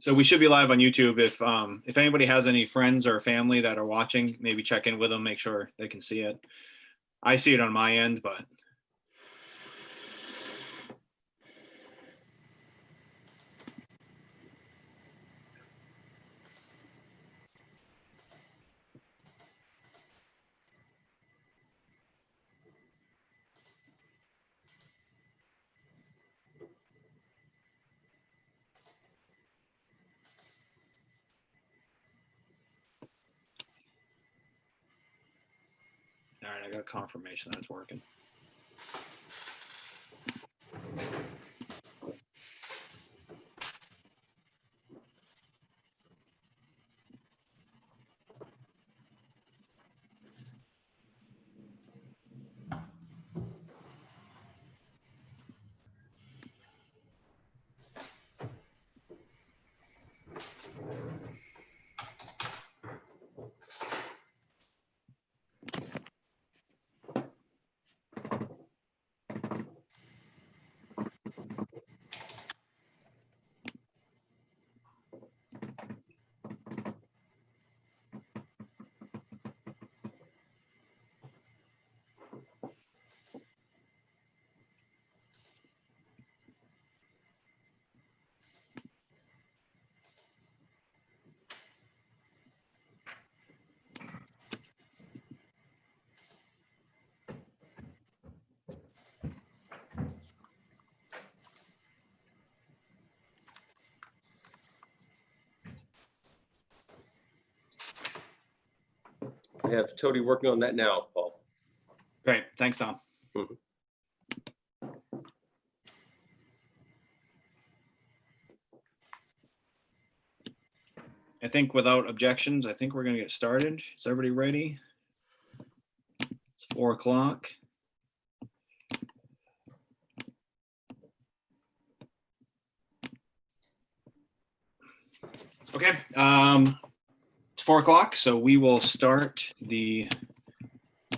So we should be live on YouTube. If anybody has any friends or family that are watching, maybe check in with them, make sure they can see it. I see it on my end, but. All right, I got confirmation that's working. I have Tony working on that now, Paul. Great, thanks, Tom. I think without objections, I think we're gonna get started. Is everybody ready? It's 4 o'clock. Okay, it's 4 o'clock, so we will start the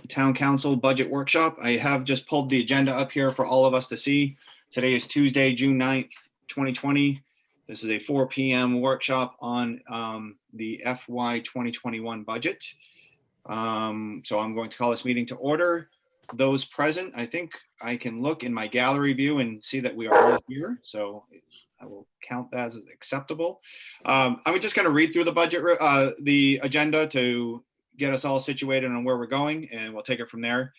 Town Council Budget Workshop. I have just pulled the agenda up here for all of us to see. Today is Tuesday, June 9th, 2020. This is a 4 p.m. workshop on the FY 2021 budget. So I'm going to call this meeting to order. Those present, I think I can look in my gallery view and see that we are all here. So I will count that as acceptable. I'm just going to read through the budget, the agenda to get us all situated on where we're going, and we'll take it from there.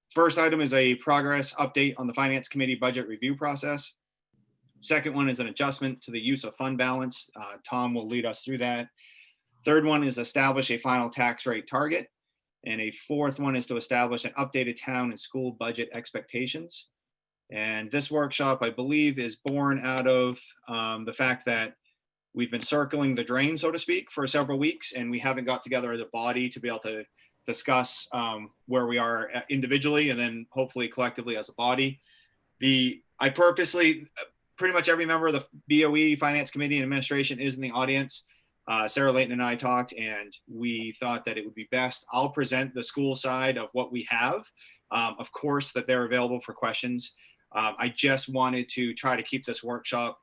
First item is a progress update on the Finance Committee budget review process. Second one is an adjustment to the use of fund balance. Tom will lead us through that. Third one is establish a final tax rate target. And a fourth one is to establish an updated town and school budget expectations. And this workshop, I believe, is born out of the fact that we've been circling the drain, so to speak, for several weeks, and we haven't got together as a body to be able to discuss where we are individually and then hopefully collectively as a body. I purposely, pretty much every member of the BOE Finance Committee and Administration is in the audience. Sarah Layton and I talked, and we thought that it would be best. I'll present the school side of what we have. Of course, that they're available for questions. I just wanted to try to keep this workshop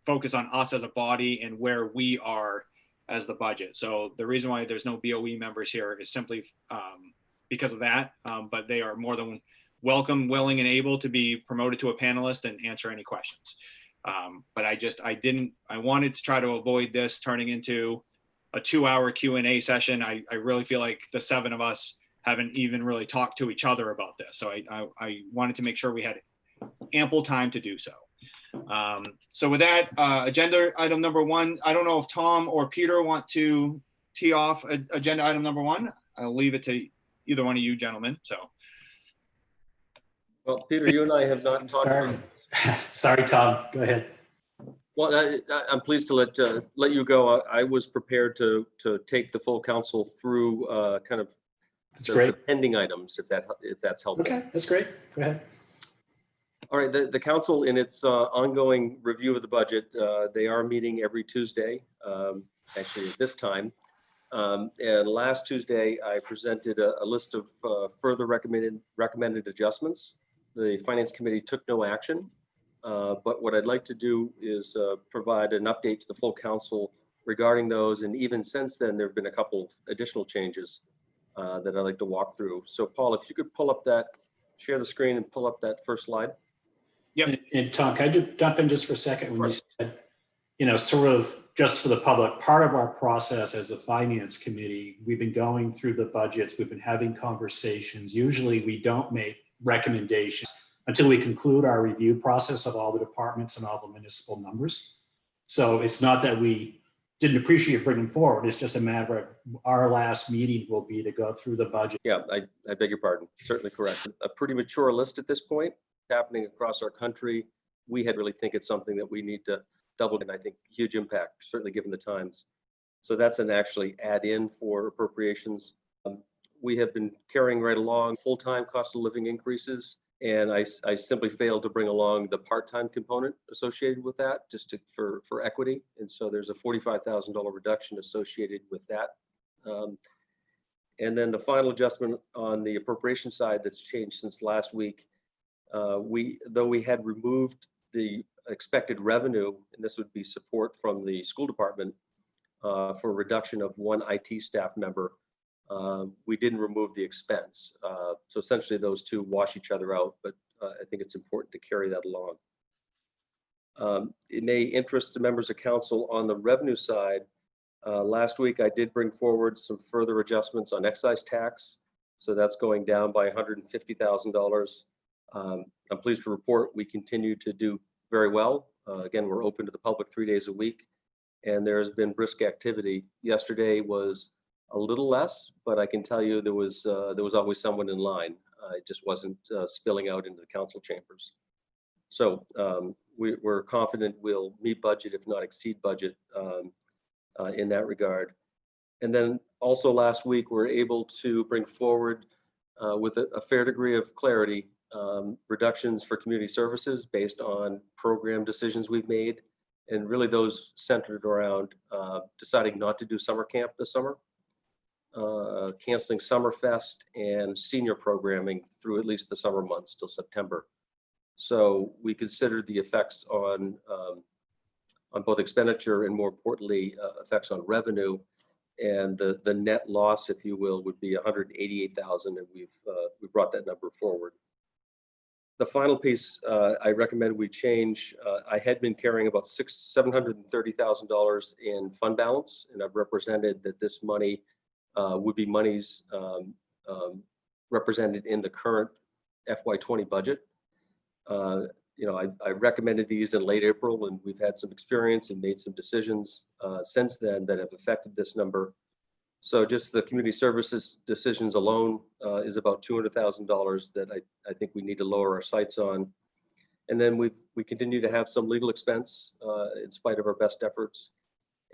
focused on us as a body and where we are as the budget. So the reason why there's no BOE members here is simply because of that, but they are more than welcome, willing, and able to be promoted to a panelist and answer any questions. But I wanted to try to avoid this turning into a 2-hour Q&A session. I really feel like the 7 of us haven't even really talked to each other about this. So I wanted to make sure we had ample time to do so. So with that, agenda item number 1, I don't know if Tom or Peter want to tee off agenda item number 1. I'll leave it to either one of you gentlemen. So. Well, Peter, you and I have not talked. Sorry, Tom, go ahead. Well, I'm pleased to let you go. I was prepared to take the full council through kind of the pending items, if that's helpful. Okay, that's great. Go ahead. All right, the council in its ongoing review of the budget, they are meeting every Tuesday, actually at this time. And last Tuesday, I presented a list of further recommended adjustments. The Finance Committee took no action. But what I'd like to do is provide an update to the full council regarding those. And even since then, there have been a couple of additional changes that I'd like to walk through. So Paul, if you could pull up that, share the screen and pull up that first slide. Yep. And Tom, can I just jump in just for a second? When you said, sort of just for the public, part of our process as a finance committee, we've been going through the budgets, we've been having conversations. Usually we don't make recommendations until we conclude our review process of all the departments and all the municipal numbers. So it's not that we didn't appreciate bringing forward, it's just a matter of our last meeting will be to go through the budget. Yeah, I beg your pardon. Certainly correct. A pretty mature list at this point, happening across our country. We had really think it's something that we need to double, and I think huge impact, certainly given the times. So that's an actually add in for appropriations. We have been carrying right along full-time cost of living increases, and I simply failed to bring along the part-time component associated with that, just for equity. And so there's a $45,000 reduction associated with that. And then the final adjustment on the appropriation side that's changed since last week, though we had removed the expected revenue, and this would be support from the school department for a reduction of one IT staff member, we didn't remove the expense. So essentially those two wash each other out, but I think it's important to carry that along. It may interest the members of council on the revenue side. Last week, I did bring forward some further adjustments on excise tax. So that's going down by $150,000. I'm pleased to report we continue to do very well. Again, we're open to the public 3 days a week, and there has been brisk activity. Yesterday was a little less, but I can tell you there was always someone in line. It just wasn't spilling out into the council chambers. So we're confident we'll meet budget, if not exceed budget, in that regard. And then also last week, we're able to bring forward with a fair degree of clarity reductions for community services based on program decisions we've made. And really those centered around deciding not to do summer camp this summer, canceling Summerfest and senior programming through at least the summer months till September. So we considered the effects on both expenditure and, more importantly, effects on revenue. And the net loss, if you will, would be $188,000, and we brought that number forward. The final piece I recommend we change. I had been carrying about $730,000 in fund balance, and I've represented that this money would be monies represented in the current FY20 budget. I recommended these in late April, and we've had some experience and made some decisions since then that have affected this number. So just the community services decisions alone is about $200,000 that I think we need to lower our sights on. And then we continue to have some legal expense in spite of our best efforts.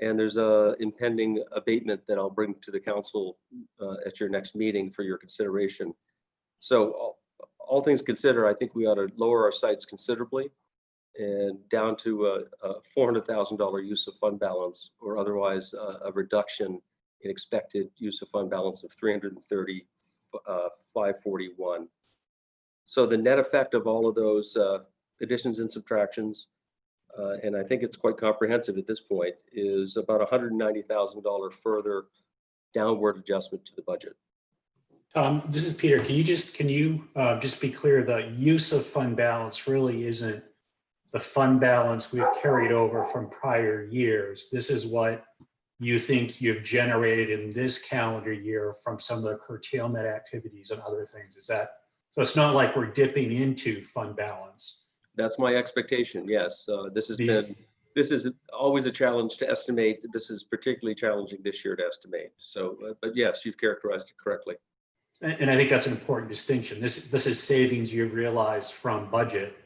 And there's a impending abatement that I'll bring to the council at your next meeting for your consideration. So all things considered, I think we ought to lower our sights considerably and down to a $400,000 use of fund balance, or otherwise a reduction in expected use of fund balance of $330,541. So the net effect of all of those additions and subtractions, and I think it's quite comprehensive at this point, is about $190,000 further downward adjustment to the budget. This is Peter. Can you just be clear? The use of fund balance really isn't the fund balance we've carried over from prior years. This is what you think you've generated in this calendar year from some of the curtailment activities and other things. Is that so? It's not like we're dipping into fund balance. That's my expectation. Yes, this is always a challenge to estimate. This is particularly challenging this year to estimate. So, but yes, you've characterized it correctly. And I think that's an important distinction. This is savings you've realized from budget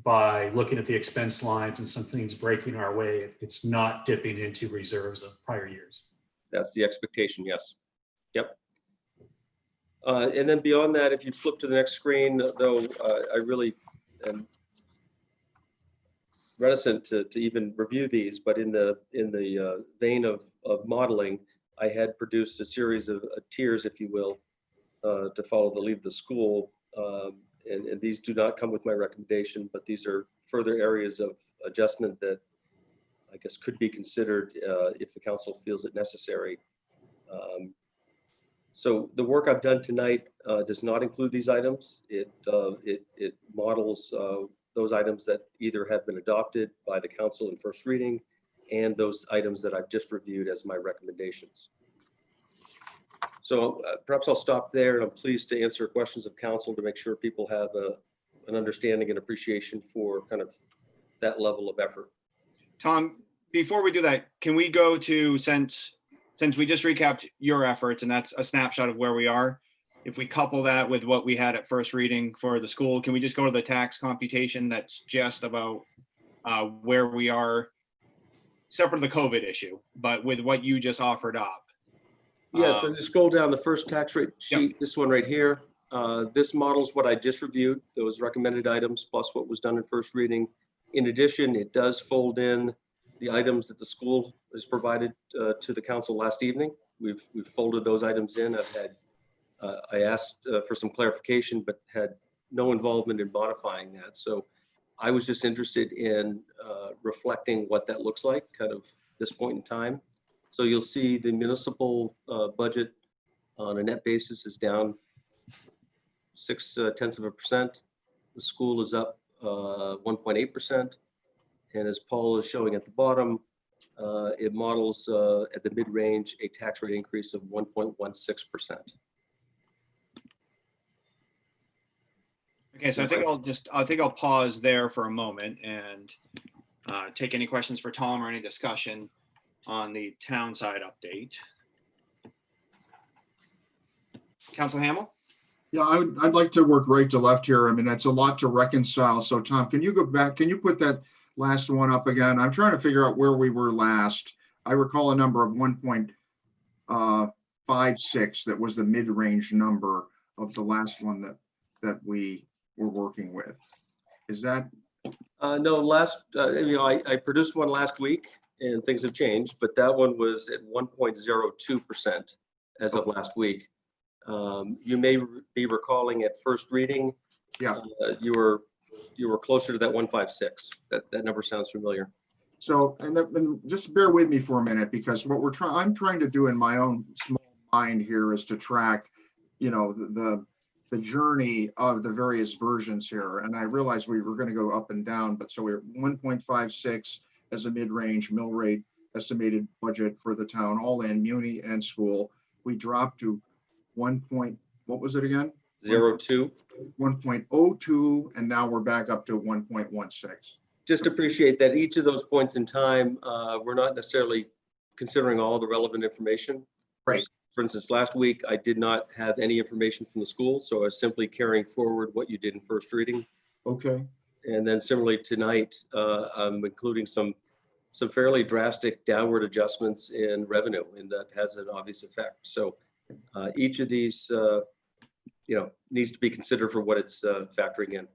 by looking at the expense lines and some things breaking our way. It's not dipping into reserves of prior years. That's the expectation, yes. Yep. And then beyond that, if you flip to the next screen, though, I really am reticent to even review these, but in the vein of modeling, I had produced a series of tiers, if you will, to follow the leave the school. And these do not come with my recommendation, but these are further areas of adjustment that I guess could be considered if the council feels it necessary. So the work I've done tonight does not include these items. It models those items that either have been adopted by the council in first reading and those items that I've just reviewed as my recommendations. So perhaps I'll stop there, and I'm pleased to answer questions of council to make sure people have an understanding and appreciation for kind of that level of effort. Tom, before we do that, can we go to, since we just recapped your efforts and that's a snapshot of where we are, if we couple that with what we had at first reading for the school, can we just go to the tax computation that's just about where we are, separate of the COVID issue, but with what you just offered up? Yes, so just scroll down the first tax rate sheet, this one right here. This models what I just reviewed, those recommended items plus what was done in first reading. In addition, it does fold in the items that the school has provided to the council last evening. We've folded those items in. I asked for some clarification, but had no involvement in modifying that. So I was just interested in reflecting what that looks like kind of this point in time. So you'll see the municipal budget on a net basis is down 0.6%. The school is up 1.8%. And as Paul is showing at the bottom, it models at the mid-range a tax rate increase of 1.16%. Okay, so I think I'll pause there for a moment and take any questions for Tom or any discussion on the town side update. Council Hamel? Yeah, I'd like to work right to left here. I mean, that's a lot to reconcile. So Tom, can you go back? Can you put that last one up again? I'm trying to figure out where we were last. I recall a number of 1.56 that was the mid-range number of the last one that we were working with. Is that? No, I produced one last week and things have changed, but that one was at 1.02% as of last week. You may be recalling at first reading, Yeah. You were closer to that 1.56. That number sounds familiar. So, and just bear with me for a minute, because what I'm trying to do in my own small mind here is to track, the journey of the various versions here. And I realized we were going to go up and down, but so we're 1.56 as a mid-range mill rate estimated budget for the town, all in muni and school. We dropped to what was it again? 0.02. 1.02, and now we're back up to 1.16. Just appreciate that each of those points in time, we're not necessarily considering all the relevant information. Right. For instance, last week, I did not have any information from the school, so I was simply carrying forward what you did in first reading. Okay. And then similarly tonight, I'm including some fairly drastic downward adjustments in revenue, and that has an obvious effect. So each of these, needs to be considered for what it's factoring in.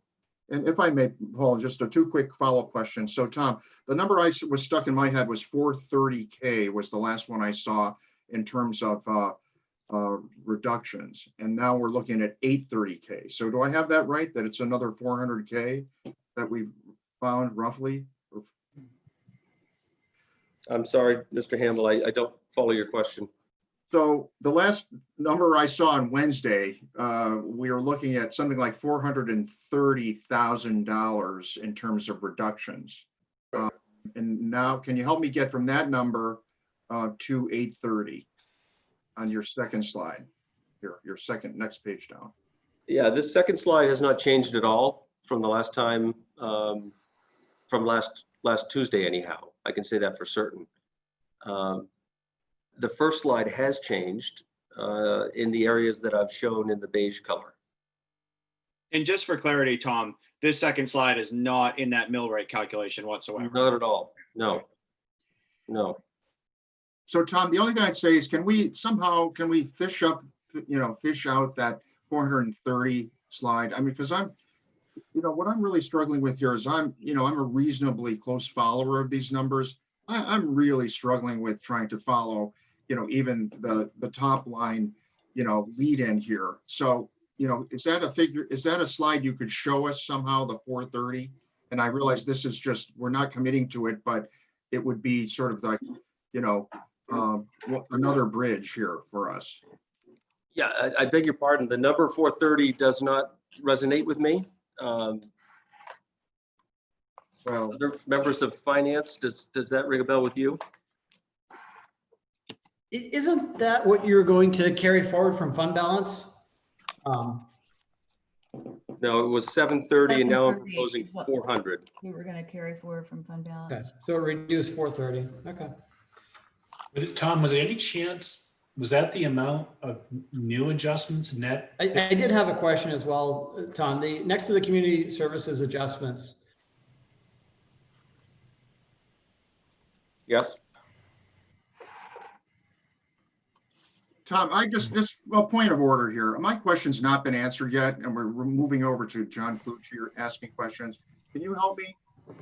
And if I may, Paul, just two quick follow-up questions. So Tom, the number I was stuck in my head was 430K was the last one I saw in terms of reductions. And now we're looking at 830K. So do I have that right? That it's another 400K that we've found roughly? I'm sorry, Mr. Hamel, I don't follow your question. So the last number I saw on Wednesday, we were looking at something like $430,000 in terms of reductions. And now, can you help me get from that number to 830 on your second slide here, your next page down? Yeah, this second slide has not changed at all from the last time, from last Tuesday anyhow. I can say that for certain. The first slide has changed in the areas that I've shown in the beige color. And just for clarity, Tom, this second slide is not in that mill rate calculation whatsoever. Not at all. No. So Tom, the only thing I'd say is, can we fish out that 430 slide? I mean, because what I'm really struggling with here is I'm a reasonably close follower of these numbers. I'm really struggling with trying to follow, even the top line, lead in here. So, you know, is that a figure, is that a slide you could show us somehow, the 430? And I realize this is just, we're not committing to it, but it would be sort of like, you know, another bridge here for us. Yeah, I beg your pardon. The number 430 does not resonate with me. Well, Other members of finance, does that ring a bell with you? Isn't that what you're going to carry forward from fund balance? No, it was 730 and now I'm 730 proposing is what 400. we were gonna carry forward from fund Okay, balance. so it reduced 430. Okay. Tom, was there any chance, was that the amount of new adjustments net? I did have a question as well, Tom. Next to the community services adjustments, Yes? Tom, I just, well, point of order here. My question's not been answered yet, and we're moving over to John Clucci here asking questions. Can you help me?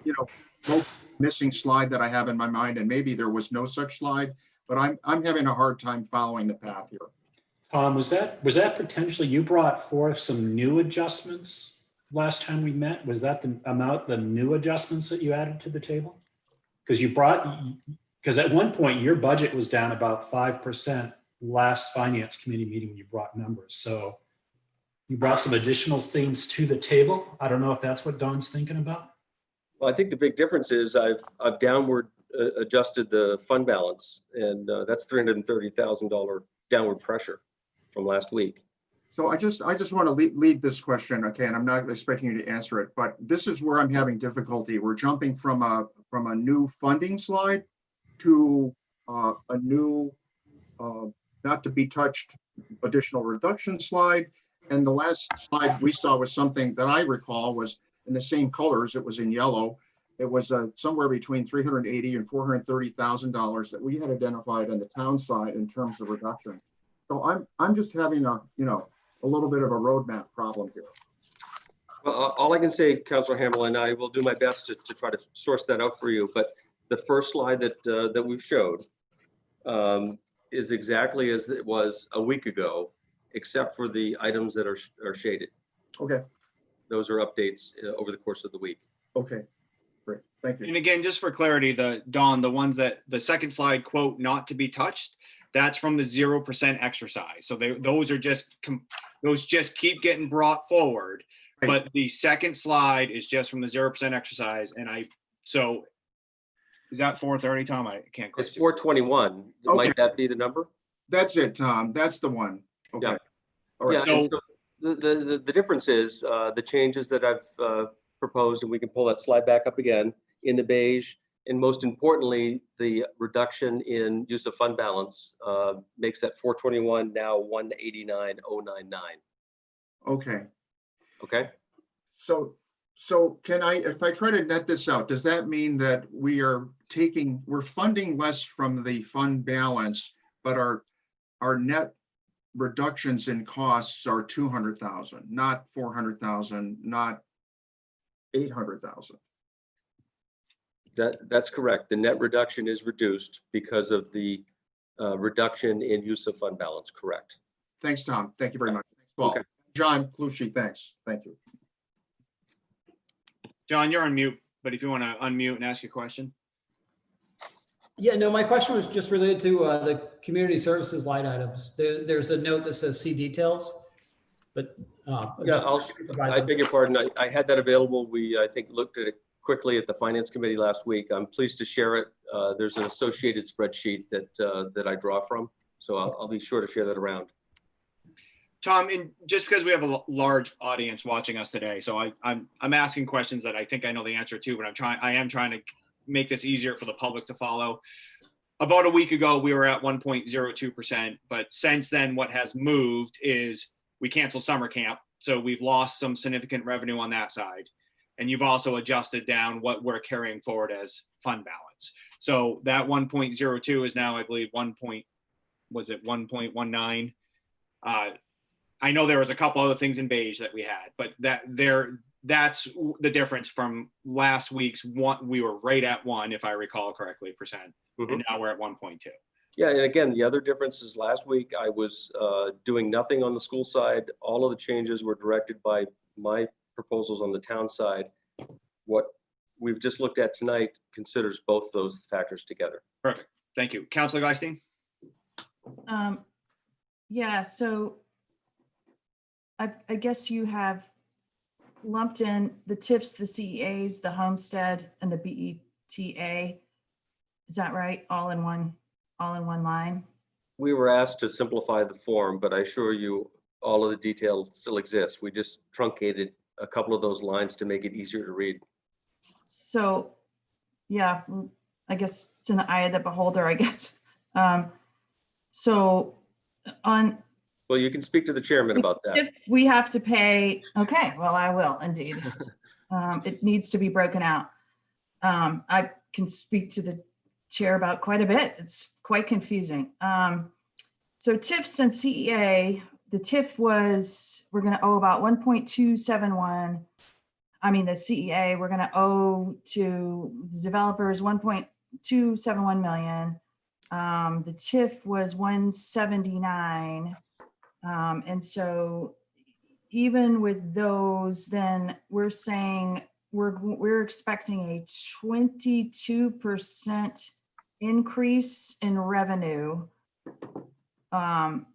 You know, no missing slide that I have in my mind, and maybe there was no such slide, but I'm having a hard time following the path here. Tom, was that potentially, you brought forth some new adjustments last time we met? Was that the new adjustments that you added to the table? Because at one point your budget was down about 5% last finance committee meeting when you brought numbers. So you brought some additional things to the table. I don't know if that's what Don's thinking about. Well, I think the big difference is I've downward adjusted the fund balance, and that's $330,000 downward pressure from last week. So I just want to lead this question, okay, and I'm not expecting you to answer it, but this is where I'm having difficulty. We're jumping from a new funding slide to a new not to be touched additional reduction slide. And the last slide we saw was something that I recall was in the same colors. It was in yellow. It was somewhere between $380,000 and $430,000 that we had identified on the town side in terms of reduction. So I'm just having a little bit of a roadmap problem here. Well, all I can say, Councilor Hamel, and I will do my best to try to source that out for you. But the first slide that we've showed is exactly as it was a week ago, except for the items that are shaded. Okay. Those are updates over the course of the week. Okay. Great. Thank you. And again, just for clarity, Don, the ones that the second slide quote not to be touched, that's from the 0% exercise. So those just keep getting brought forward. Right. But the second slide is just from the 0% exercise. So is that 430, Tom? I can't quite It's see. 421. Okay. Might that be the number? That's it, Tom. That's the one. Okay. Yeah. All right. Yeah, and so the difference is the changes that I've proposed, and we can pull that slide back up again in the beige. And most importantly, the reduction in use of fund balance makes that 421 now 189,099. Okay. Okay. So can if I try to net this out, does that mean that we're funding less from the fund balance, but our net reductions in costs are 200,000, not 400,000, not 800,000? That's correct. The net reduction is reduced because of the reduction in use of fund balance. Correct. Thanks, Tom. Thank you very much. Well, Okay. John Clucci, thanks. Thank you. John, you're on mute, but if you want to unmute and ask your question. yeah, no, my question was just related to the community services line items. There's a note that says see details, but Yeah, I beg your pardon. I had that available. I think, looked at it quickly at the finance committee last week. I'm pleased to share it. There's an associated spreadsheet that I draw from, so I'll be sure to share that around. Tom, and just because we have a large audience watching us today, so I'm asking questions that I think I know the answer to, but I am trying to make this easier for the public to follow. About a week ago, we were at 1.02%, but since then, what has moved is we canceled summer camp, so we've lost some significant revenue on that side, and you've also adjusted down what we're carrying forward as fund balance. So that 1.02 is now, I believe, 1.19. I know there was a couple other things in beige that we had, but that's the difference from last week's one. We were right at 1, if I recall correctly, percent, and now we're at 1.2. Yeah, and again, the other difference is last week I was doing nothing on the school side. All of the changes were directed by my proposals on the town side. What we've just looked at tonight considers both those factors together. Perfect. Thank you. Councilor Gleisting? Yeah, so I guess you have lumped in the TIFs, the CEAs, the homestead, and the BETA. Is that right? All in one line? We were asked to simplify the form, but I assure you all of the detail still exists. We just truncated a couple of those lines to make it easier to read. So, yeah, I guess it's in the eye of the beholder, I guess. So on, Well, you can speak to the chairman about that. if we have to pay, okay, well, I will indeed. It needs to be broken out. I can speak to the chair about quite a bit. It's quite confusing. So TIFs and CEA, the TIF was, we're going to owe about 1.271. I mean, the CEA, we're going to owe to the developers 1.271 million. The TIF was 179. And so even with those, then we're saying we're expecting a 22% increase in revenue from,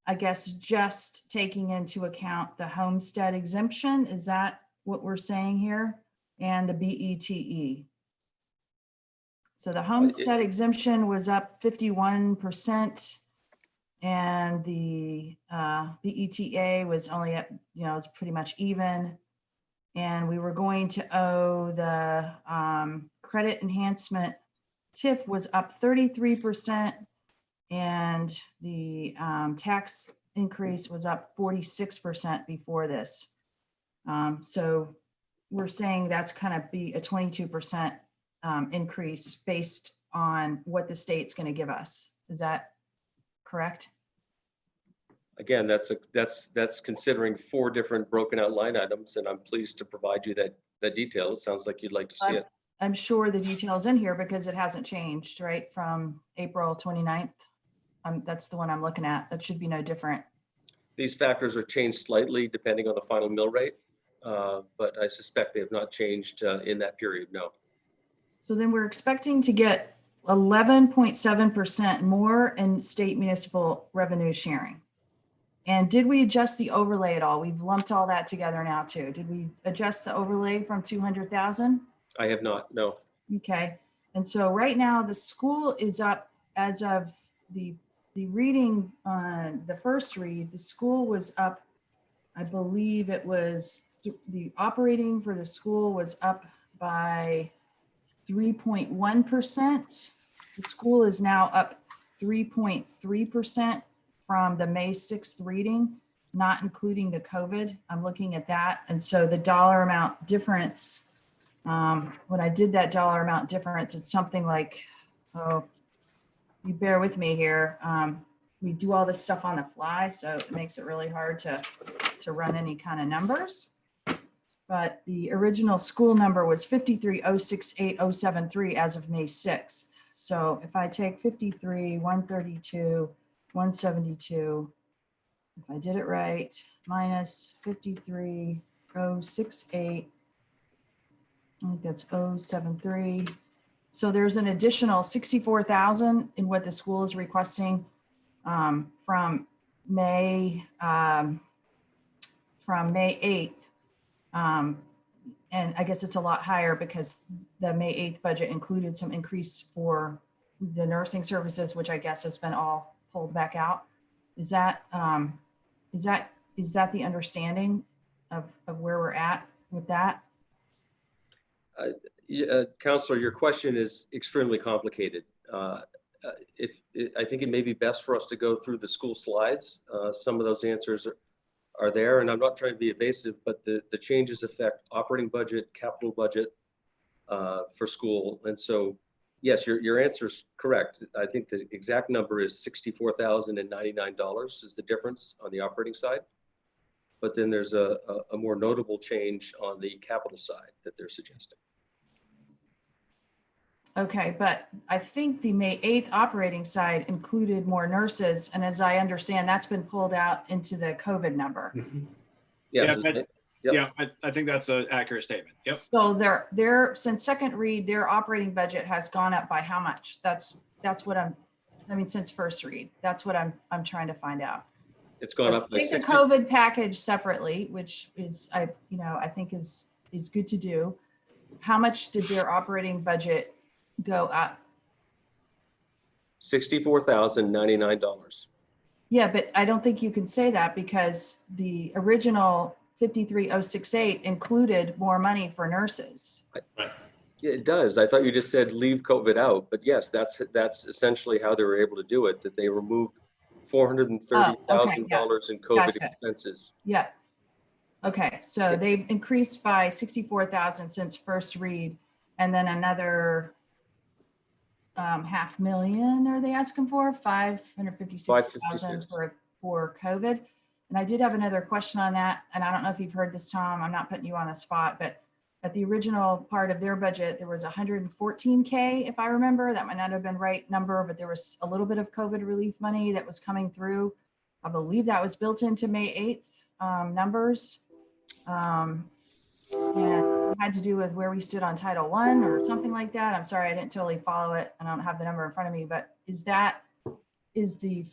I guess, just taking into account the homestead exemption. Is that what we're saying here? And the BETE. So the homestead exemption was up 51%. And the BETA was only at, it's pretty much even. And we were going to owe the credit enhancement TIF was up 33%. And the tax increase was up 46% before this. So we're saying that's kind of be a 22% increase based on what the state's going to give us. Is that correct? Again, that's considering 4 different broken out line items, and I'm pleased to provide you that detail. It sounds like you'd like to see it. I'm sure the detail's in here because it hasn't changed, right? From April 29th. That's the one I'm looking at. That should be no different. These factors are changed slightly depending on the final mill rate, but I suspect they have not changed in that period, no. So then we're expecting to get 11.7% more in state municipal revenue sharing. And did we adjust the overlay at all? We've lumped all that together now too. Did we adjust the overlay from 200,000? I have not, no. Okay. And so right now the school is up as of the reading on the first read, the school was up, I believe it was the operating for the school was up by 3.1%. The school is now up 3.3% from the May 6th reading, not including the COVID. I'm looking at that. And so the dollar amount difference, when I did that dollar amount difference, it's something like, oh, you bear with me here. We do all this stuff on the fly, so it makes it really hard to run any kind of numbers. But the original school number was 53,068,073 as of May 6th. So if I take 53, 132, 172, if I did it right, minus 53,068, I think that's 073. So there's an additional 64,000 in what the school is requesting from May 8th. And I guess it's a lot higher because the May 8th budget included some increase for the nursing services, which I guess has been all pulled back out. Is that the understanding of where we're at with that? Counselor, your question is extremely complicated. I think it may be best for us to go through the school slides. Some of those answers are there, and I'm not trying to be evasive, but the changes affect operating budget, capital budget for school. And so, yes, your answer is correct. I think the exact number is $64,099 is the difference on the operating side. But then there's a more notable change on the capital side that they're suggesting. Okay, but I think the May 8th operating side included more nurses. And as I understand, that's been pulled out into the COVID number. Yes. Yeah, Yep. Yeah, I think that's an accurate statement. Yep. So their since second read, their operating budget has gone up by how much? That's what I mean, since first read, that's what I'm trying to find out. It's gone So up by take the 60. COVID package separately, which is, I think is good to do. How much did their operating budget go up? $64,099. Yeah, but I don't think you can say that because the original 53,068 included more money for nurses. Yeah, it does. I thought you just said leave COVID out, but yes, that's essentially how they were able to do it, that they removed $430,000 in COVID Gotcha. expenses. Yeah. Okay, so they've increased by 64,000 since first read, and then another 500,000 are they asking for? 556,000 for COVID. And I did have another question on that, and I don't know if you've heard this, Tom. I'm not putting you on the spot, but at the original part of their budget, there was 114K, if I remember. That might not have been right number, but there was a little bit of COVID relief money that was coming through. I believe that was built into May 8th numbers. And it had to do with where we stood on Title I or something like that. I'm sorry, I didn't totally follow it. I don't have the number in front of me, but is the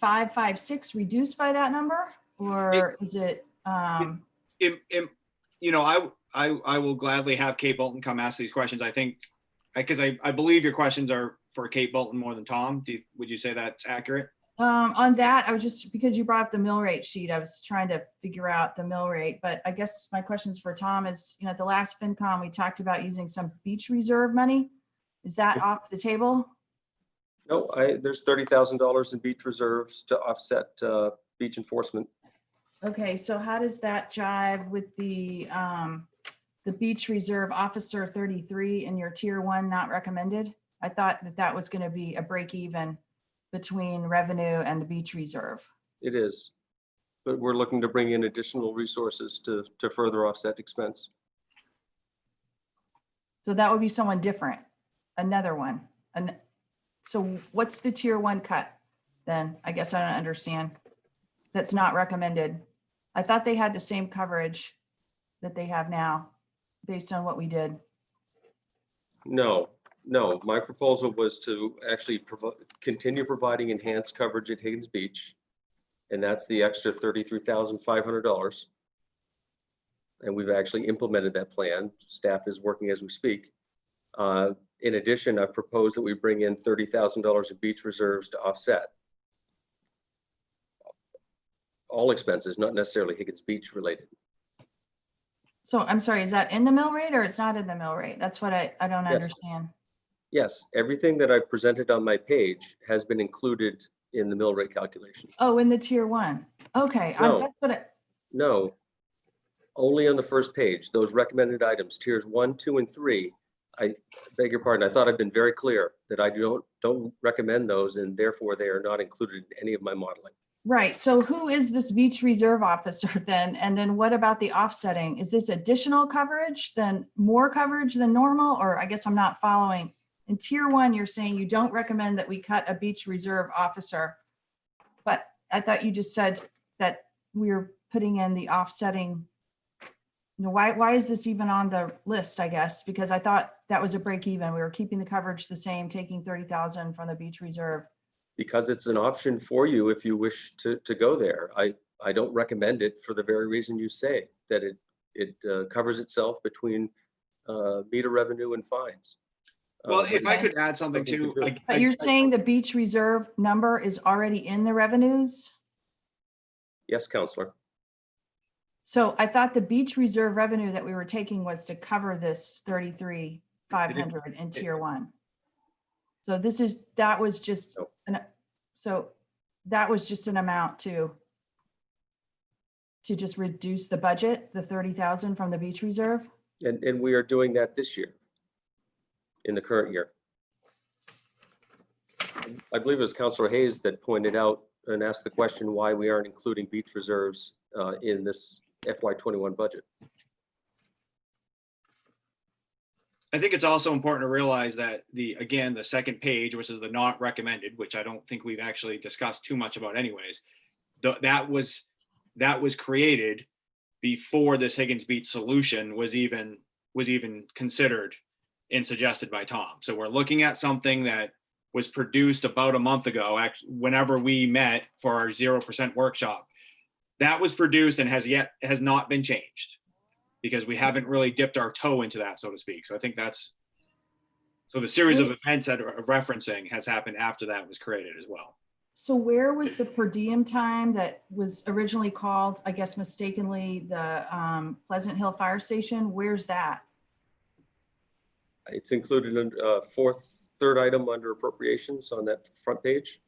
556 reduced by that number, or is it? You know, I will gladly have Kate Bolton come ask these questions. I think, because I believe your questions are for Kate Bolton more than Tom. Would you say that's accurate? On that, I was just, because you brought up the mill rate sheet, I was trying to figure out the mill rate, but I guess my questions for Tom is, at the last FinCom, we talked about using some beach reserve money. Is that off the table? No, there's $30,000 in beach reserves to offset beach enforcement. Okay, so how does that jive with the beach reserve officer 33 in your tier 1 not recommended? I thought that was going to be a break even between revenue and the beach reserve. It is, but we're looking to bring in additional resources to further offset expense. So that would be someone different, another one. And so what's the tier 1 cut then? I guess I don't understand. That's not recommended. I thought they had the same coverage that they have now based on what we did. No, my proposal was to actually continue providing enhanced coverage at Higgins Beach. And that's the extra $33,500. And we've actually implemented that plan. Staff is working as we speak. In addition, I've proposed that we bring in $30,000 of beach reserves to offset all expenses, not necessarily Higgins Beach related. So I'm sorry, is that in the mill rate or it's not in the mill rate? That's what I don't Yes. understand. Yes, everything that I've presented on my page has been included in the mill rate calculation. Oh, in the tier 1. Okay. No. That's what No, only on the first page, those recommended items, tiers 1, 2, and 3. I beg your pardon. I thought I'd been very clear that I don't recommend those, and therefore they are not included in any of my modeling. Right. So who is this beach reserve officer then? And then what about the offsetting? Is this additional coverage, then more coverage than normal? Or I guess I'm not following. In tier 1, you're saying you don't recommend that we cut a beach reserve officer. But I thought you just said that we're putting in the offsetting. Why is this even on the list, I guess? Because I thought that was a break even. We were keeping the coverage the same, taking 30,000 from the beach reserve. Because it's an option for you if you wish to go there. I don't recommend it for the very reason you say, that it covers itself between meter revenue and fines. Well, if I could add something Okay, too. good. But you're saying the beach reserve number is already in the revenues? Yes, Counselor. So I thought the beach reserve revenue that we were taking was to cover this 33,500 in tier 1. So that was just an amount to just reduce the budget, the 30,000 from the beach reserve. And we are doing that this year, in the current year. I believe it was Counselor Hayes that pointed out and asked the question why we aren't including beach reserves in this FY21 budget. I think it's also important to realize that again, the second page, which is the not recommended, which I don't think we've actually discussed too much about anyways, that was created before this Higgins Beach solution was even considered and suggested by Tom. So we're looking at something that was produced about a month ago, whenever we met for our 0% workshop. That was produced and has not been changed, because we haven't really dipped our toe into that, so to speak. So I think so the series of events that are referencing has happened after that was created as well. So where was the per diem time that was originally called, I guess mistakenly, the Pleasant Hill Fire Station? Where's that? It's included in third item under appropriations on that front page.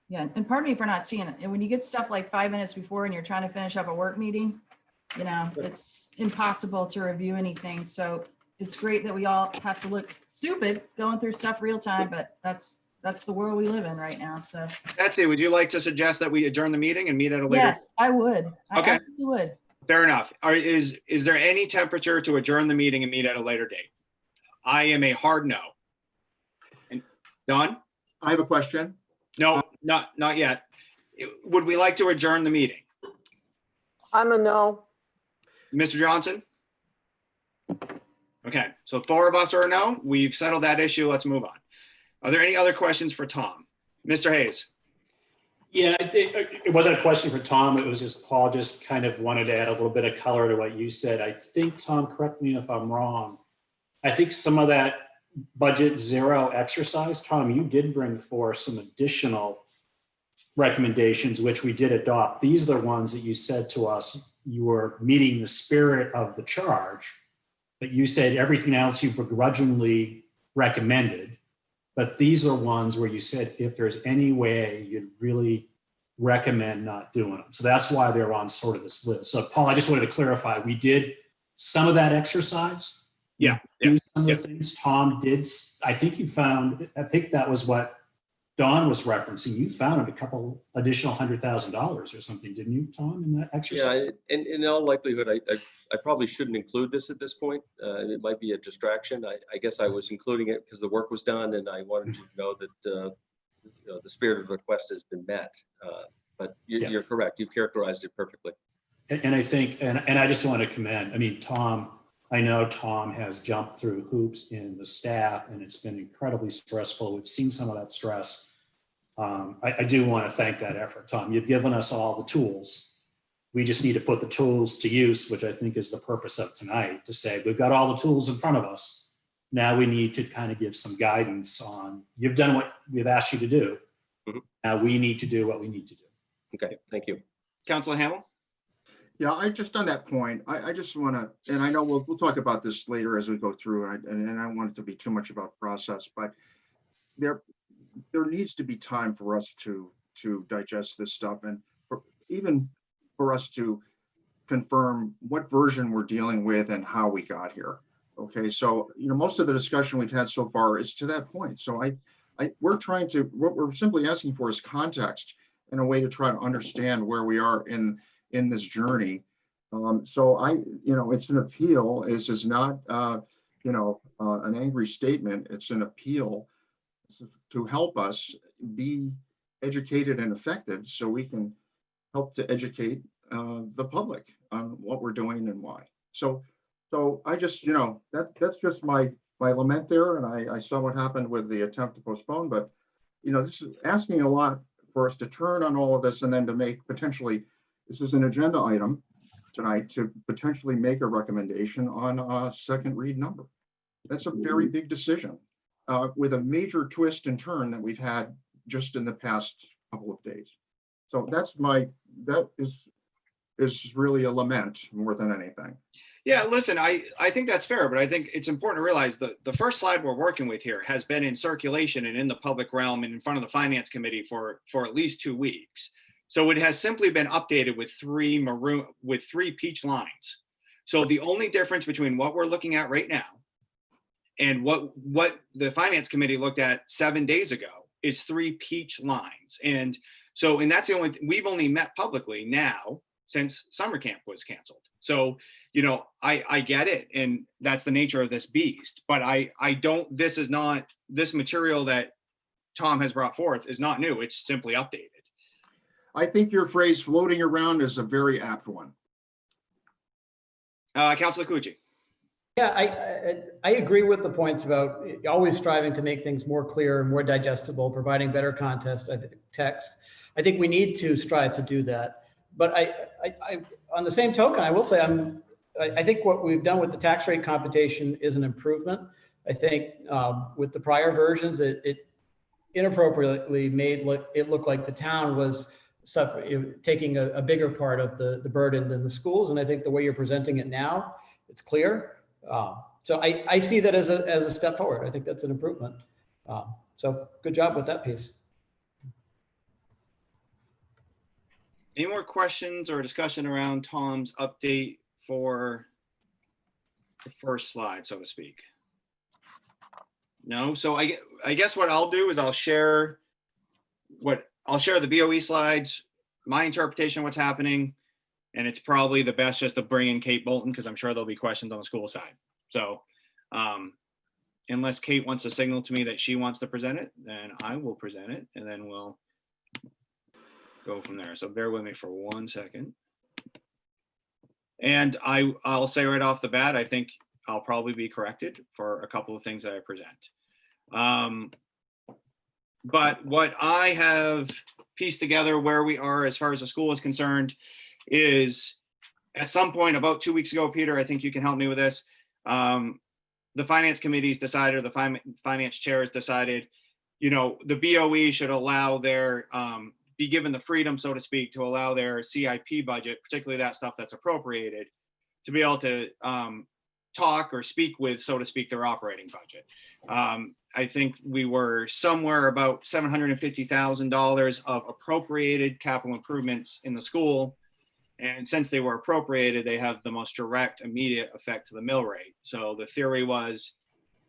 Yeah, and pardon me for not seeing it. And when you get stuff like 5 minutes before and you're trying to finish up a work meeting, it's impossible to review anything. So it's great that we all have to look stupid going through stuff real time, but that's the world we live in right now. So Betsy, would you like to suggest that we adjourn the meeting and meet at a later? yes, I would. I Okay. absolutely would. Fair enough. Is there any temperature to adjourn the meeting and meet at a later date? I am a hard no. And Don? I have a question. No, not yet. Would we like to adjourn the meeting? I'm a no. Mr. Johnson? Okay, so 4 of us are a no. We've settled that issue. Let's move on. Are there any other questions for Tom? Mr. Hayes? Yeah, it wasn't a question for Tom. It was just Paul just kind of wanted to add a little bit of color to what you said. I think, Tom, correct me if I'm wrong. I think some of that budget zero exercise, Tom, you did bring forth some additional recommendations, which we did adopt. These are the ones that you said to us, you were meeting the spirit of the charge, but you said everything else you begrudgingly recommended. But these are ones where you said, if there's any way you'd really recommend not doing them. So that's why they're on sort of this list. So Paul, I just wanted to clarify, we did some of that exercise. Yeah. Do some of the things Tom did. I think that was what Don was referencing. You found a couple additional $100,000 or something, didn't you, Tom, in that exercise? Yeah, and in all likelihood, I probably shouldn't include this at this point. It might be a distraction. I guess I was including it because the work was done and I wanted you to know that the spirit of the request has been met. But you're correct. You've characterized it perfectly. And I think, and I just want to commend, Tom, I know Tom has jumped through hoops in the staff and it's been incredibly stressful. We've seen some of that stress. I do want to thank that effort, Tom. You've given us all the tools. We just need to put the tools to use, which I think is the purpose of tonight, to say we've got all the tools in front of us. Now we need to kind of give some guidance on, you've done what we've asked you to do. Mm-hmm. Now we need to do what we need to do. Okay, thank you. Councilor Hamel? Yeah, I just on that point, I just want to, and I know we'll talk about this later as we go through, and I don't want it to be too much about process, but there needs to be time for us to digest this stuff, and even for us to confirm what version we're dealing with and how we got here. Okay, so most of the discussion we've had so far is to that point. So what we're simply asking for is context and a way to try to understand where we are in this journey. So it's an appeal. This is not, an angry statement. It's an appeal to help us be educated and effective so we can help to educate the public on what we're doing and why. So I just, that's just my lament there. And I saw what happened with the attempt to postpone, but, this is asking a lot for us to turn on all of this and then to make potentially, this is an agenda item tonight to potentially make a recommendation on a second read number. That's a very big decision with a major twist and turn that we've had just in the past couple of days. So that is really a lament more than anything. Yeah, listen, I think that's fair, but I think it's important to realize that the first slide we're working with here has been in circulation and in the public realm and in front of the Finance Committee for at least 2 weeks. So it has simply been updated with three peach lines. So the only difference between what we're looking at right now and what the Finance Committee looked at 7 days ago is 3 peach lines. And that's we've only met publicly now since summer camp was canceled. So, I get it. And that's the nature of this beast, but this material that Tom has brought forth is not new. It's simply updated. I think your phrase floating around is a very apt one. Councilor Cucci. Yeah, I agree with the points about always striving to make things more clear and more digestible, providing better context, text. I think we need to strive to do that. But I on the same token, I will say I think what we've done with the tax rate computation is an improvement. I think with the prior versions, it inappropriately made it look like the town was taking a bigger part of the burden than the schools. And I think the way you're presenting it now, it's clear. So I see that as a step forward. I think that's an improvement. So good job with that piece. Any more questions or discussion around Tom's update for the first slide, so to speak? No. So I guess what I'll do is I'll share the BOE slides, my interpretation of what's happening, and it's probably the best just to bring in Kate Bolton because I'm sure there'll be questions on the school side. So unless Kate wants to signal to me that she wants to present it, then I will present it and then we'll go from there. So bear with me for 1 second. And I'll say right off the bat, I think I'll probably be corrected for a couple of things that I present. But what I have pieced together where we are as far as the school is concerned is at some point about 2 weeks ago, Peter, I think you can help me with this. The finance committees decided, the finance chairs decided, the BOE should allow be given the freedom, so to speak, to allow their CIP budget, particularly that stuff that's appropriated, to be able to talk or speak with, so to speak, their operating budget. I think we were somewhere about $750,000 of appropriated capital improvements in the school. And since they were appropriated, they have the most direct, immediate effect to the mill rate. So the theory was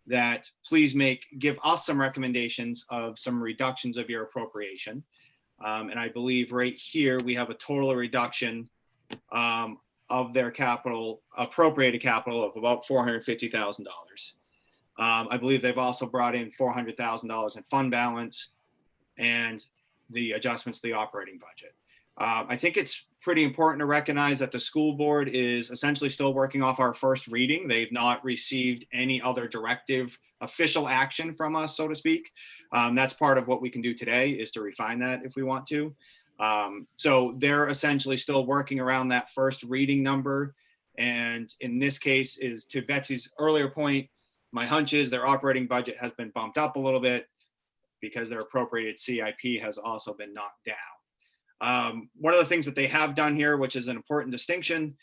that please give us some recommendations of some reductions of your appropriation. And I believe right here, we have a total reduction of their appropriated capital of about $450,000. I believe they've also brought in $400,000 in fund balance and the adjustments to the operating budget. I think it's pretty important to recognize that the school board is essentially still working off our first reading. They've not received any other directive, official action from us, so to speak. That's part of what we can do today is to refine that if we want to. So they're essentially still working around that first reading number. And in this case is to Betsy's earlier point, my hunch is their operating budget has been bumped up a little bit because their appropriated CIP has also been knocked down. One of the things that they have done here, which is an important distinction,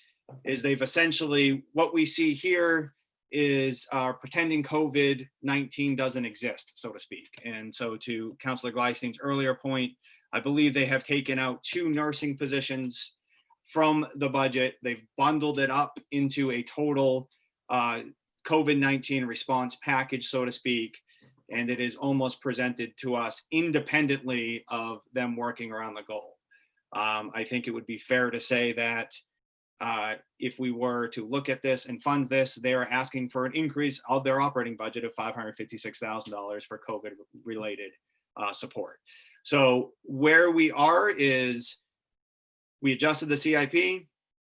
is they've essentially, what we see here is pretending COVID-19 doesn't exist, so to speak. And so to Councilor Gleistein's earlier point, I believe they have taken out 2 nursing positions from the budget. They've bundled it up into a total COVID-19 response package, so to speak. And it is almost presented to us independently of them working around the goal. I think it would be fair to say that if we were to look at this and fund this, they are asking for an increase of their operating budget of $556,000 for COVID-related support. So where we are is we adjusted the CIP,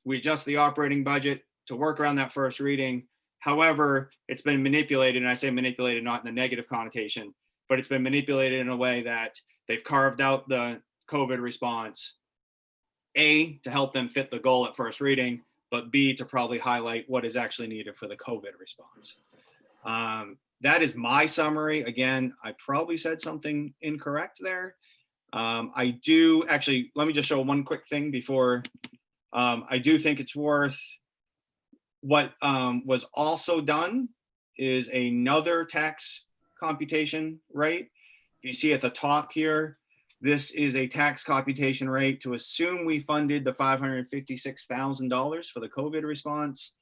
we adjust the operating budget to work around that first reading. However, it's been manipulated, and I say manipulated not in a negative connotation, but it's been manipulated in a way that they've carved out the COVID response, A, to help them fit the goal at first reading, but B, to probably highlight what is actually needed for the COVID response. That is my summary. Again, I probably said something incorrect there. I do actually, let me just show one quick thing before. I do think it's worth, what was also done is another tax computation rate. You see at the top here, this is a tax computation rate to assume we funded the $556,000 for the COVID response.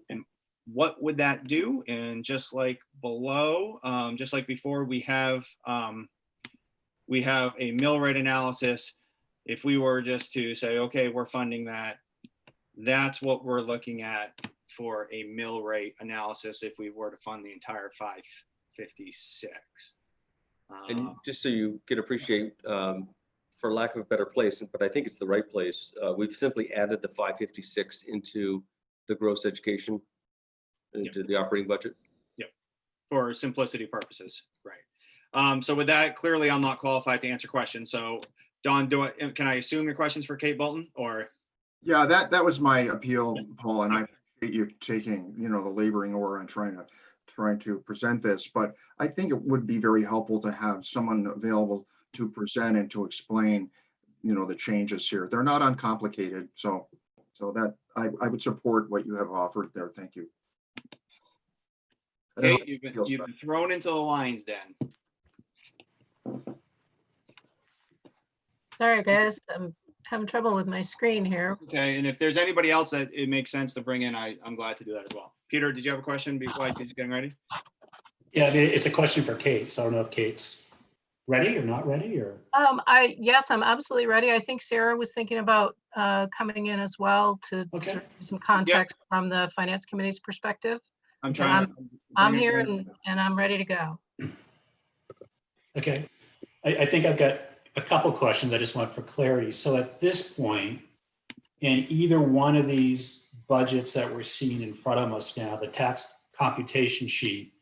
And what would that do? And just like below, just like before, we have a mill rate analysis. If we were just to say, okay, we're funding that, that's what we're looking at for a mill rate analysis if we were to fund the entire 556. And just so you can appreciate, for lack of a better place, but I think it's the right place, we've simply added the 556 into the gross education, into the operating budget. For simplicity purposes, right? So with that, clearly I'm not qualified to answer questions. So Don, can I assume your questions for Kate Bolton or? Yeah, that was my appeal, Paul, and I appreciate you taking, the laboring oar and trying to present this, but I think it would be very helpful to have someone available to present and to explain, the changes here. They're not uncomplicated, so that I would support what you have offered there. Thank you. I don't know Kate, if it feels you've better. been thrown into the lion's den. Sorry, guys, I'm having trouble with my screen here. Okay, and if there's anybody else that it makes sense to bring in, I'm glad to do that as well. Peter, did you have a question before I get getting ready? Yeah, it's a question for Kate. So I don't know if Kate's ready or not ready or. Yes, I'm absolutely ready. I think Sarah was thinking about coming in as well to Okay. sort of give some context from the finance committee's perspective. I'm trying. I'm here and I'm ready to go. Okay, I think I've got a couple questions I just want for clarity. So at this point, in either one of these budgets that we're seeing in front of us now, the tax computation sheet,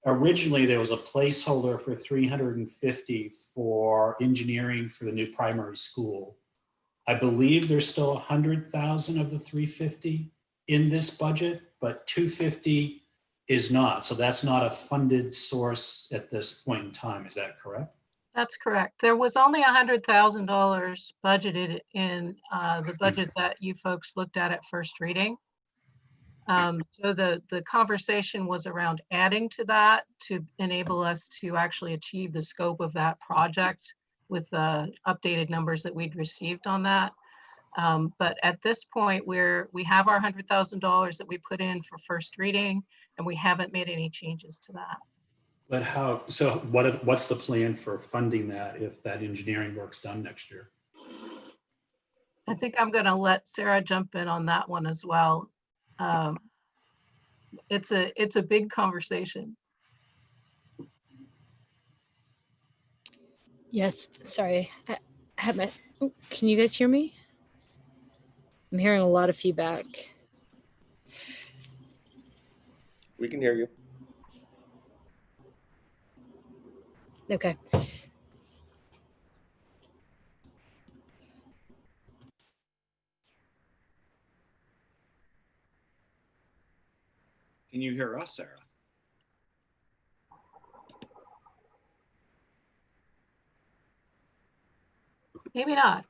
originally there was a placeholder for 350 for engineering for the new primary school. I believe there's still 100,000 of the 350 in this budget, but 250 is not. So that's not a funded source at this point in time. Is that correct? That's correct. There was only $100,000 budgeted in the budget that you folks looked at first reading. So the conversation was around adding to that to enable us to actually achieve the scope of that project with the updated numbers that we'd received on that. But at this point, we have our $100,000 that we put in for first reading, and we haven't made any changes to that. But what's the plan for funding that if that engineering work's done next year? I think I'm going to let Sarah jump in on that one as well. It's a big conversation. Yes, sorry. I have my, oh, can you guys hear me? I'm hearing a lot of feedback. We can hear you. Okay. Can you hear us, Sarah? Maybe not.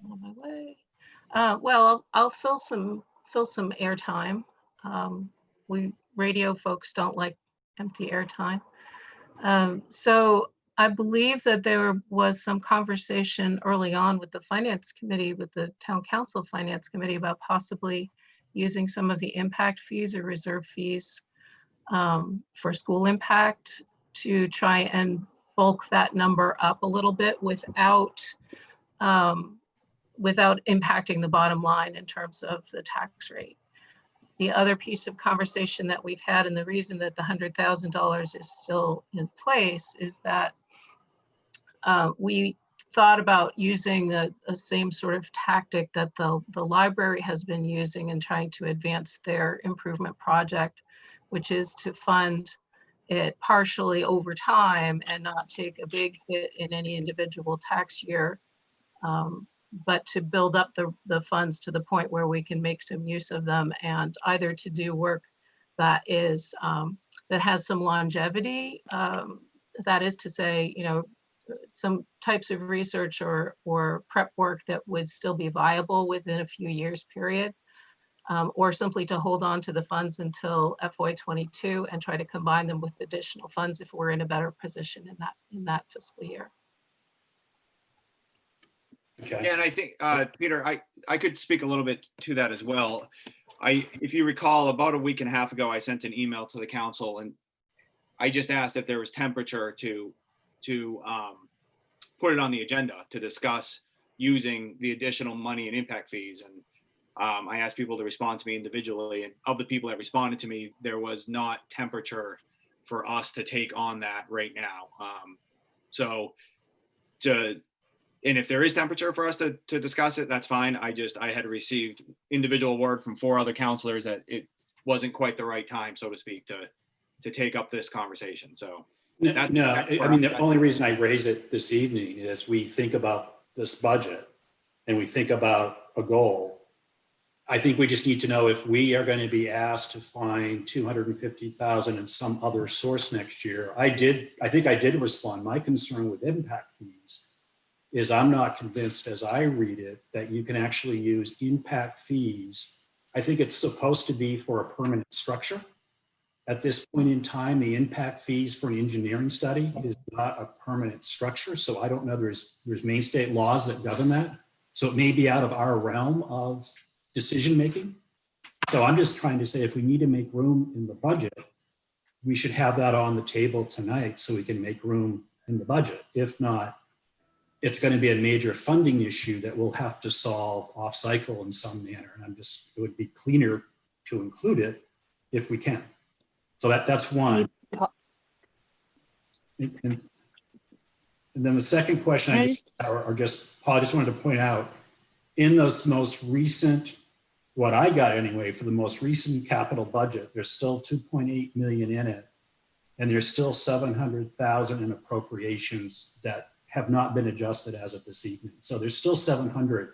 On my way. Well, I'll fill some airtime. We radio folks don't like empty airtime. So I believe that there was some conversation early on with the finance committee, with the town council finance committee, about possibly using some of the impact fees or reserve fees for school impact to try and bulk that number up a little bit without impacting the bottom line in terms of the tax rate. The other piece of conversation that we've had, and the reason that the $100,000 is still in place, is that we thought about using the same sort of tactic that the library has been using in trying to advance their improvement project, which is to fund it partially over time and not take a big hit in any individual tax year, but to build up the funds to the point where we can make some use of them, and either to do work that is that has some longevity, that is to say, some types of research or prep work that would still be viable within a few years period, or simply to hold on to the funds until FY22 and try to combine them with additional funds if we're in a better position in that fiscal year. Okay. Yeah, and I think, Peter, I could speak a little bit to that as well. If you recall, about a week and a half ago, I sent an email to the council and I just asked if there was temperature to put it on the agenda to discuss using the additional money and impact fees. And I asked people to respond to me individually, and of the people that responded to me, there was not temperature for us to take on that right now. And if there is temperature for us to discuss it, that's fine. I had received individual word from 4 other counselors that it wasn't quite the right time, so to speak, to take up this conversation. So No, That- no, that's I where mean, I'm the at. only reason I raise it this evening is we think about this budget and we think about a goal. I think we just need to know if we are going to be asked to find 250,000 in some other source next year. I think I did respond. My concern with impact fees is I'm not convinced, as I read it, that you can actually use impact fees. I think it's supposed to be for a permanent structure. At this point in time, the impact fees for an engineering study is not a permanent structure. So I don't know, there's Maine state laws that govern that. So it may be out of our realm of decision-making. So I'm just trying to say, if we need to make room in the budget, we should have that on the table tonight so we can make room in the budget. If not, it's going to be a major funding issue that we'll have to solve off cycle in some manner. And it would be cleaner to include it if we can. So that's one. And then the second question, Paul, I just wanted to point out, in those most recent, what I got anyway, for the most recent capital budget, there's still 2.8 million in it. And there's still 700,000 in appropriations that have not been adjusted as of this evening. So there's still 700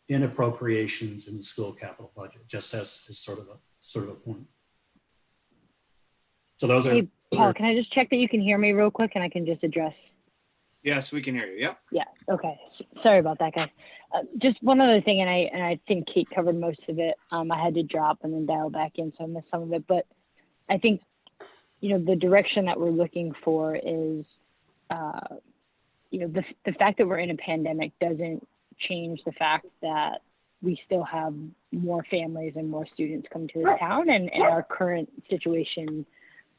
in appropriations in the school capital budget, just as sort of a point. So those are. Hey, Paul, can I just check that you can hear me real quick and I can just address? Yes, we can hear you. Yep. Yeah, okay. Sorry about that, guys. Just one other thing, and I think Kate covered most of it. I had to drop and then dial back in, so I missed some of it. But I think, the direction that we're looking for is, the fact that we're in a pandemic doesn't change the fact that we still have more families and more students come to the town, and our current situation,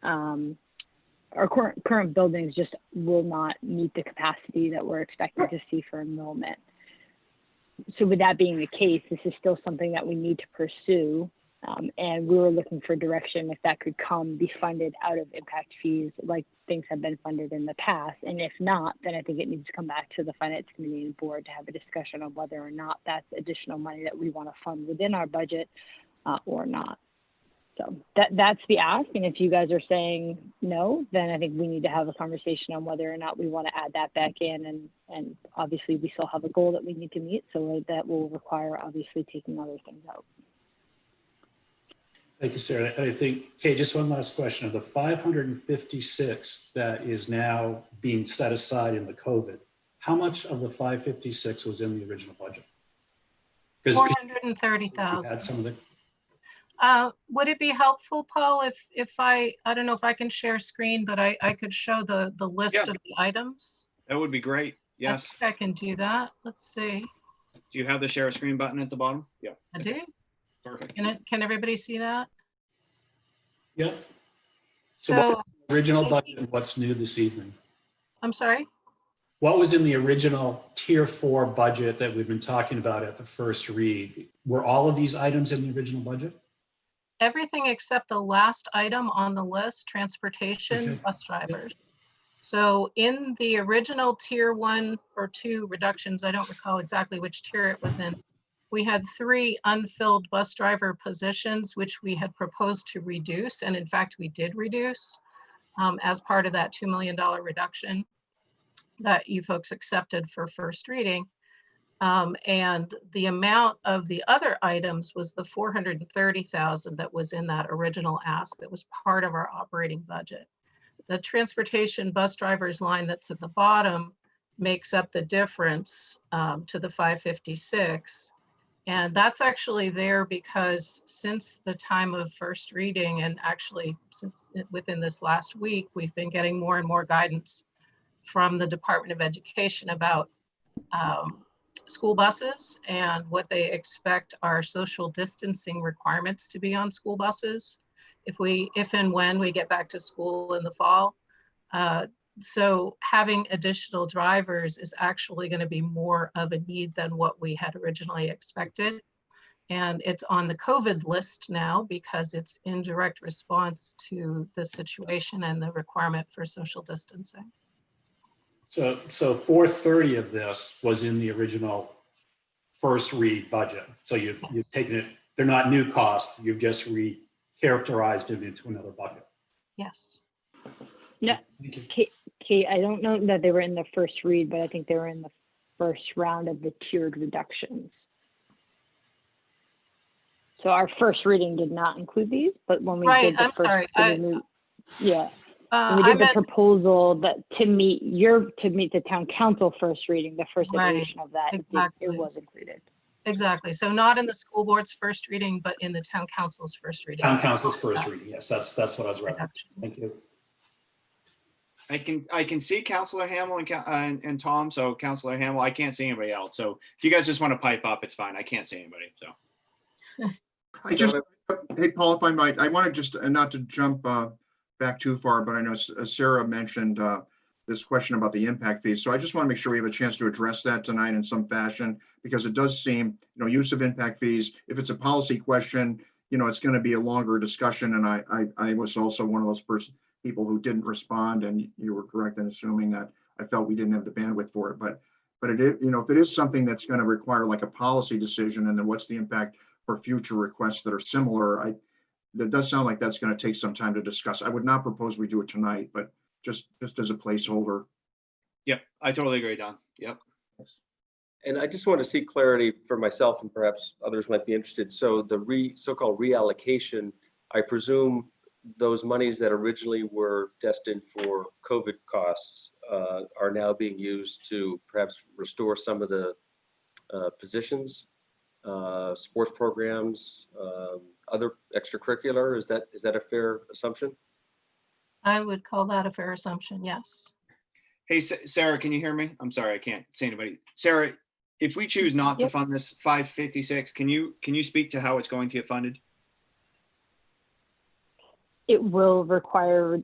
our current buildings just will not meet the capacity that we're expecting to see for enrollment. So with that being the case, this is still something that we need to pursue. And we were looking for direction if that could be funded out of impact fees like things have been funded in the past. And if not, then I think it needs to come back to the finance committee and board to have a discussion on whether or not that's additional money that we want to fund within our budget or not. So that's the ask. And if you guys are saying no, then I think we need to have a conversation on whether or not we want to add that back in. And obviously we still have a goal that we need to meet. So that will require obviously taking other things out. Thank you, Sarah. I think, Kate, just one last question. Of the 556 that is now being set aside in the COVID, how much of the 556 was in the original budget? 430,000. Had some of the. Would it be helpful, Paul, if I don't know if I can share screen, but I could show the list of the items? That would be great. Yes. I can do that. Let's see. Do you have the share screen button at the bottom? Yeah. I do. Perfect. Can everybody see that? Yep. So what was the original budget and what's new this evening? I'm sorry? What was in the original tier 4 budget that we've been talking about at the first read? Were all of these items in the original budget? Everything except the last item on the list, transportation, Okay. bus drivers. So in the original tier 1 or 2 reductions, I don't recall exactly which tier it was in, we had 3 unfilled bus driver positions, which we had proposed to reduce. And in fact, we did reduce as part of that $2 million reduction that you folks accepted for first reading. And the amount of the other items was the 430,000 that was in that original ask that was part of our operating budget. The transportation bus drivers line that's at the bottom makes up the difference to the 556. And that's actually there because since the time of first reading, and actually since within this last week, we've been getting more and more guidance from the Department of Education about school buses and what they expect our social distancing requirements to be on school buses. If and when we get back to school in the fall, So having additional drivers is actually going to be more of a need than what we had originally expected. And it's on the COVID list now because it's in direct response to the situation and the requirement for social distancing. So 430 of this was in the original first read budget. So you've taken it, they're not new costs, you've just re-characterized it into another bucket. Yes. Yeah, Thank you. Kate, I don't know that they were in the first read, but I think they were in the first round of the tiered reductions. So our first reading did not include these, but when we Right, did the I'm first, sorry. when we I did the meant, proposal that to meet the town council first reading, the first Right, iteration of that, exactly. it was included. exactly. So not in the school board's first reading, but in the town council's first reading. Town council's first reading, yes, that's what I was referencing. Thank you. I can see Counselor Hamel and Tom. So Counselor Hamel, I can't see anybody else. So if you guys just want to pipe up, it's fine. I can't see anybody. So Hey, Paul, if I might, I want to just, not to jump back too far, but I know Sarah mentioned this question about the impact fees. So I just want to make sure we have a chance to address that tonight in some fashion, because it does seem, use of impact fees, if it's a policy question, it's going to be a longer discussion. And I was also one of those people who didn't respond, and you were correct in assuming that I felt we didn't have the bandwidth for it. But it is, if it is something that's going to require like a policy decision, and then what's the impact for future requests that are similar, that does sound like that's going to take some time to discuss. I would not propose we do it tonight, but just as a placeholder. yep, I totally agree, Don. Yep. And I just want to see clarity for myself, and perhaps others might be interested. So the so-called reallocation, I presume those monies that originally were destined for COVID costs are now being used to perhaps restore some of the positions, sports programs, other extracurricular. Is that a fair assumption? I would call that a fair assumption, yes. Hey, Sarah, can you hear me? I'm sorry, I can't see anybody. Sarah, if we choose not to Yep. fund this 556, can you speak to how it's going to get funded? It will require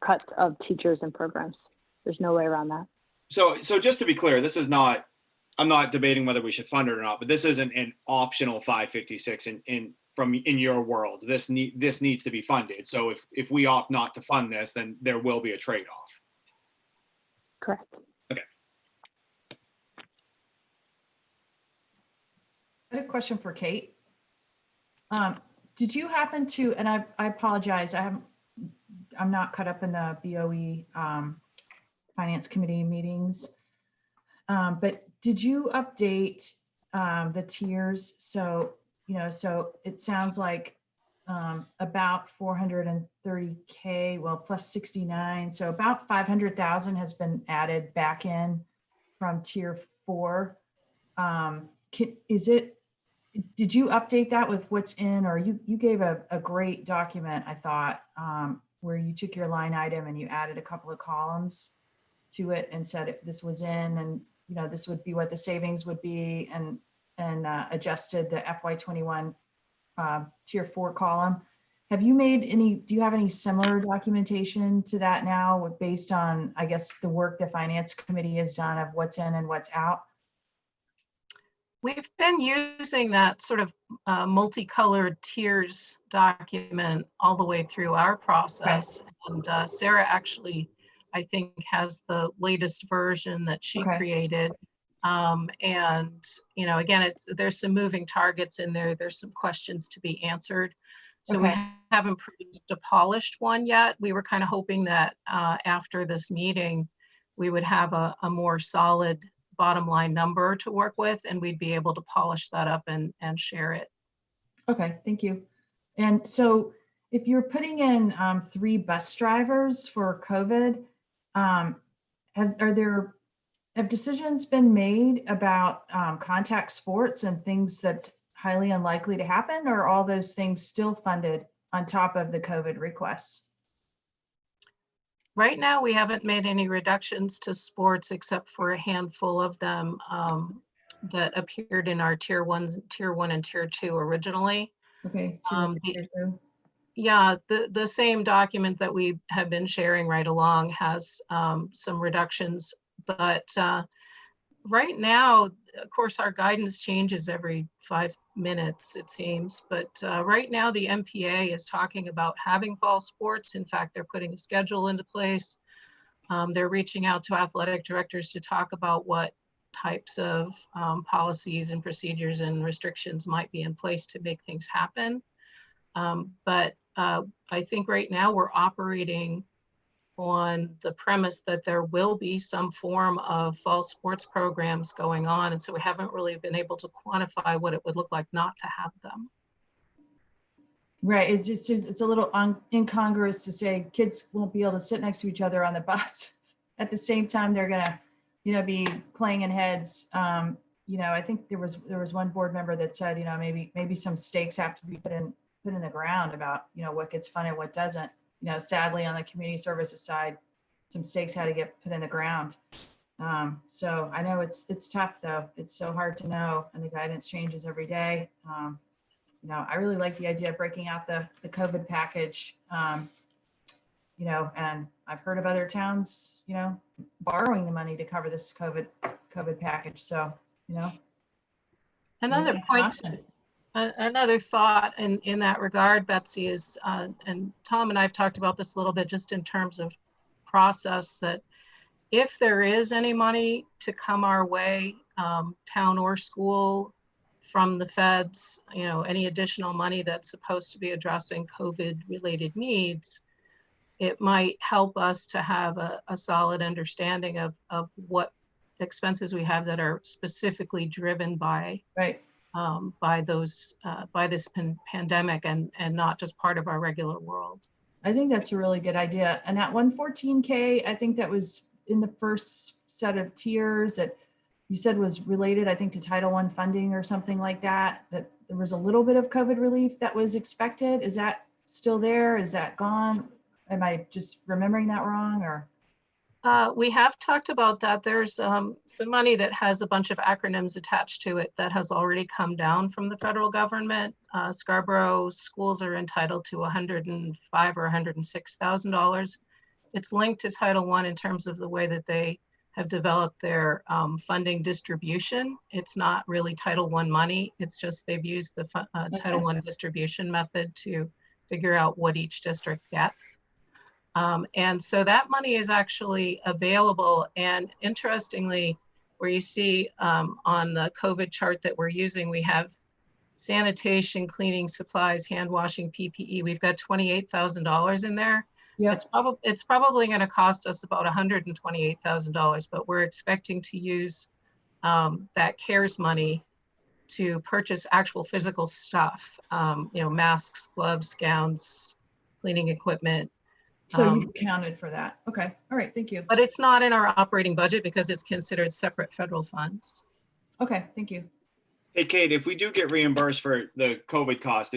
cuts of teachers and programs. There's no way around that. So just to be clear, this is not, I'm not debating whether we should fund it or not, but this isn't an optional 556 in your world. This needs to be funded. So if we opt not to fund this, then there will be a trade-off. Correct. Okay. I had a question for Kate. Did you happen to, and I apologize, I'm not caught up in the BOE Finance Committee meetings. But did you update the tiers? So, so it sounds like about 430K, well, plus 69. So about 500,000 has been added back in from tier 4. Did you update that with what's in, or you gave a great document, I thought, where you took your line item and you added a couple of columns to it and said if this was in, and this would be what the savings would be, and adjusted the FY21 tier 4 column. Have you made any, do you have any similar documentation to that now based on, I guess, the work the Finance Committee has done of what's in and what's out? We've been using that sort of multicolored tiers document all the way through our process. And Sarah actually, I think, has the latest version that she created. And, again, there's some moving targets in there. There's some questions to be answered. So we haven't produced a polished one yet. We were kind of hoping that after this meeting, we would have a more solid bottom line number to work with, and we'd be able to polish that up and share it. Okay, thank you. And so if you're putting in 3 bus drivers for COVID, have decisions been made about contact sports and things that's highly unlikely to happen, or are all those things still funded on top of the COVID requests? Right now, we haven't made any reductions to sports except for a handful of them that appeared in our tier 1 and tier 2 originally. Okay. Yeah, the same document that we have been sharing right along has some reductions, but right now, of course, our guidance changes every 5 minutes, it seems, but right now the MPA is talking about having fall sports. In fact, they're putting a schedule into place. They're reaching out to athletic directors to talk about what types of policies and procedures and restrictions might be in place to make things happen. But I think right now we're operating on the premise that there will be some form of fall sports programs going on. And so we haven't really been able to quantify what it would look like not to have them. Right, it's just, it's a little incongruous to say kids won't be able to sit next to each other on the bus. At the same time, they're gonna, be playing in heads. I think there was one board member that said, maybe some stakes have to be put in the ground about, what gets fun and what doesn't. Sadly, on the community services side, some stakes had to get put in the ground. So I know it's tough though. It's so hard to know, and the guidance changes every day. I really like the idea of breaking out the COVID package. And I've heard of other towns, borrowing the money to cover this COVID package. So, Another maybe it's an point, option. another thought in that regard, Betsy, is, and Tom and I have talked about this a little bit just in terms of process, that if there is any money to come our way, town or school, from the feds, any additional money that's supposed to be addressing COVID related needs, it might help us to have a solid understanding of what expenses we have that are specifically driven by Right. by this pandemic and not just part of our regular world. I think that's a really good idea. And that 114K, I think that was in the first set of tiers that you said was related, I think, to Title I funding or something like that, that there was a little bit of COVID relief that was expected. Is that still there? Is that gone? Am I just remembering that wrong, or? We have talked about that. There's some money that has a bunch of acronyms attached to it that has already come down from the federal government. Scarborough schools are entitled to $105,000 or $106,000. It's linked to Title I in terms of the way that they have developed their funding distribution. It's not really Title I money. It's just they've used the Title I distribution method to figure out what each district gets. And so that money is actually available. And interestingly, where you see on the COVID chart that we're using, we have sanitation, cleaning supplies, hand washing, PPE. We've got $28,000 in there. Yeah. It's probably going to cost us about $128,000, but we're expecting to use that CARES money to purchase actual physical stuff, masks, gloves, gowns, cleaning equipment. So you accounted for that. Okay. All right. Thank you. But it's not in our operating budget because it's considered separate federal funds. Okay. Thank you. Hey, Kate, if we do get reimbursed for the COVID cost,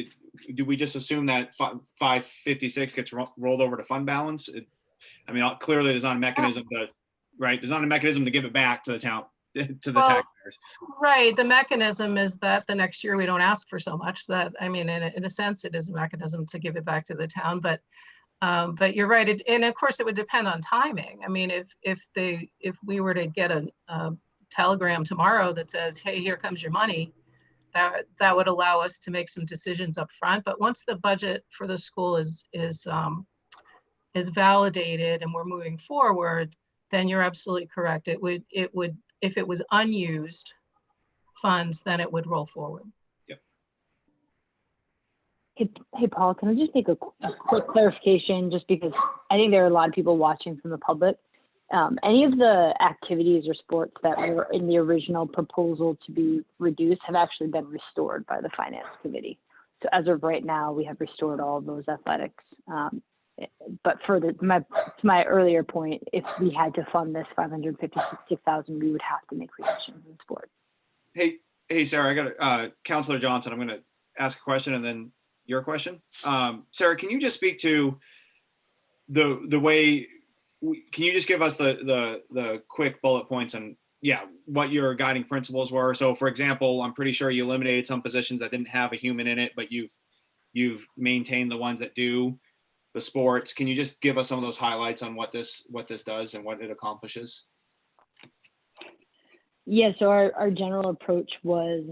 do we just assume that 556 gets rolled over to fund balance? Clearly there's not a mechanism there's not a mechanism to give it back to the town, to the taxpayers. Right. The mechanism is that the next year we don't ask for so much. In a sense, it is a mechanism to give it back to the town, but you're right. And of course it would depend on timing. If we were to get a telegram tomorrow that says, hey, here comes your money, that would allow us to make some decisions up front. But once the budget for the school is validated and we're moving forward, then you're absolutely correct. It would, if it was unused funds, then it would roll forward. Yep. Hey, Paul, can I just make a quick clarification, just because I think there are a lot of people watching from the public. Any of the activities or sports that were in the original proposal to be reduced have actually been restored by the Finance Committee. So as of right now, we have restored all of those athletics. But further, to my earlier point, if we had to fund this $556,000, we would have to make reductions in sports. Hey, Sarah, I got Councilor Johnson. I'm going to ask a question and then your question. Sarah, can you just speak to the way? Can you just give us the quick bullet points and what your guiding principles were? So, for example, I'm pretty sure you eliminated some positions that didn't have a human in it, but you've You've maintained the ones that do the sports. Can you just give us some of those highlights on what this does and what it accomplishes? Yeah, so our general approach was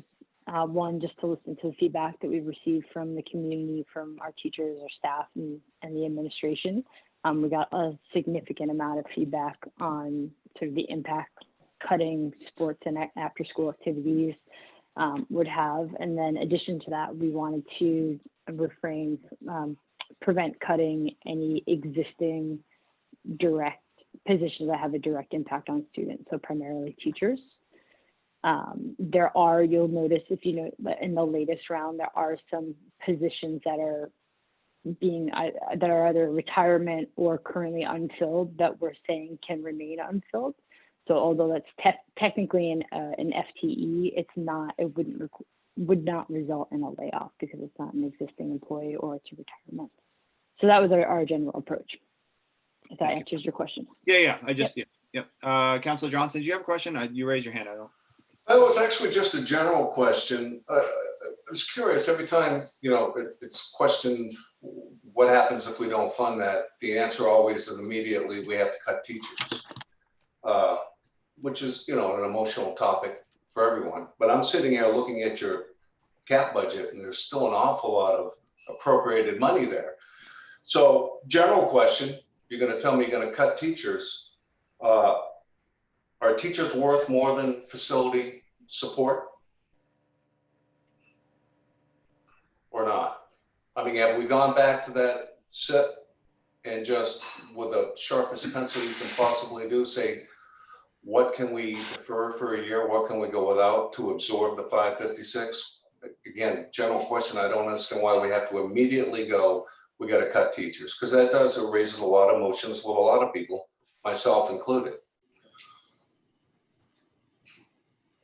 one, just to listen to the feedback that we've received from the community, from our teachers, our staff, and the administration. We got a significant amount of feedback on sort of the impact cutting sports and after school activities would have. And then in addition to that, we wanted to prevent cutting any existing direct positions that have a direct impact on students, so primarily teachers. You'll notice if you know in the latest round, there are some positions that are either retirement or currently unfilled that we're saying can remain unfilled. So although that's technically an FTE, would not result in a layoff because it's not an existing employee or it's a retirement. So that was our general approach. If that answers your question. Yeah. Yep. Councilor Johnson, did you have a question? You raised your hand. I don't. That was actually just a general question. I was curious, every time, it's questioned what happens if we don't fund that, the answer always is immediately we have to cut teachers, which is, an emotional topic for everyone. But I'm sitting here looking at your cap budget and there's still an awful lot of appropriated money there. So general question, you're going to tell me you're going to cut teachers. Are teachers worth more than facility support? Or not? I mean, have we gone back to that sit and just with the sharpest pencil you can possibly do, say, what can we defer for a year? What can we go without to absorb the 556? Again, general question. I don't understand why we have to immediately go, we got to cut teachers, because it raises a lot of emotions with a lot of people, myself included.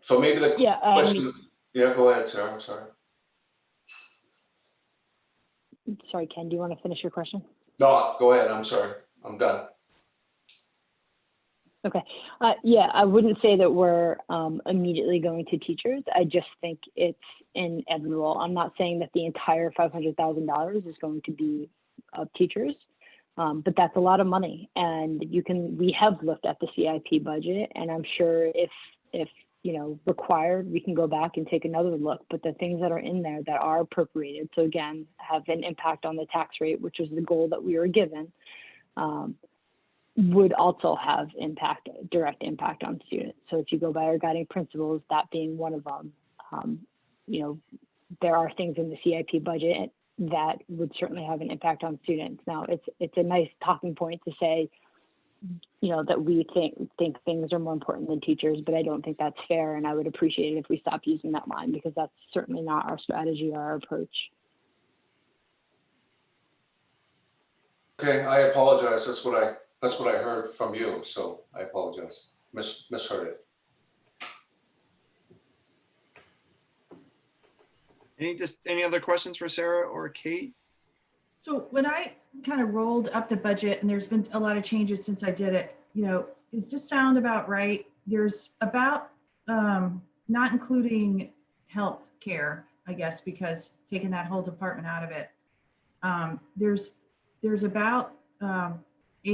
So maybe the question, go ahead, Sarah, I'm sorry. Sorry, Ken, do you want to finish your question? No, go ahead, I'm sorry, I'm done. Okay, I wouldn't say that we're immediately going to teachers. I just think it's inevitable. I'm not saying that the entire $500,000 is going to be of teachers, but that's a lot of money. And we have looked at the CIP budget, and I'm sure if required, we can go back and take another look. But the things that are in there that are appropriated, so again, have an impact on the tax rate, which was the goal that we were given, would also have direct impact on students. So if you go by our guiding principles, that being one of them, there are things in the CIP budget that would certainly have an impact on students. Now, it's a nice talking point to say, that we think things are more important than teachers, but I don't think that's fair. And I would appreciate it if we stopped using that line, because that's certainly not our strategy or our approach. Okay, I apologize. That's what I heard from you. So I apologize. Misheard it. Any other questions for Sarah or Kate? So when I kind of rolled up the budget, and there's been a lot of changes since I did it, does this sound about right? There's about, not including health care, I guess, because taking that whole department out of it, there's about $800,000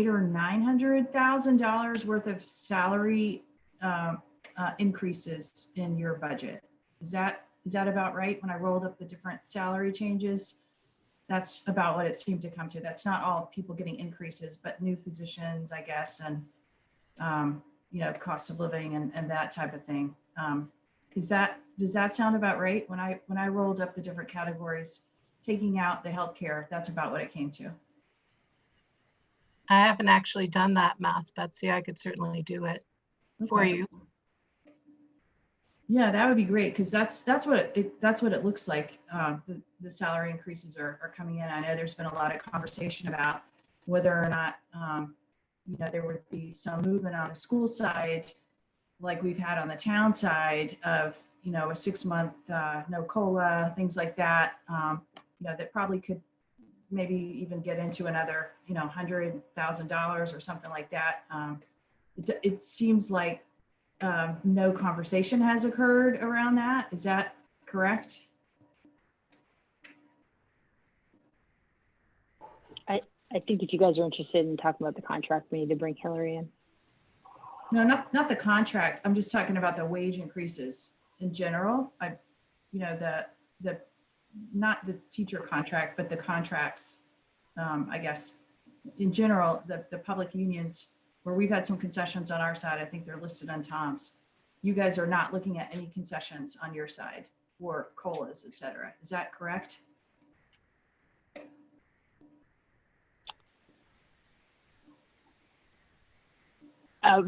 or $900,000 worth of salary increases in your budget. Is that about right? When I rolled up the different salary changes, that's about what it seemed to come to. That's not all people getting increases, but new positions, I guess, and cost of living and that type of thing. Does that sound about right? When I rolled up the different categories, taking out the healthcare, that's about what it came to. I haven't actually done that math, Betsy. I could certainly do it for you. Yeah, that would be great, because that's what it looks like. The salary increases are coming in. I know there's been a lot of conversation about whether or not there would be some movement on the school side, like we've had on the town side, of a 6-month no COLA, things like that. That probably could maybe even get into another $100,000 or something like that. It seems like no conversation has occurred around that. Is that correct? I think if you guys are interested in talking about the contract, we need to bring Hillary in. No, not the contract. I'm just talking about the wage increases in general. The not the teacher contract, but the contracts, I guess, in general, the public unions where we've had some concessions on our side, I think they're listed on Tom's. You guys are not looking at any concessions on your side for COLAs, et cetera. Is that correct?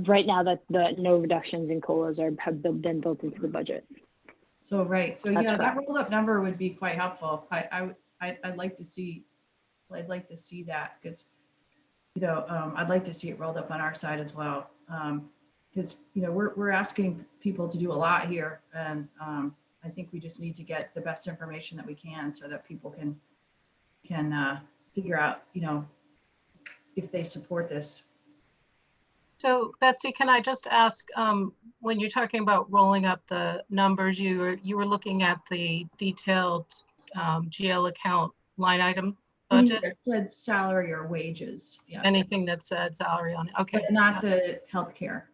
Right now, that the no reductions in COLAs have been built into the budget. So, right. So That's yeah, that correct. rolled up number would be quite helpful. I'd like to see that because, I'd like to see it rolled up on our side as well. Because, we're asking people to do a lot here. And I think we just need to get the best information that we can so that people can figure out, if they support this. So Betsy, can I just ask, when you're talking about rolling up the numbers, you were looking at the detailed GL account line item budget? It said salary or wages. Yeah. Anything that said salary on it? Okay. But not the healthcare.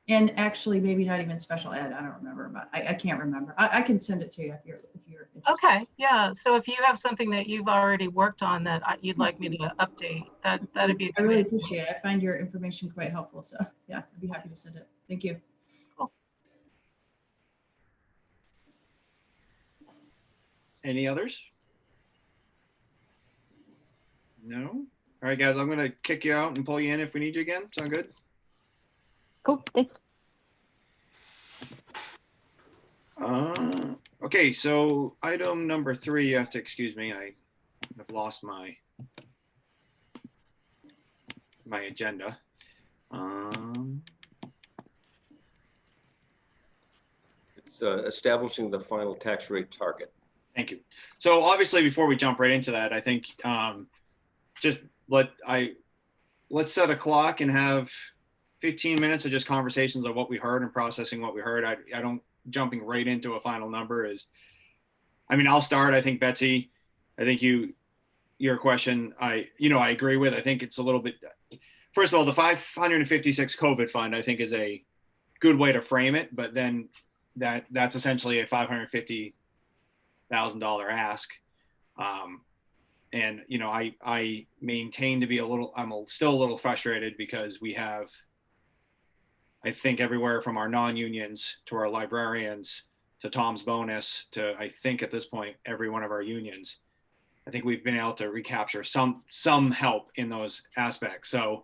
And actually, maybe not even special ed. I don't remember, but I can't remember. I can send it to you if you're interested. Okay, yeah. So if you have something that you've already worked on that you'd like me to update, that'd be. I really appreciate it. I find your information quite helpful. So yeah, I'd be happy to send it. Thank you. Cool. Any others? No? All right, guys, I'm gonna kick you out and pull you in if we need you again. Sound good? Cool, thanks. Okay, so item number 3, you have to excuse me. I have lost my agenda. It's establishing the final tax rate target. Thank you. So obviously, before we jump right into that, I think let's set a clock and have 15 minutes of just conversations of what we heard and processing what we heard. I don't jumping right into a final number I'll start. I think Betsy, your question, I agree with. I think it's a little bit, first of all, the 556 COVID fund, I think is a good way to frame it, but then that's essentially a $550,000 ask. And, I maintain to be I'm still a little frustrated because we have, I think, everywhere from our non-unions to our librarians to Tom's bonus to, I think at this point, every one of our unions. I think we've been able to recapture some help in those aspects. So,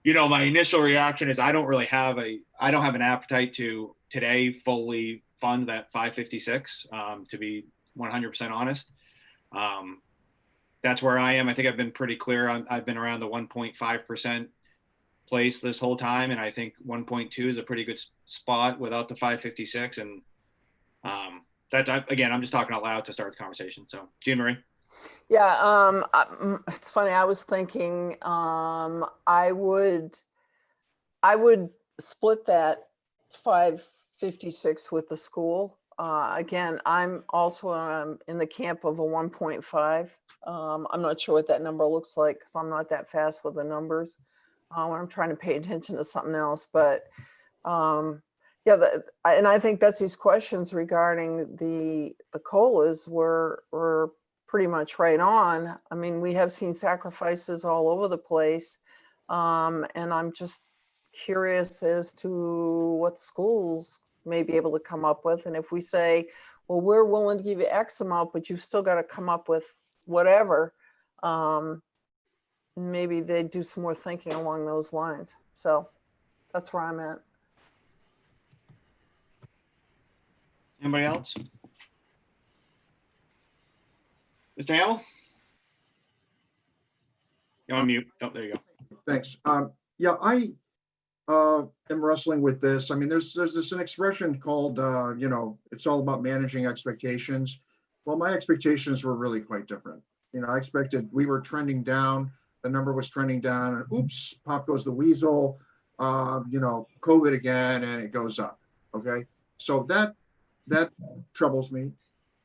my initial reaction is I don't have an appetite to today fully fund that 556, to be 100% honest. That's where I am. I think I've been pretty clear. I've been around the 1.5% place this whole time, and I think 1.2 is a pretty good spot without the 556. And again, I'm just talking out loud to start the conversation. So, Jean Marie. Yeah, it's funny. I was thinking I would split that 556 with the school. Again, I'm also in the camp of a 1.5. I'm not sure what that number looks like because I'm not that fast with the numbers when I'm trying to pay attention to something else. But and I think Betsy's questions regarding the COLAs were pretty much right on. I mean, we have seen sacrifices all over the place. And I'm just curious as to what the schools may be able to come up with. And if we say, well, we're willing to give you X amount, but you've still got to come up with whatever, maybe they do some more thinking along those lines. So that's where I'm at. Anybody else? Mr. Hamill? You're on mute. Oh, there you go. Thanks. Yeah, I am wrestling with this. I mean, there's an expression called, it's all about managing expectations. Well, my expectations were really quite different. I expected we were trending down. The number was trending down, and oops, pop goes the weasel. COVID again, and it goes up. Okay, so that troubles me.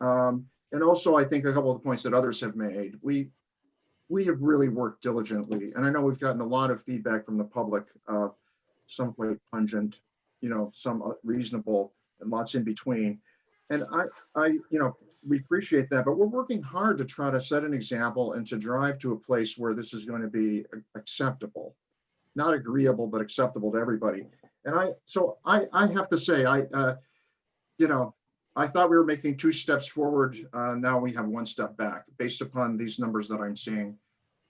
And also, I think a couple of the points that others have made. We we have really worked diligently, and I know we've gotten a lot of feedback from the public, some quite pungent, some reasonable, and lots in between. And we appreciate that, but we're working hard to try to set an example and to drive to a place where this is going to be acceptable, not agreeable, but acceptable to everybody. And I have to say, I thought we were making 2 steps forward. Now we have 1 step back based upon these numbers that I'm seeing.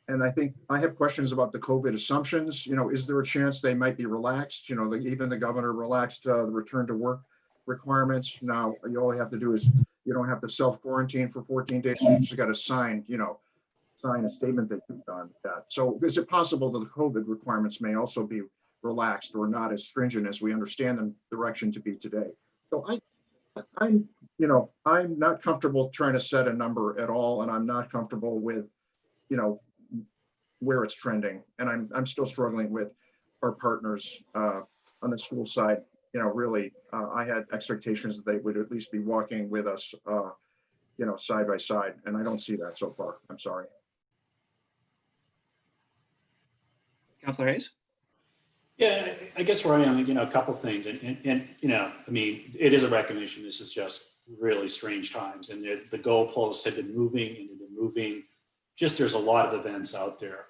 And I think I have questions about the COVID assumptions. Is there a chance they might be relaxed? Even the governor relaxed the return to work requirements. Now, all you have to do is, you don't have to self-quarantine for 14 days. You just got to sign a statement that you've done that. So is it possible that the COVID requirements may also be relaxed or not as stringent as we understand them direction to be today? So I'm not comfortable trying to set a number at all, and I'm not comfortable with, where it's trending. And I'm still struggling with our partners on the school side. Really, I had expectations that they would at least be walking with us, side by side, and I don't see that so far. I'm sorry. Counselor Hayes? Yeah, I guess we're on, a couple things. And it is a recognition. This is just really strange times. And the goalposts have been moving and they've been moving. Just there's a lot of events out there.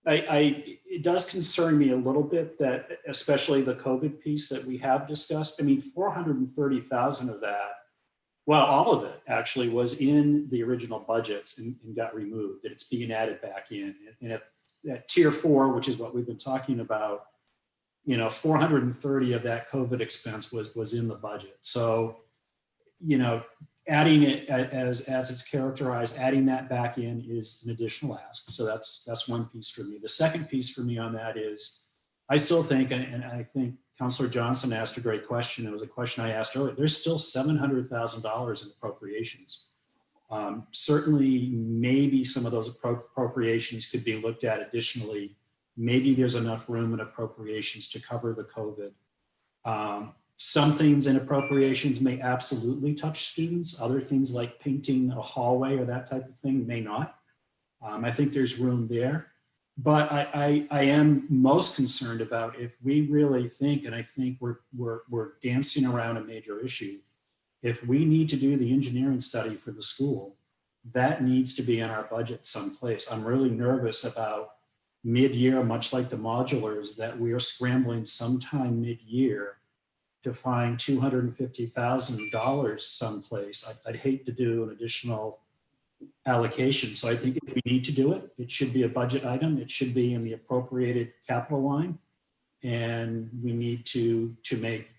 It does concern me a little bit that, especially the COVID piece that we have discussed, 430,000 of that, well, all of it actually was in the original budgets and got removed, and it's being added back in. And at tier 4, which is what we've been talking about, 430 of that COVID expense was in the budget. So, adding it as it's characterized, adding that back in is an additional ask. So that's one piece for me. The second piece for me on that is, I still think, and I think Councilor Johnson asked a great question. It was a question I asked earlier. There's still $700,000 in appropriations. Certainly, maybe some of those appropriations could be looked at additionally. Maybe there's enough room in appropriations to cover the COVID. Some things in appropriations may absolutely touch students. Other things like painting a hallway or that type of thing may not. I think there's room there. But I am most concerned about if we really think, and I think we're dancing around a major issue, if we need to do the engineering study for the school, that needs to be in our budget someplace. I'm really nervous about mid-year, much like the modulars, that we are scrambling sometime mid-year to find $250,000 someplace. I'd hate to do an additional allocation. So I think if we need to do it, it should be a budget item. It should be in the appropriated capital line. And we need to make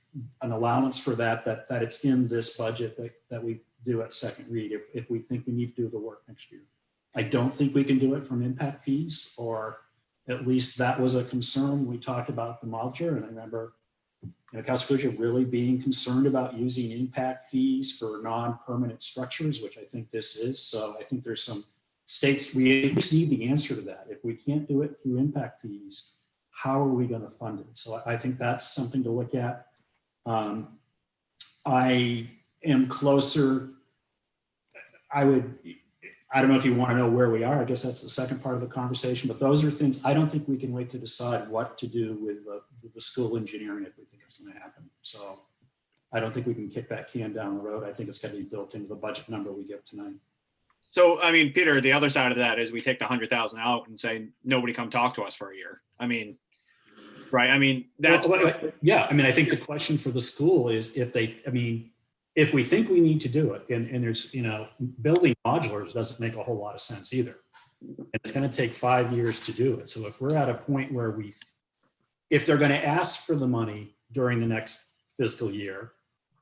an allowance for that it's in this budget that we do at second read if we think we need to do the work next year. I don't think we can do it from impact fees, or at least that was a concern. We talked about the modular, and I remember Councilor really being concerned about using impact fees for non-permanent structures, which I think this is. So I think there's some states, we just need the answer to that. If we can't do it through impact fees, how are we going to fund it? So I think that's something to look at. I am closer. I don't know if you want to know where we are. I guess that's the second part of the conversation, but those are things I don't think we can wait to decide what to do with the school engineering if we think it's going to happen. So I don't think we can kick that can down the road. I think it's got to be built into the budget number we give tonight. So, Peter, the other side of that is we take the 100,000 out and say, nobody come talk to us for a year. Right. That's yeah. I think the question for the school is if we think we need to do it, and there's, building modulars doesn't make a whole lot of sense either. It's going to take 5 years to do it. So if we're at a point where if they're going to ask for the money during the next fiscal year,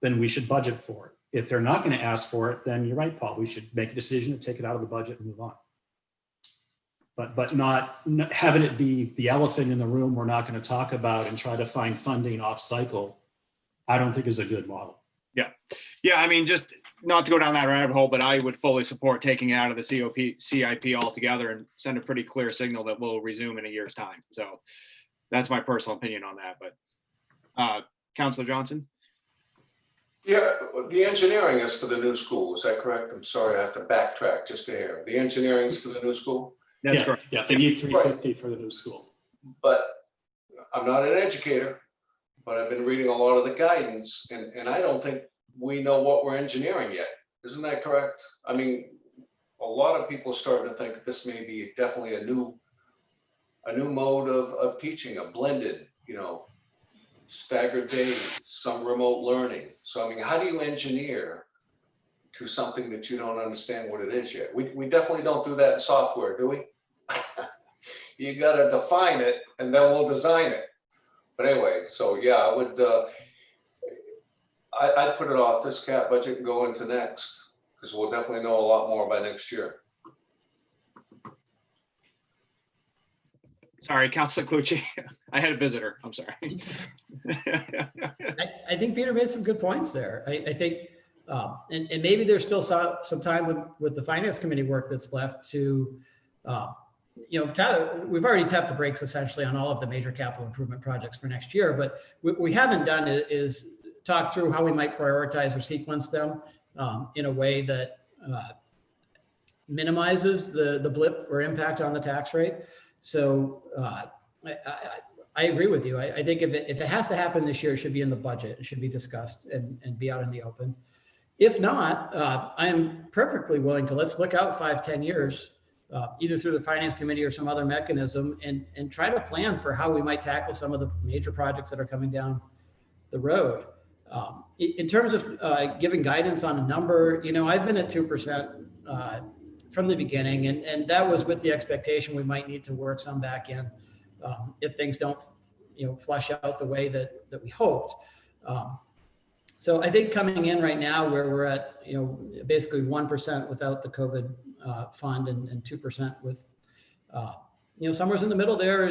then we should budget for it. If they're not going to ask for it, then you're right, Paul, we should make a decision to take it out of the budget and move on. But not having it be the elephant in the room we're not going to talk about and try to find funding off cycle, I don't think is a good model. Yeah. Just not to go down that rabbit hole, but I would fully support taking it out of the CIP altogether and send a pretty clear signal that we'll resume in a year's time. So that's my personal opinion on that. But Councilor Johnson? Yeah, the engineering is for the new school, is that correct? I'm sorry, I have to backtrack just a hair. The engineering is for the new school, That's Yeah, correct. yeah, they need 350 for the new school. but I'm not an educator, but I've been reading a lot of the guidance, and I don't think we know what we're engineering yet. Isn't that correct? I mean, a lot of people are starting to think this may be definitely a new mode of teaching, a blended, staggered days, some remote learning. So, I mean, how do you engineer to something that you don't understand what it is yet? We definitely don't do that in software, do we? You gotta define it and then we'll design it. But anyway, so yeah, I would, I'd put it off this cap budget and go into next, because we'll definitely know a lot more by next year. Sorry, Councilor Clucci. I had a visitor. I'm sorry. I think Peter made some good points there. I think, and maybe there's still some time with the finance committee work that's left to, we've already tapped the brakes essentially on all of the major capital improvement projects for next year, but what we haven't done is talk through how we might prioritize or sequence them in a way that minimizes the blip or impact on the tax rate. So I agree with you. I think if it has to happen this year, it should be in the budget. It should be discussed and be out in the open. If not, I am perfectly willing to, let's look out 5-10 years, either through the finance committee or some other mechanism, and try to plan for how we might tackle some of the major projects that are coming down the road. In terms of giving guidance on a number, I've been at 2% from the beginning, and that was with the expectation we might need to work some back in if things don't, flush out the way that we hoped. So I think coming in right now where we're at, basically 1% without the COVID fund and 2% with, somewhere in the middle there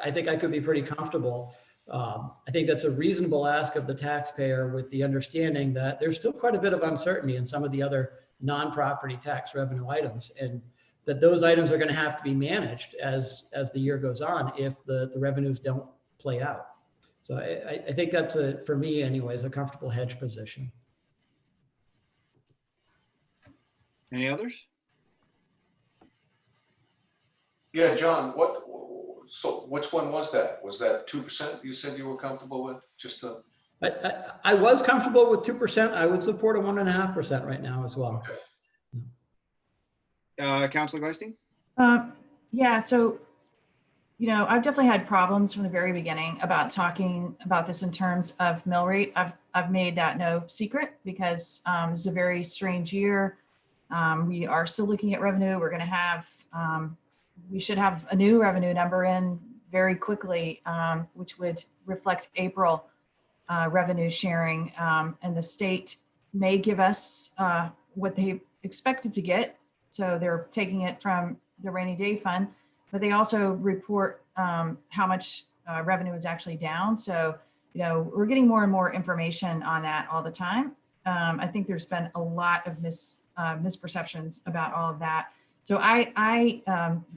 I think I could be pretty comfortable. I think that's a reasonable ask of the taxpayer, with the understanding that there's still quite a bit of uncertainty in some of the other non-property tax revenue items, and that those items are going to have to be managed as the year goes on if the revenues don't play out. So I think that's, for me anyways, a comfortable hedge position. Any others? Yeah, John, so which one was that? Was that 2% you said you were comfortable with? Just to. I was comfortable with 2%. I would support a 1.5% right now as well. Okay. Councilor Gleisting? Yeah, so, I've definitely had problems from the very beginning about talking about this in terms of mill rate. I've made that no secret because this is a very strange year. We are still looking at revenue. We're going to have, we should have a new revenue number in very quickly, which would reflect April revenue sharing. And the state may give us what they expected to get. So they're taking it from the rainy day fund, but they also report how much revenue is actually down. So, we're getting more and more information on that all the time. I think there's been a lot of misperceptions about all of that. So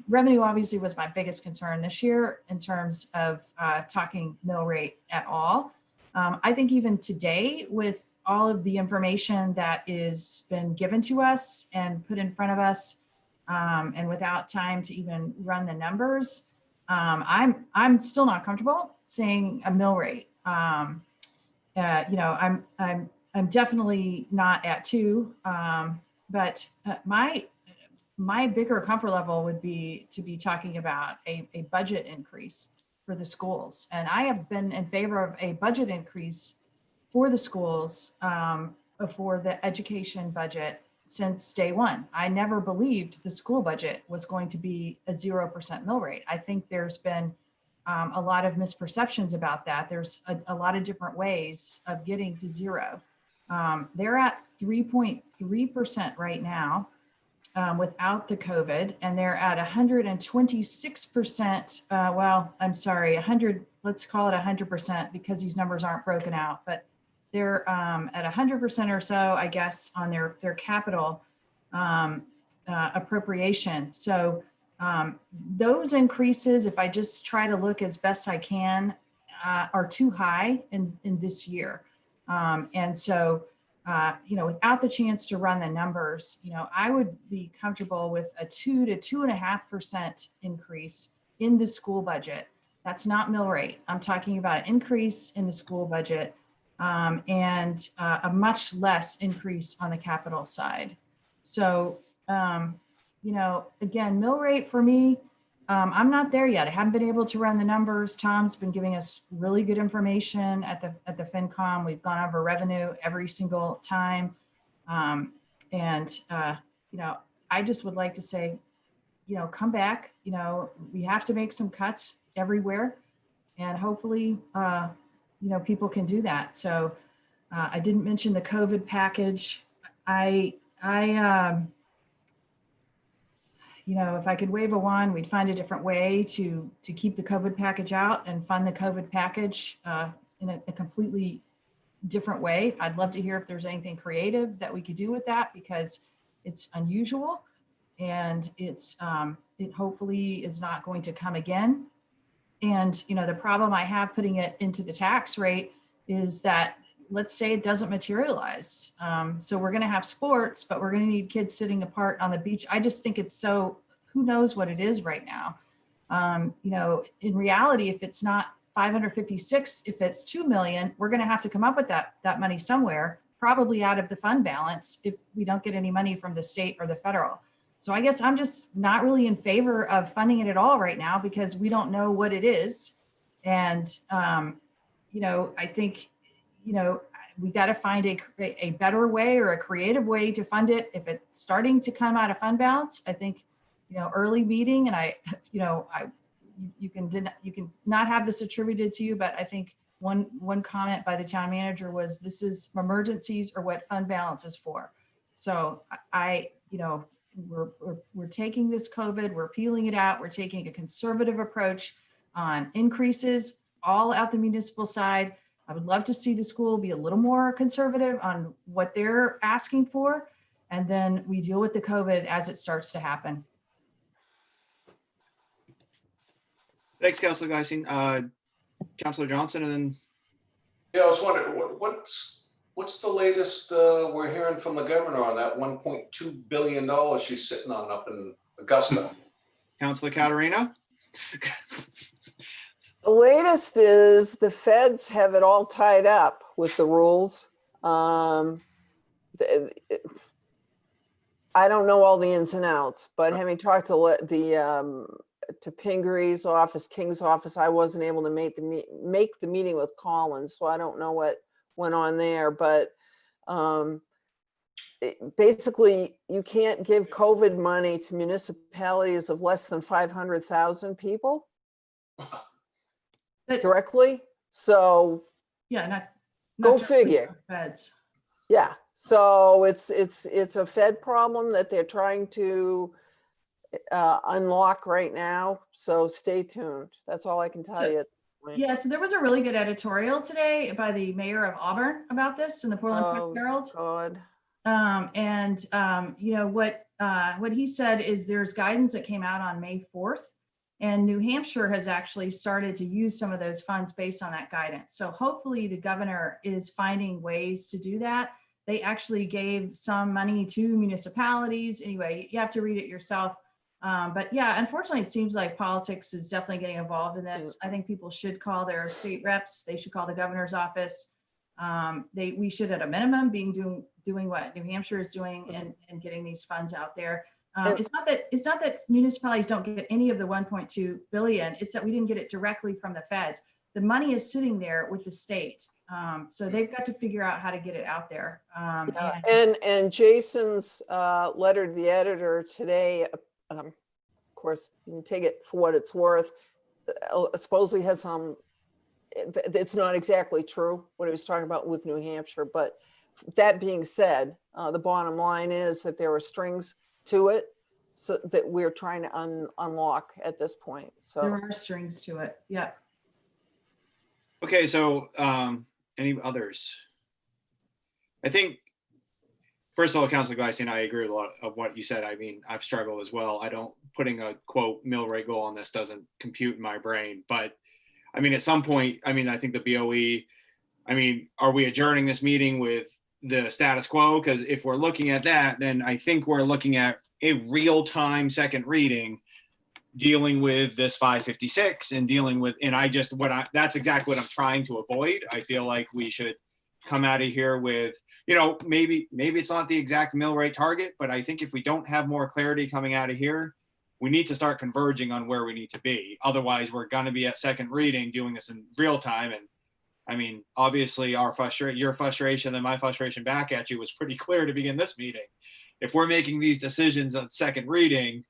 revenue obviously was my biggest concern this year in terms of talking mill rate at all. I think even today, with all of the information that is been given to us and put in front of us, and without time to even run the numbers, I'm still not comfortable saying a mill rate. I'm definitely not at 2, but my bigger comfort level would be to be talking about a budget increase for the schools. And I have been in favor of a budget increase for the schools, for the education budget since day one. I never believed the school budget was going to be a 0% mill rate. I think there's been a lot of misperceptions about that. There's a lot of different ways of getting to 0. They're at 3.3% right now without the COVID, and they're at 126%. Well, I'm sorry, 100, let's call it 100% because these numbers aren't broken out, but they're at 100% or so, I guess, on their capital appropriation. So those increases, if I just try to look as best I can, are too high in this year. And so, without the chance to run the numbers, I would be comfortable with a 2 to 2.5% increase in the school budget. That's not mill rate. I'm talking about an increase in the school budget and a much less increase on the capital side. So, again, mill rate for me, I'm not there yet. I haven't been able to run the numbers. Tom's been giving us really good information at the FinCom. We've gone over revenue every single time. I just would like to say, come back, we have to make some cuts everywhere, and hopefully, people can do that. So I didn't mention the COVID package. If I could wave a wand, we'd find a different way to keep the COVID package out and fund the COVID package in a completely different way. I'd love to hear if there's anything creative that we could do with that, because it's unusual and it hopefully is not going to come again. And, the problem I have putting it into the tax rate is that, let's say it doesn't materialize. So we're going to have sports, but we're going to need kids sitting apart on the beach. I just think it's so, who knows what it is right now. In reality, if it's not 556, if it's 2 million, we're going to have to come up with that money somewhere, probably out of the fund balance if we don't get any money from the state or the federal. So I guess I'm just not really in favor of funding it at all right now, because we don't know what it is. And, I think, we got to find a better way or a creative way to fund it. If it's starting to come out of fund balance, I think, early meeting, and you can not have this attributed to you, but I think one comment by the town manager was, this is emergencies or what fund balance is for. So we're taking this COVID, we're peeling it out. We're taking a conservative approach on increases all out the municipal side. I would love to see the school be a little more conservative on what they're asking for. And then we deal with the COVID as it starts to happen. Thanks, Councilor Geising. Councilor Johnson, and then Yeah, I was wondering, what's the latest we're hearing from the governor on that $1.2 billion she's sitting on up in Augusta? Councilor Caterina. The latest is the feds have it all tied up with the rules. I don't know all the ins and outs, but having talked to Pingree's office, King's office, I wasn't able to make the meeting with Collins, so I don't know what went on there. But basically, you can't give COVID money to municipalities of less than 500,000 people directly. So yeah, not go just figure. Feds. Yeah, so it's a Fed problem that they're trying to unlock right now. So stay tuned. That's all I can tell you. Yeah, so there was a really good editorial today by the mayor of Auburn about this in the Portland Press Herald. God. What he said is there's guidance that came out on May 4th, and New Hampshire has actually started to use some of those funds based on that guidance. So hopefully the governor is finding ways to do that. They actually gave some money to municipalities. Anyway, you have to read it yourself. But yeah, unfortunately, it seems like politics is definitely getting involved in this. I think people should call their state reps. They should call the governor's office. We should, at a minimum, doing what New Hampshire is doing and getting these funds out there. It's not that municipalities don't get any of the 1.2 billion. It's that we didn't get it directly from the feds. The money is sitting there with the state. So they've got to figure out how to get it out there. And Jason's letter to the editor today, of course, you can take it for what it's worth, supposedly has some, it's not exactly true what he was talking about with New Hampshire. But that being said, the bottom line is that there are strings to it, so that we're trying to unlock at this point. So there are strings to it. Yeah. Okay, so any others? I think, first of all, Councilor Geising, I agree with a lot of what you said. I mean, I've struggled as well. Putting a quote mill rate goal on this doesn't compute in my brain. But I mean, at some point, I mean, I think the BOE, I mean, are we adjourning this meeting with the status quo? Because if we're looking at that, then I think we're looking at a real-time second reading dealing with this 556 and dealing with, and that's exactly what I'm trying to avoid. I feel like we should come out of here with, maybe it's not the exact mill rate target, but I think if we don't have more clarity coming out of here, we need to start converging on where we need to be. Otherwise, we're going to be at second reading doing this in real time. And I mean, obviously your frustration and my frustration back at you was pretty clear to begin this meeting. If we're making these decisions on second reading,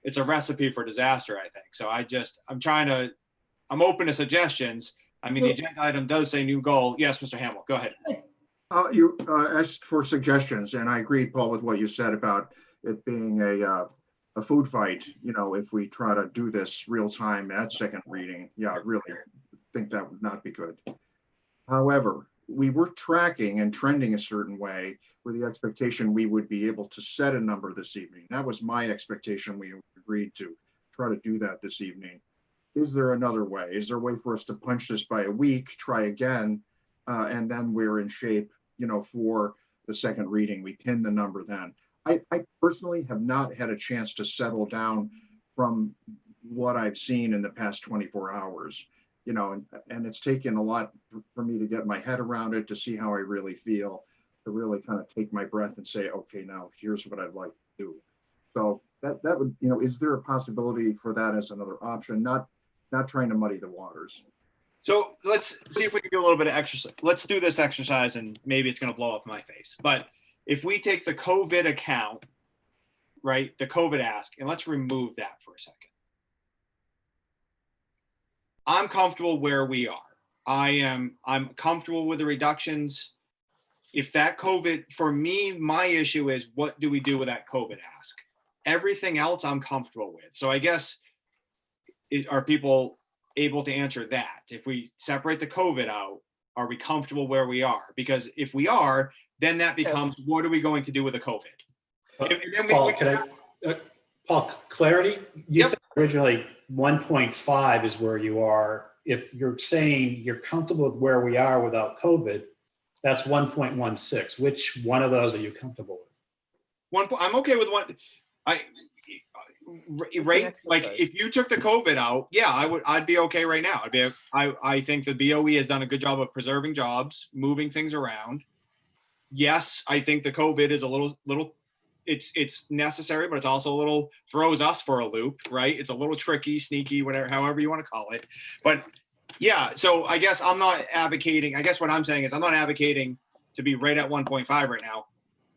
it's a recipe for disaster, I think. So I'm open to suggestions. I mean, the agenda item does say new goal. Yes, Mr. Hamill, go ahead. You asked for suggestions, and I agree, Paul, with what you said about it being a food fight, if we try to do this real time at second reading. Yeah, I really think that would not be good. However, we were tracking and trending a certain way with the expectation we would be able to set a number this evening. That was my expectation. We agreed to try to do that this evening. Is there another way? Is there a way for us to punch this by a week, try again, and then we're in shape, for the second reading? We pin the number then. I personally have not had a chance to settle down from what I've seen in the past 24 hours. And it's taken a lot for me to get my head around it, to see how I really feel, to really kind of take my breath and say, okay, now here's what I'd like to do. So that would, is there a possibility for that as another option? Not trying to muddy the waters. So let's see if we can do a little bit of exercise. Let's do this exercise, and maybe it's going to blow up my face. But if we take the COVID account, right, the COVID ask, and let's remove that for a second. I'm comfortable where we are. I'm comfortable with the reductions. If that COVID, for me, my issue is, what do we do with that COVID ask? Everything else I'm comfortable with. So I guess, are people able to answer that? If we separate the COVID out, are we comfortable where we are? Because if we are, then that becomes, what are we going to do with the COVID? Paul, clarity? You said originally 1.5 is where you are. If you're saying you're comfortable with where we are without COVID, that's 1.16. Which one of those are you comfortable with? I'm okay with one. Right, like if you took the COVID out, I'd be okay right now. I think the BOE has done a good job of preserving jobs, moving things around. Yes, I think the COVID is a little it's necessary, but it's also a little throws us for a loop, right? It's a little tricky, sneaky, whatever, however you want to call it. But yeah, so I guess I'm not advocating. I guess what I'm saying is I'm not advocating to be right at 1.5 right now.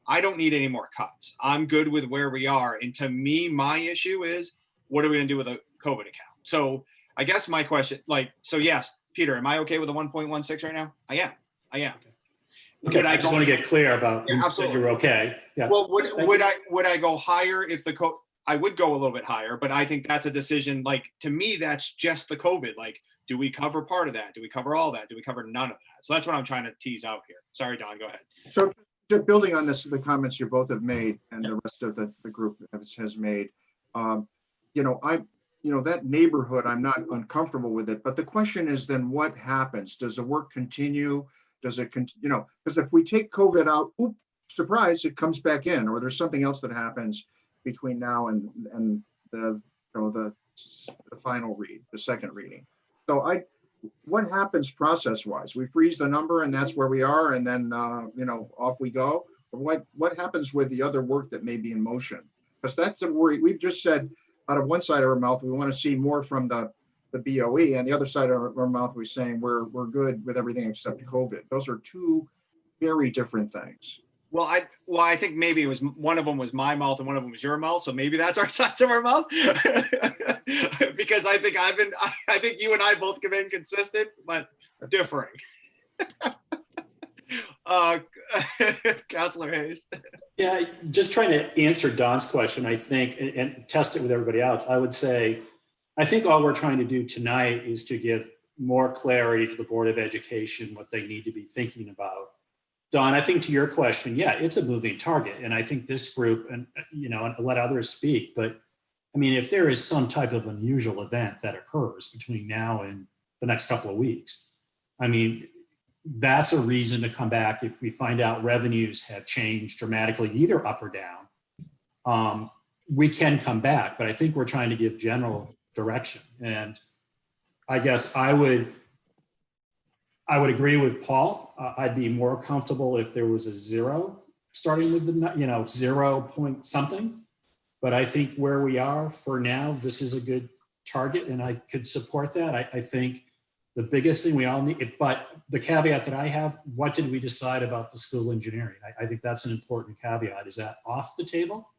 I don't need any more cuts. I'm good with where we are. And to me, my issue is, what are we going to do with a COVID account? So I guess my question, yes, Peter, am I okay with the 1.16 right now? I am. Okay, I just want to get clear about, you said you're okay. Yeah. Well, would I go higher if I would go a little bit higher, but I think that's a decision, to me, that's just the COVID. Do we cover part of that? Do we cover all that? Do we cover none of that? So that's what I'm trying to tease out here. Sorry, Don, go ahead. So just building on this, the comments you both have made and the rest of the group has made, that neighborhood, I'm not uncomfortable with it, but the question is then what happens? Does the work continue? Does it continue? Because if we take COVID out, surprise, it comes back in, or there's something else that happens between now and the final read, the second reading. So what happens process-wise? We freeze the number and that's where we are, and then off we go. Or what happens with the other work that may be in motion? Because that's a worry. We've just said out of one side of our mouth we want to see more from the BOE, and the other side of our mouth we're saying we're good with everything except COVID. Those are two very different things. Well, I think maybe it was one of them was my mouth and one of them was your mouth. So maybe that's our sides of our mouth. Because I think you and I both have been consistent, but differing. Councilor Hayes. Yeah, just trying to answer Don's question, I think, and test it with everybody else. I would say, I think all we're trying to do tonight is to give more clarity to the Board of Education, what they need to be thinking about. Don, I think to your question, yeah, it's a moving target. And I think this group, and I'll let others speak, but I mean, if there is some type of unusual event that occurs between now and the next couple of weeks, I mean, that's a reason to come back if we find out revenues have changed dramatically, either up or down. We can come back, but I think we're trying to give general direction. And I guess I would agree with Paul. I'd be more comfortable if there was a zero starting with the, 0 point something. But I think where we are for now, this is a good target, and I could support that. I think the biggest thing we all need, but the caveat that I have, what did we decide about the school engineering? I think that's an important caveat. Is that off the table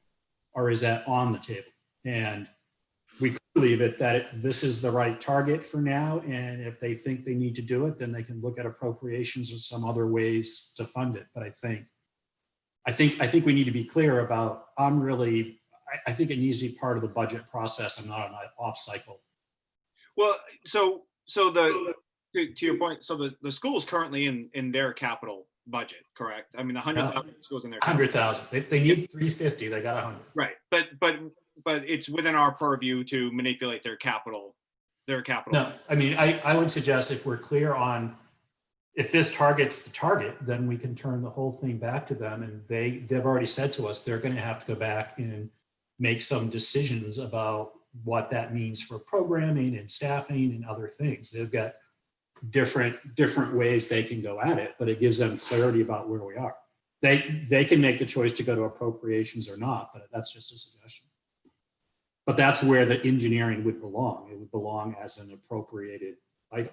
or is that on the table? And we could leave it that this is the right target for now. And if they think they need to do it, then they can look at appropriations or some other ways to fund it. But I think we need to be clear about, I think it needs to be part of the budget process and not an off cycle. Well, so to your point, so the school's currently in their capital budget, correct? I mean, 100,000 schools in their 100,000. They need 350. They got 100. right, but it's within our purview to manipulate their capital. No, I mean, I would suggest if we're clear on if this target's the target, then we can turn the whole thing back to them, and they've already said to us they're going to have to go back and make some decisions about what that means for programming and staffing and other things. They've got different ways they can go at it, but it gives them clarity about where we are. They can make the choice to go to appropriations or not, but that's just a suggestion. But that's where the engineering would belong. It would belong as an appropriated item.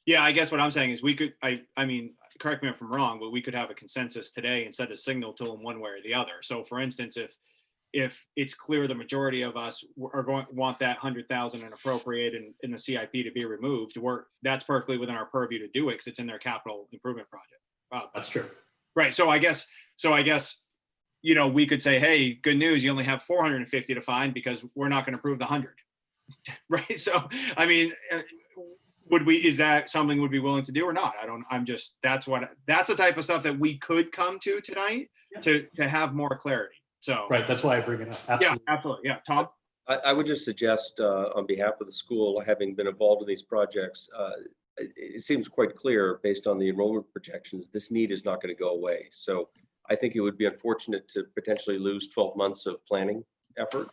Yeah, I guess what I'm saying is we could, I mean, correct me if I'm wrong, but we could have a consensus today and set a signal to them one way or the other. So for instance, if it's clear the majority of us are want that 100,000 and appropriate in the CIP to be removed, that's perfectly within our purview to do it because it's in their capital improvement project. That's true. Right. So I guess, we could say, hey, good news, you only have 450 to find because we're not going to approve the 100. Right. So, I mean, is that something we'd be willing to do or not? That's the type of stuff that we could come to tonight to have more clarity. So, right. That's why I bring it up. Absolutely. Yeah, absolutely. Yeah. Tom? I would just suggest on behalf of the school, having been involved in these projects, it seems quite clear based on the enrollment projections, this need is not going to go away. So I think it would be unfortunate to potentially lose 12 months of planning effort.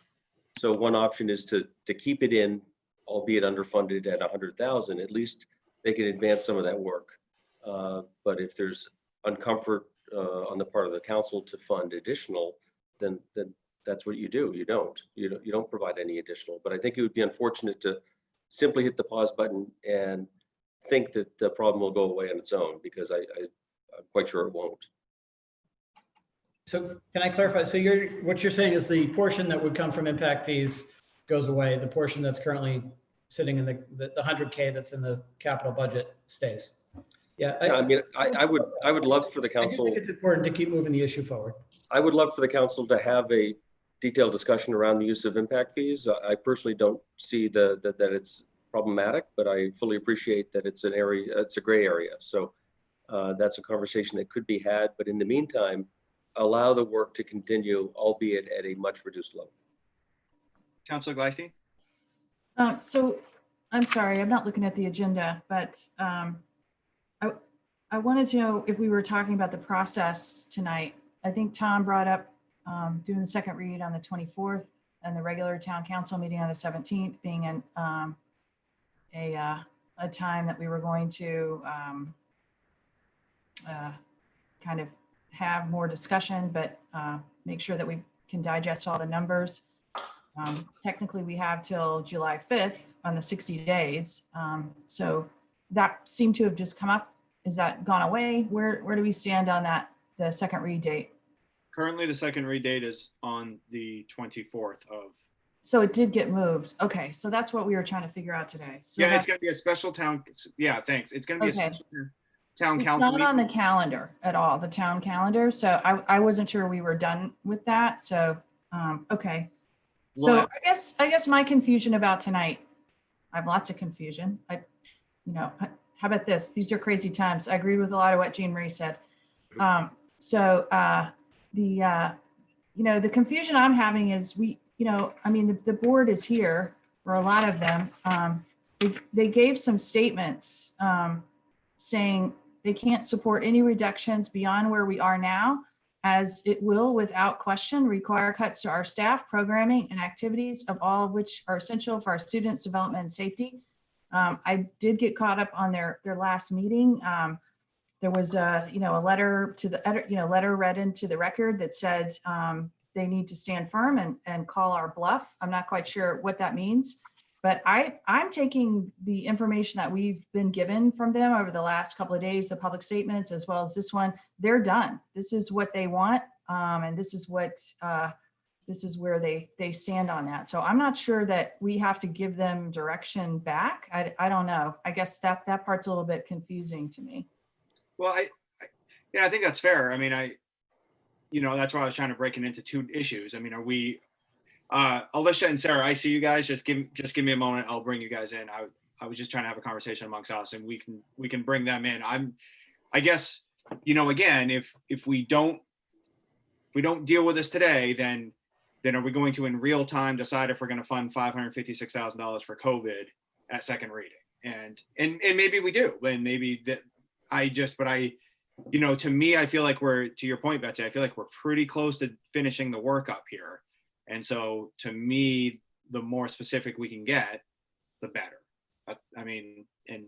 So one option is to keep it in, albeit underfunded at 100,000, at least they can advance some of that work. But if there's uncomfort on the part of the council to fund additional, then that's what you do. You don't provide any additional. But I think it would be unfortunate to simply hit the pause button and think that the problem will go away on its own, because I'm quite sure it won't. So can I clarify? So what you're saying is the portion that would come from impact fees goes away. The portion that's currently sitting in the 100K that's in the capital budget stays. Yeah. I would love for the council. I think it's important to keep moving the issue forward. I would love for the council to have a detailed discussion around the use of impact fees. I personally don't see that it's problematic, but I fully appreciate that it's a gray area. So that's a conversation that could be had. But in the meantime, allow the work to continue, albeit at a much reduced level. Councilor Gleisten? So I'm sorry, I'm not looking at the agenda, but I wanted to know if we were talking about the process tonight. I think Tom brought up doing the second read on the 24th and the regular town council meeting on the 17th being a time that we were going to kind of have more discussion, but make sure that we can digest all the numbers. Technically, we have till July 5th on the 60 days. So that seemed to have just come up. Is that gone away? Where do we stand on that, the second read date? Currently, the second read date is on the 24th of. So it did get moved. Okay, so that's what we were trying to figure out today. So yeah, it's going to be a special town. Yeah, thanks. It's going to be a special town it's council. Not on the calendar at all, the town calendar. So I wasn't sure we were done with that. So okay. So Well, I guess my confusion about tonight, I have lots of confusion. How about this? These are crazy times. I agreed with a lot of what Jean Marie said. The confusion I'm having is the board is here for a lot of them. They gave some statements saying they can't support any reductions beyond where we are now, as it will without question require cuts to our staff, programming, and activities, of all of which are essential for our students' development and safety. I did get caught up on their last meeting. There was a letter to the letter read into the record that said they need to stand firm and call our bluff. I'm not quite sure what that means, but I'm taking the information that we've been given from them over the last couple of days, the public statements, as well as this one. They're done. This is what they want, and this is what this is where they stand on that. So I'm not sure that we have to give them direction back. I don't know. I guess that part's a little bit confusing to me. Well, I think that's fair. I mean, that's why I was trying to break it into two issues. I mean, are we, Alicia and Sarah, I see you guys, just give me a moment. I'll bring you guys in. I was just trying to have a conversation amongst us, and we can bring them in. I guess, again, if we don't deal with this today, then are we going to in real time decide if we're going to fund $556,000 for COVID at second reading? And maybe we do, and maybe that to me, I feel like to your point, Betsy, I feel like we're pretty close to finishing the work up here. And so to me, the more specific we can get, the better. I mean, and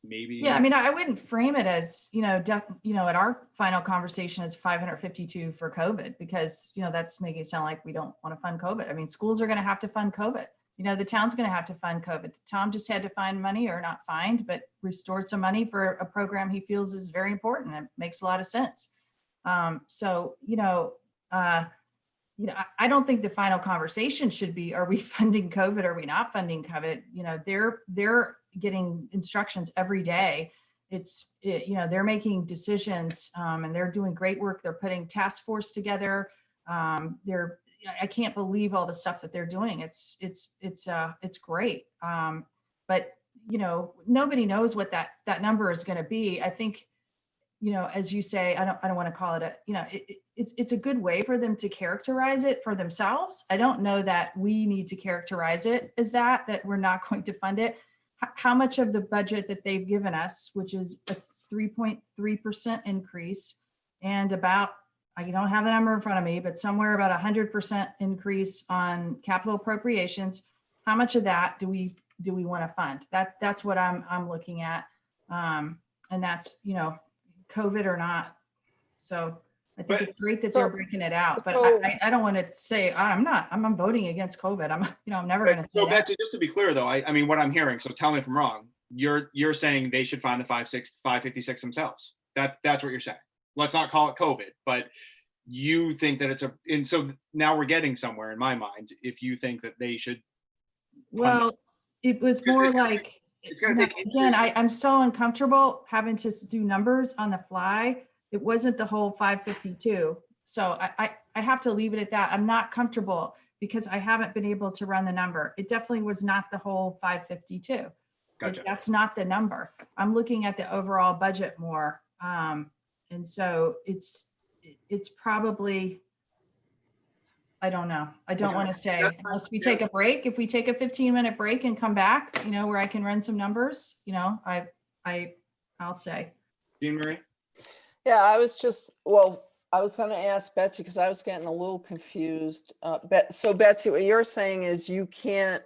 maybe. Yeah, I mean, I wouldn't frame it as, at our final conversation as 552 for COVID, because, that's making it sound like we don't want to fund COVID. I mean, schools are going to have to fund COVID. The town's going to have to fund COVID. Tom just had to find money, or not find, but restored some money for a program he feels is very important. It makes a lot of sense. I don't think the final conversation should be, are we funding COVID? Are we not funding COVID? They're getting instructions every day. They're making decisions, and they're doing great work. They're putting task force together. I can't believe all the stuff that they're doing. It's great. But nobody knows what that number is going to be. I think, as you say, I don't want to call it it's a good way for them to characterize it for themselves. I don't know that we need to characterize it as that we're not going to fund it. How much of the budget that they've given us, which is a 3.3% increase, and about, I don't have the number in front of me, but somewhere about 100% increase on capital appropriations. How much of that do we want to fund? That's what I'm looking at, and that's COVID or not. So I think it's great that they're breaking it out, but I don't want to say I'm voting against COVID. I'm never going to. So Betsy, just to be clear though, I mean what I'm hearing. So tell me if I'm wrong. You're saying they should find the 556 themselves. That's what you're saying. Let's not call it COVID, but you think that and so now we're getting somewhere in my mind. If you think that they should. Well, it was more like, it's going to take. Again, I'm so uncomfortable having to do numbers on the fly. It wasn't the whole 552. So I have to leave it at that. I'm not comfortable because I haven't been able to run the number. It definitely was not the whole 552. Gotcha. That's not the number. I'm looking at the overall budget more. And so it's probably, I don't know. I don't want to say, unless we take a break. If we take a 15-minute break and come back, where I can run some numbers, I'll say. Jean Marie? Yeah, I was going to ask Betsy because I was getting a little confused. So Betsy, what you're saying is you can't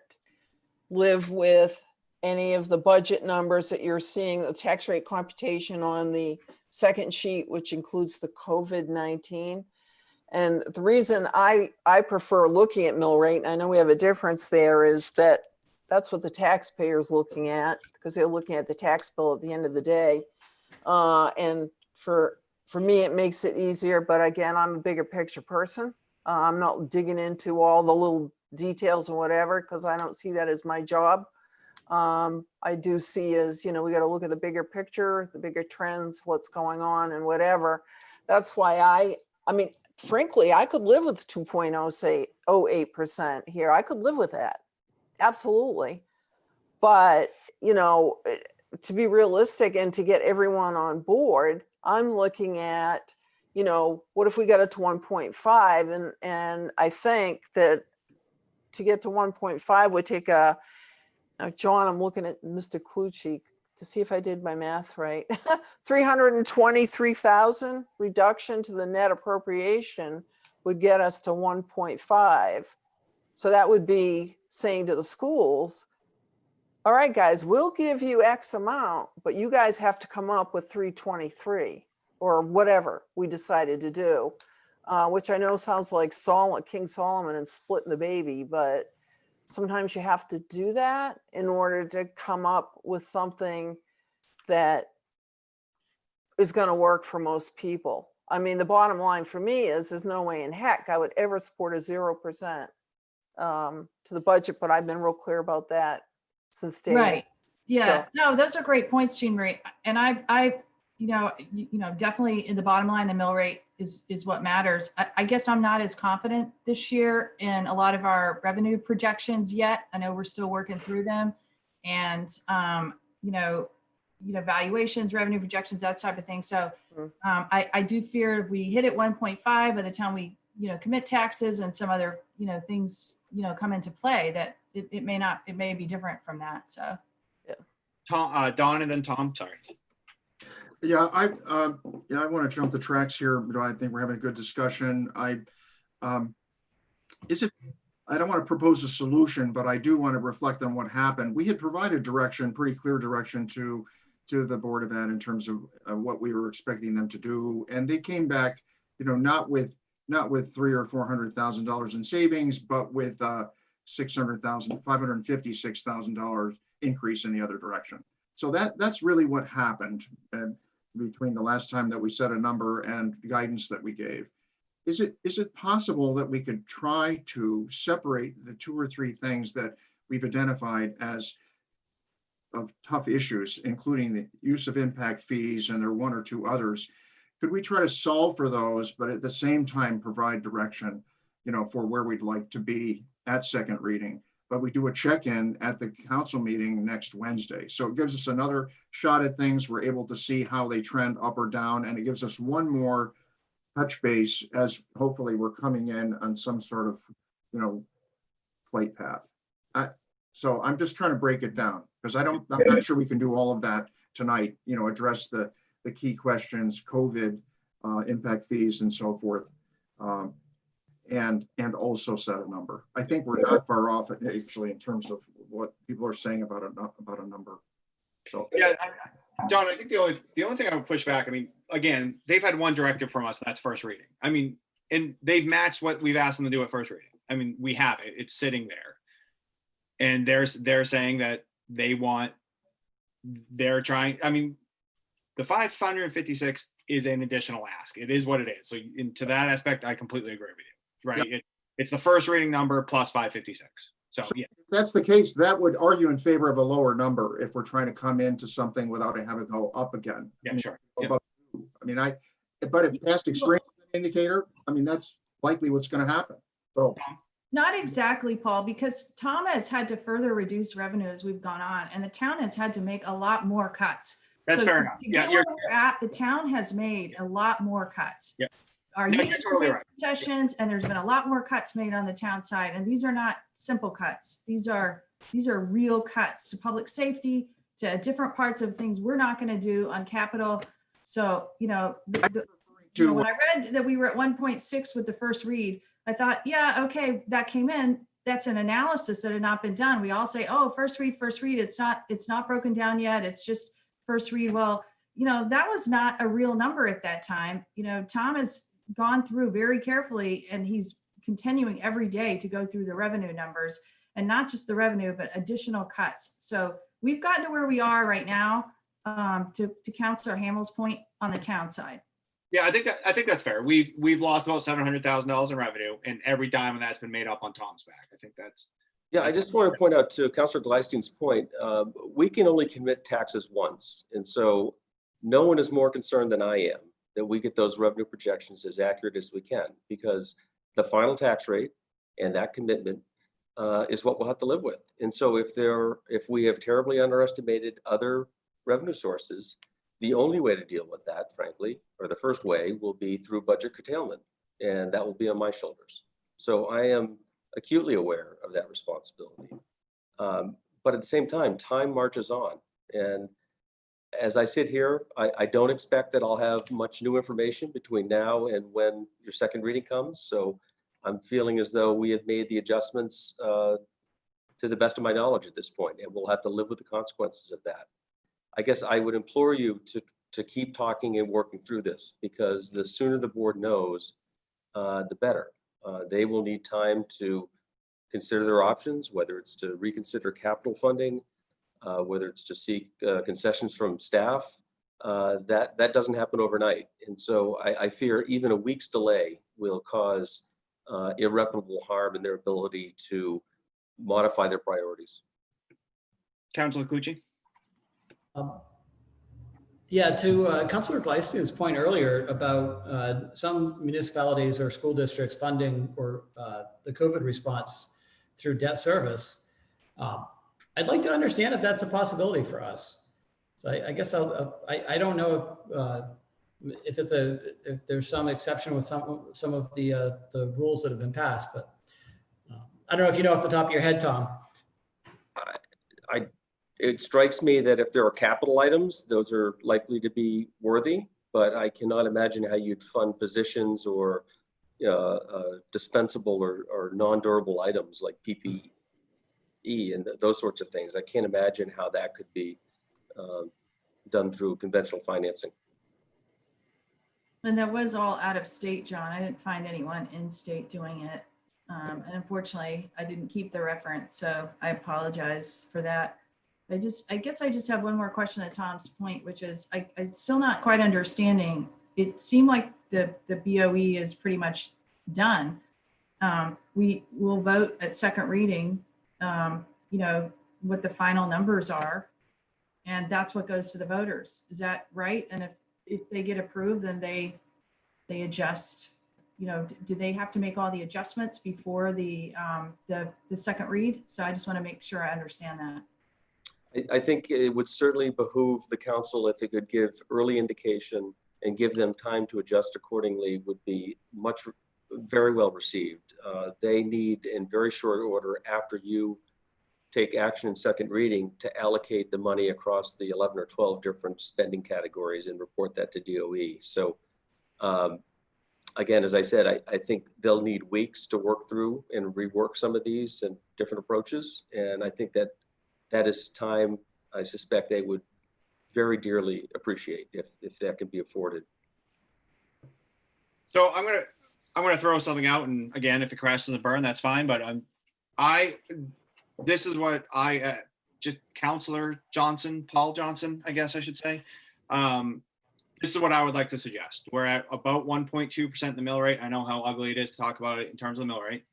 live with any of the budget numbers that you're seeing, the tax rate computation on the second sheet, which includes the COVID-19. And the reason I prefer looking at mill rate, and I know we have a difference there, is that that's what the taxpayer's looking at, because they're looking at the tax bill at the end of the day. And for me, it makes it easier. But again, I'm a bigger picture person. I'm not digging into all the little details and whatever, because I don't see that as my job. I do see as, we got to look at the bigger picture, the bigger trends, what's going on and whatever. That's why I mean, frankly, I could live with 2.08% here. I could live with that. Absolutely. But, to be realistic and to get everyone on board, I'm looking at, what if we got it to 1.5? And I think that to get to 1.5 would take John, I'm looking at Mr. Klucci to see if I did my math right, 323,000 reduction to the net appropriation would get us to 1.5. So that would be saying to the schools, all right, guys, we'll give you X amount, but you guys have to come up with 323 or whatever we decided to do, which I know sounds like King Solomon and splitting the baby, but sometimes you have to do that in order to come up with something that is going to work for most people. I mean, the bottom line for me is there's no way in heck I would ever support a 0% to the budget, but I've been real clear about that since day one. Right. Yeah. So- No, those are great points, Jean Marie. And I, definitely in the bottom line, the mill rate is what matters. I guess I'm not as confident this year in a lot of our revenue projections yet. I know we're still working through them, and valuations, revenue projections, that type of thing. So I do fear if we hit at 1.5 by the time we commit taxes and some other things come into play, that it may be different from that. So Tom, Don, and then Tom. Sorry. Yeah, I want to jump the tracks here. I think we're having a good discussion. I don't want to propose a solution, but I do want to reflect on what happened. We had provided direction, pretty clear direction to the Board of Ed in terms of what we were expecting them to do, and they came back, not with $300,000 or $400,000 in savings, but with $556,000 increase in the other direction. So that's really what happened between the last time that we set a number and guidance that we gave. Is it possible that we could try to separate the 2 or 3 things that we've identified as of tough issues, including the use of impact fees, and there are 1 or 2 others? Could we try to solve for those, but at the same time provide direction, for where we'd like to be at second reading? But we do a check-in at the council meeting next Wednesday. So it gives us another shot at things. We're able to see how they trend up or down, and it gives us one more touch base as hopefully we're coming in on some sort of, flight path. So I'm just trying to break it down because I'm not sure we can do all of that tonight, address the key questions, COVID, impact fees and so forth. And also set a number. I think we're not far off actually in terms of what people are saying about a number. So yeah, Don, I think the only thing I would push back, again, they've had one directive from us, and that's first reading. And they've matched what we've asked them to do at first reading. We have it; it's sitting there, and they're saying that they're trying. The 556 is an additional ask. It is what it is. So to that aspect, I completely agree with you. Right. Yep. It's the first reading number plus 556. So yeah. If that's the case, that would argue in favor of a lower number if we're trying to come into something without it having to go up again. Yeah, sure. But if past experience is an indicator, that's likely what's going to happen. So not exactly, Paul, because Tom has had to further reduce revenue as we've gone on, and the town has had to make a lot more cuts. That's fair enough. To get where we're at, the town has made a lot more cuts. Yeah. You're totally right. Concessions, and there's been a lot more cuts made on the town side, and these are not simple cuts. These are real cuts to public safety, to different parts of things we're not going to do on capital. So when I read that we were at 1.6 with the first read, I thought, yeah, okay, that came in. That's an analysis that had not been done. We all say, oh, first read. It's not broken down yet. It's just first read. Well, that was not a real number at that time. Tom has gone through very carefully, and he's continuing every day to go through the revenue numbers, and not just the revenue, but additional cuts. So we've gotten to where we are right now, to Councilor Hamill's point, on the town side. Yeah, I think that's fair. We've lost about $700,000 in revenue, and every dime of that's been made up on Tom's back. I think that's. Yeah, I just want to point out to Councilor Gleistein's point, we can only commit taxes once, and so no one is more concerned than I am that we get those revenue projections as accurate as we can, because the final tax rate and that commitment is what we'll have to live with. And so if we have terribly underestimated other revenue sources, the only way to deal with that, frankly, or the first way, will be through budget curtailment, and that will be on my shoulders. So I am acutely aware of that responsibility. But at the same time marches on, and As I sit here, I don't expect that I'll have much new information between now and when your second reading comes. So I'm feeling as though we have made the adjustments to the best of my knowledge at this point, and we'll have to live with the consequences of that. I guess I would implore you to keep talking and working through this, because the sooner the board knows, the better. They will need time to consider their options, whether it's to reconsider capital funding, whether it's to seek concessions from staff. That doesn't happen overnight. And so I fear even a week's delay will cause irreparable harm in their ability to modify their priorities. Councilor Clucci? Yeah, to Councilor Gleisner's point earlier about some municipalities or school districts funding or the COVID response through debt service, I'd like to understand if that's a possibility for us. So I guess I don't know if there's some exception with some of the rules that have been passed, but I don't know if you know off the top of your head, Tom. It strikes me that if there are capital items, those are likely to be worthy, but I cannot imagine how you'd fund positions or dispensable or non-durable items like PPE and those sorts of things. I can't imagine how that could be done through conventional financing. And that was all out of state, John. I didn't find anyone in state doing it. And unfortunately, I didn't keep the reference, so I apologize for that. I guess I just have one more question at Tom's point, which is I'm still not quite understanding. It seemed like the BOE is pretty much done. We will vote at second reading, what the final numbers are, and that's what goes to the voters. Is that right? And if they get approved, then they adjust. Do they have to make all the adjustments before the second read? So I just want to make sure I understand that. I think it would certainly behoove the council if it could give early indication and give them time to adjust accordingly would be very well received. They need in very short order after you take action in second reading to allocate the money across the 11 or 12 different spending categories and report that to DOE. So again, as I said, I think they'll need weeks to work through and rework some of these and different approaches. And I think that is time I suspect they would very dearly appreciate if that can be afforded. So I'm gonna throw something out, and again, if it crashes and burn, that's fine. But this is what just Councilor Johnson, Paul Johnson, I guess I should say. This is what I would like to suggest. We're at about 1.2% in the mill rate. I know how ugly it is to talk about it in terms of the mill rate.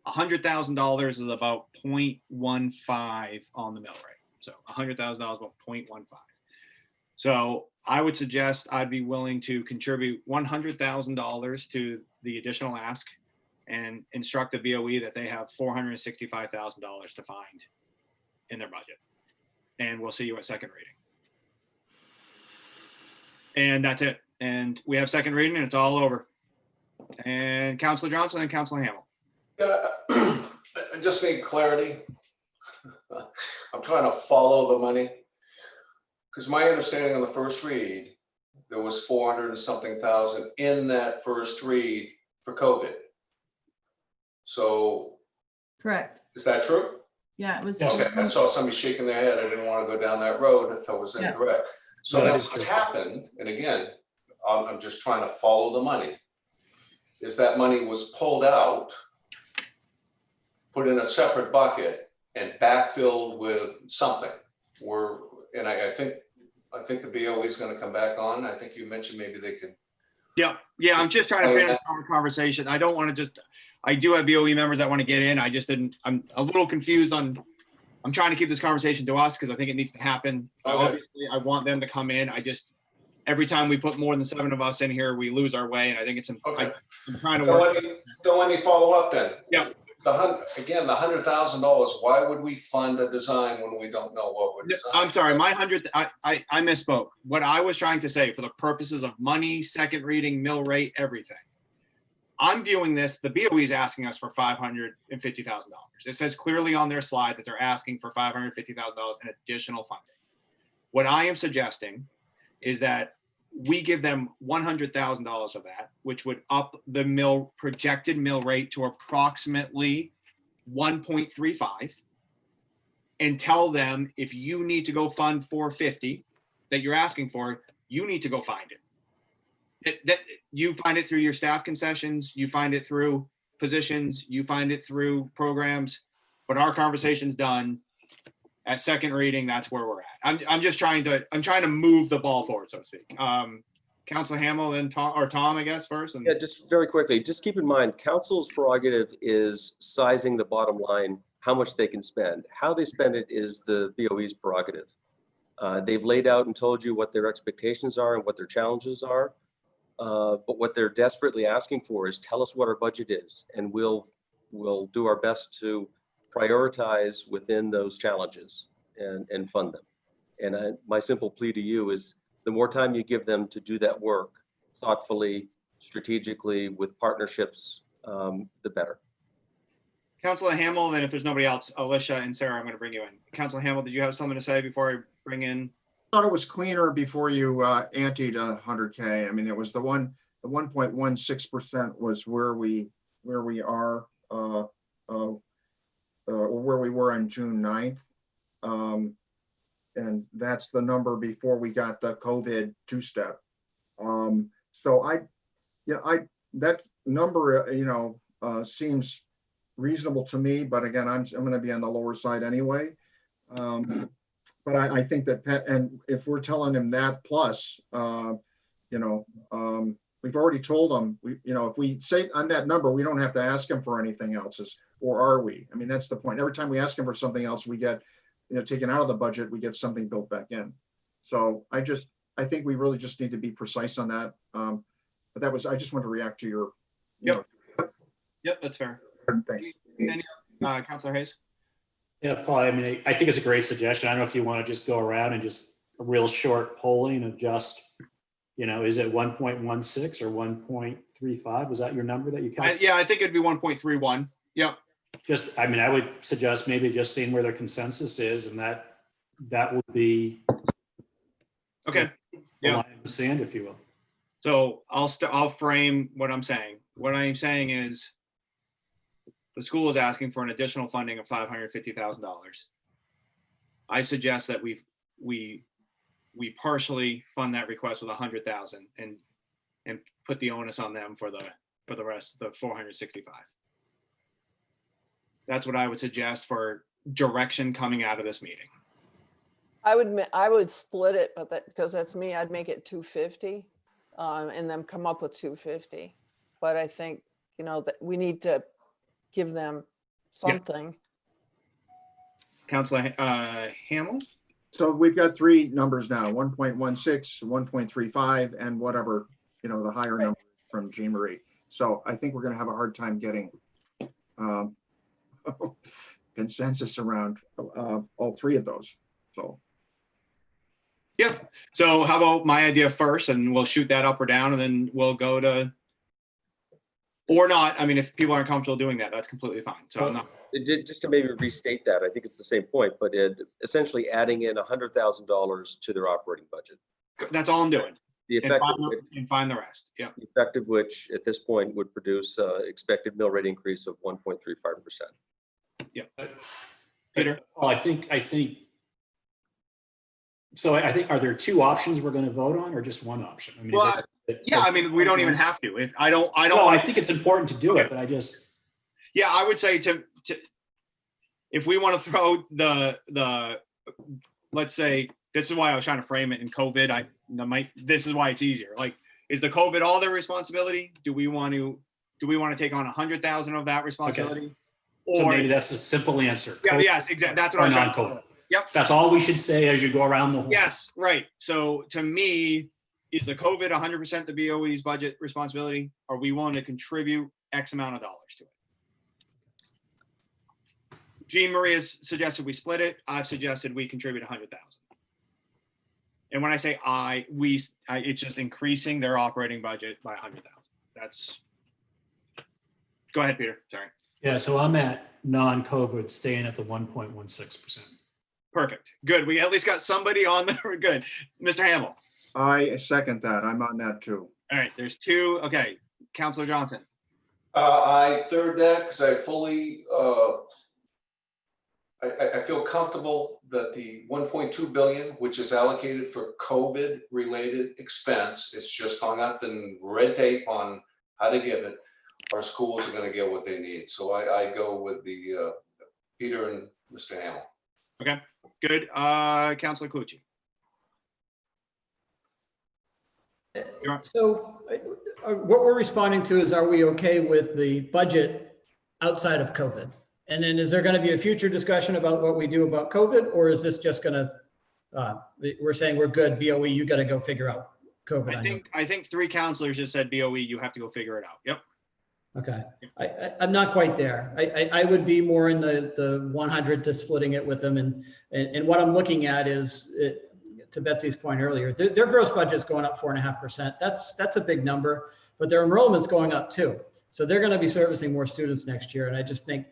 $100,000 is about 0.15 on the mill rate. So $100,000 about 0.15. So I would suggest I'd be willing to contribute $100,000 to the additional ask and instruct the BOE that they have $465,000 to find in their budget. And we'll see you at second reading. And that's it. And we have second reading and it's all over. And Councilor Johnson and Councilor Hamel. Yeah, I just need clarity. I'm trying to follow the money. Because my understanding on the first read, there was 400 and something thousand in that first read for COVID. So. Correct. Is that true? Yeah, it was. Okay, I saw somebody shaking their head. I didn't want to go down that road if that was incorrect. So that's what happened. And again, I'm just trying to follow the money. Is that money was pulled out, put in a separate bucket and backfilled with something. And I think the BOE is going to come back on. I think you mentioned maybe they could. Yeah. I'm just trying to finish our conversation. I don't want to I do have BOE members that want to get in. I'm a little confused I'm trying to keep this conversation to us because I think it needs to happen. Okay. Obviously, I want them to come in. Every time we put more than 7 of us in here, we lose our way. And I think it's, okay. I'm trying to work. Don't let me follow up then. Yeah. The $100,000, why would we fund a design when we don't know what we're designing? I'm sorry, I misspoke. What I was trying to say for the purposes of money, second reading, mill rate, everything. I'm viewing this, the BOE is asking us for $550,000. It says clearly on their slide that they're asking for $550,000 in additional funding. What I am suggesting is that we give them $100,000 of that, which would up the projected mill rate to approximately 1.35, and tell them, if you need to go fund 450 that you're asking for, you need to go find it. That you find it through your staff concessions, you find it through positions, you find it through programs, but our conversation's done. At second reading, that's where we're at. I'm just trying to move the ball forward, so to speak. Councilor Hamel and Tom, I guess, first. And Yeah, just very quickly, just keep in mind, council's prerogative is sizing the bottom line, how much they can spend. How they spend it is the BOE's prerogative. They've laid out and told you what their expectations are and what their challenges are. But what they're desperately asking for is, tell us what our budget is, and we'll do our best to prioritize within those challenges and fund them. And my simple plea to you is, the more time you give them to do that work thoughtfully, strategically, with partnerships, the better. Councilor Hamel, and if there's nobody else, Alicia and Sarah, I'm going to bring you in. Councilor Hamel, did you have something to say before I bring in? I thought it was cleaner before you anteed 100K. I mean, it was the 1.16% was where we are, or where we were on June 9th. And that's the number before we got the COVID two-step. So that number, seems reasonable to me, but again, I'm going to be on the lower side anyway. But I think that and if we're telling him that plus, we've already told him, if we say on that number, we don't have to ask him for anything else, or are we? I mean, that's the point. Every time we ask him for something else, we get, taken out of the budget, we get something built back in. So I think we really just need to be precise on that. But I just want to react to your. Yep, that's fair. Thanks. Councilor Hayes? Yeah, Paul, I mean, I think it's a great suggestion. I don't know if you want to just go around and just a real short polling of just, is it 1.16 or 1.35? Was that your number that you kept? Yeah, I think it'd be 1.31. Yep. I would suggest maybe just seeing where their consensus is, and that would be okay. The line in the sand, if you will. So I'll frame what I'm saying. What I'm saying is, the school is asking for an additional funding of $550,000. I suggest that we partially fund that request with $100,000 and put the onus on them for the rest, the 465. That's what I would suggest for direction coming out of this meeting. I would split it, but because that's me, I'd make it 250, and then come up with 250. But I think, that we need to give them something. Yeah. Councilor Hamel? So we've got three numbers now, 1.16, 1.35, and whatever, the higher number from Jean Marie. So I think we're going to have a hard time getting consensus around all three of those. So. Yeah. So how about my idea first, and we'll shoot that up or down, and then we'll go to, or not. I mean, if people aren't comfortable doing that, that's completely fine. So I'm not. Just to maybe restate that, I think it's the same point, but essentially adding in $100,000 to their operating budget. That's all I'm doing. The And find the rest. Yeah. The effect of which at this point would produce expected mill rate increase of 1.35%. Yeah. Peter? Well, I think, are there two options we're going to vote on, or just one option? I mean, well, I mean, we don't even have to. I don't. No, I think it's important to do it, but I just. Yeah, I would say to if we want to throw the let's say, this is why I was trying to frame it in COVID. This is why it's easier. Like, is the COVID all their responsibility? Do we want to take on 100,000 of that responsibility? Okay. Or so maybe that's a simple answer. Yeah. Yes. Exactly. That's what I was trying to. Yep. That's all we should say as you go around the horn. Yes. Right. So to me, is the COVID 100% the BOE's budget responsibility? Are we willing to contribute X amount of dollars to it? Jean Marie has suggested we split it. I've suggested we contribute 100,000. And when I say it's just increasing their operating budget by 100,000. That's. Go ahead, Peter. Sorry. Yeah. So I'm at non-COVID staying at the 1.16%. Perfect. Good. We at least got somebody on there. We're good. Mr. Hamel. I second that. I'm on that too. All right, there's two. Okay, Counselor Johnson. I third that because I fully, I feel comfortable that the 1.2 billion, which is allocated for COVID-related expense, it's just hung up in red tape on how to give it. Our schools are going to get what they need. So I go with the Peter and Mr. Hamel. Okay, good. Counselor Clucci. So what we're responding to is, are we okay with the budget outside of COVID? And then is there going to be a future discussion about what we do about COVID, or is this just going to, we're saying we're good, BOE, you got to go figure out COVID. I think three counselors just said BOE, you have to go figure it out. Yep. Okay, I'm not quite there. I would be more in the 100 to splitting it with them. And what I'm looking at is, to Betsy's point earlier, their gross budget is going up 4.5%. That's a big number, but their enrollment's going up too. So they're going to be servicing more students next year. And I just think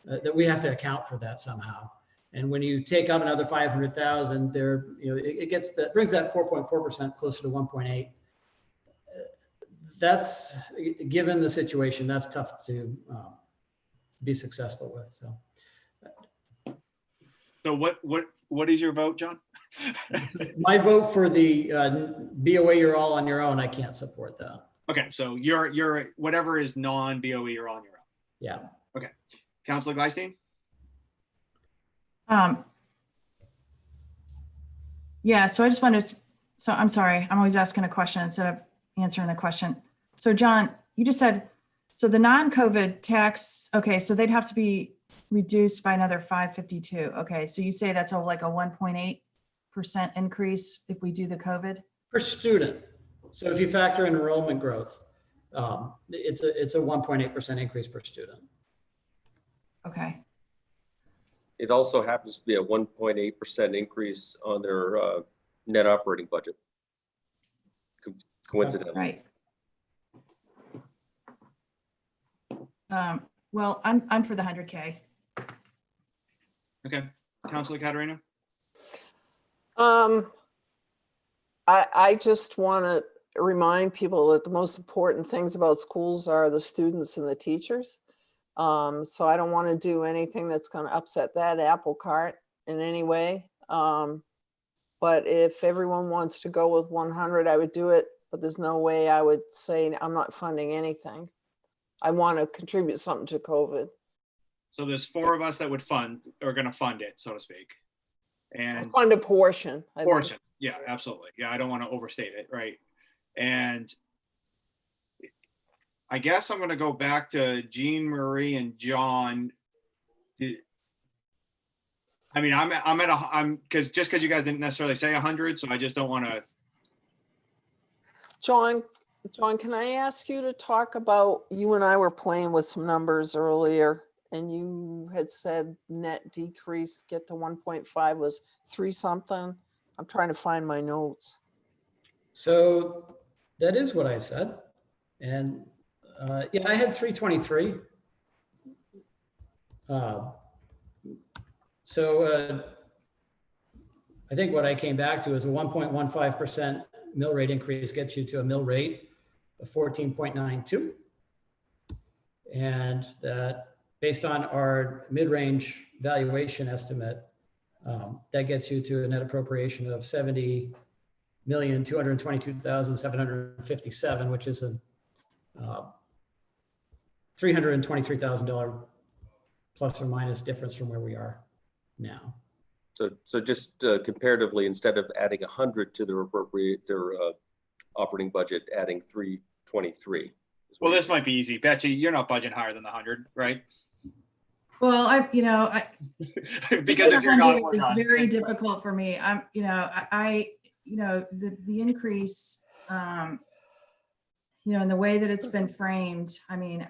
that we have to account for that somehow. And when you take out another 500,000, there, it gets that, brings that 4.4% closer to 1.8. That's, given the situation, that's tough to be successful with. So what is your vote, John? My vote for the BOA, you're all on your own. I can't support that. Okay, so you're whatever is non-BOE, you're on your own. Yeah. Okay, Counselor Gleistein. Yeah, so I just wanted to, so I'm sorry, I'm always asking a question instead of answering the question. So John, you just said, so the non-COVID tax, okay, so they'd have to be reduced by another 552. Okay, so you say that's like a 1.8% increase if we do the COVID? Per student. So if you factor in enrollment growth, it's a 1.8% increase per student. Okay. It also happens to be a 1.8% increase on their net operating budget. Coincidentally. Right. Well, I'm for the 100K. Okay, Counselor Katerina. I just want to remind people that the most important things about schools are the students and the teachers. So I don't want to do anything that's going to upset that apple cart in any way. But if everyone wants to go with 100, I would do it, but there's no way I would say I'm not funding anything. I want to contribute something to COVID. So there's four of us that would are going to fund it, so to speak. And Fund a portion. I think. portion. Yeah, absolutely. Yeah, I don't want to overstate it, right? And I guess I'm going to go back to Jean Marie and John. I mean, I'm because you guys didn't necessarily say 100, so I just don't want to. John, can I ask you to talk about, you and I were playing with some numbers earlier, and you had said net decrease get to 1.5 was 3 something. I'm trying to find my notes. So that is what I said. And yeah, I had 323. So I think what I came back to is a 1.15% mill rate increase gets you to a mill rate of 14.92. And that, based on our mid-range valuation estimate, that gets you to a net appropriation of $70,222,757, which is a $323,000 plus or minus difference from where we are now. So just comparatively, instead of adding 100 to their operating budget, adding 323. Well, this might be easy. Betsy, you're not budgeting higher than the 100, right? Well, because if you're not, it's very difficult for me. The increase, in the way that it's been framed, I mean,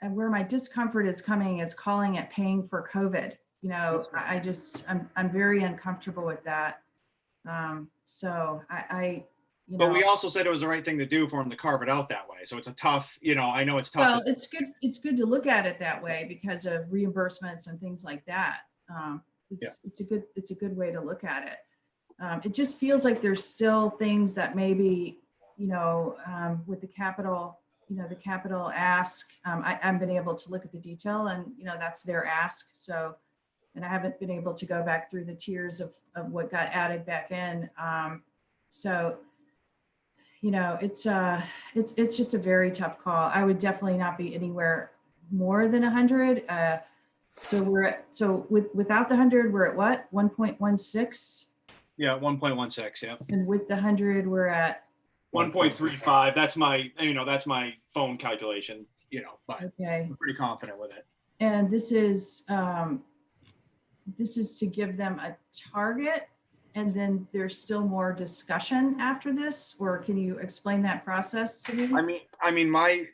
where my discomfort is coming is calling it paying for COVID. I'm very uncomfortable with that. But we also said it was the right thing to do for them to carve it out that way. So it's a tough, I know it's tough. Well, it's good to look at it that way because of reimbursements and things like that. it's a good way to look at it. It just feels like there's still things that maybe, with the capital, the capital ask, I haven't been able to look at the detail, and, that's their ask. So, and I haven't been able to go back through the tiers of what got added back in. So, it's just a very tough call. I would definitely not be anywhere more than 100. So without the 100, we're at what? 1.16? Yeah, 1.16, yeah. And with the 100, we're at, 1.35, that's my phone calculation, but okay. I'm pretty confident with it. And this is to give them a target, and then there's still more discussion after this, or can you explain that process to me? I mean, my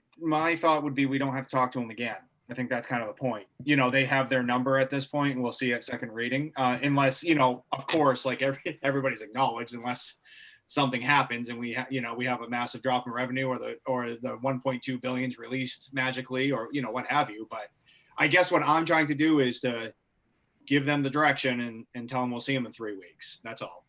thought would be we don't have to talk to them again. I think that's kind of the point. They have their number at this point, and we'll see at second reading, unless, of course, like everybody's acknowledged, unless something happens and we have a massive drop in revenue, or the 1.2 billion is released magically, or what have you. But I guess what I'm trying to do is to give them the direction and tell them we'll see them in 3 weeks. That's all.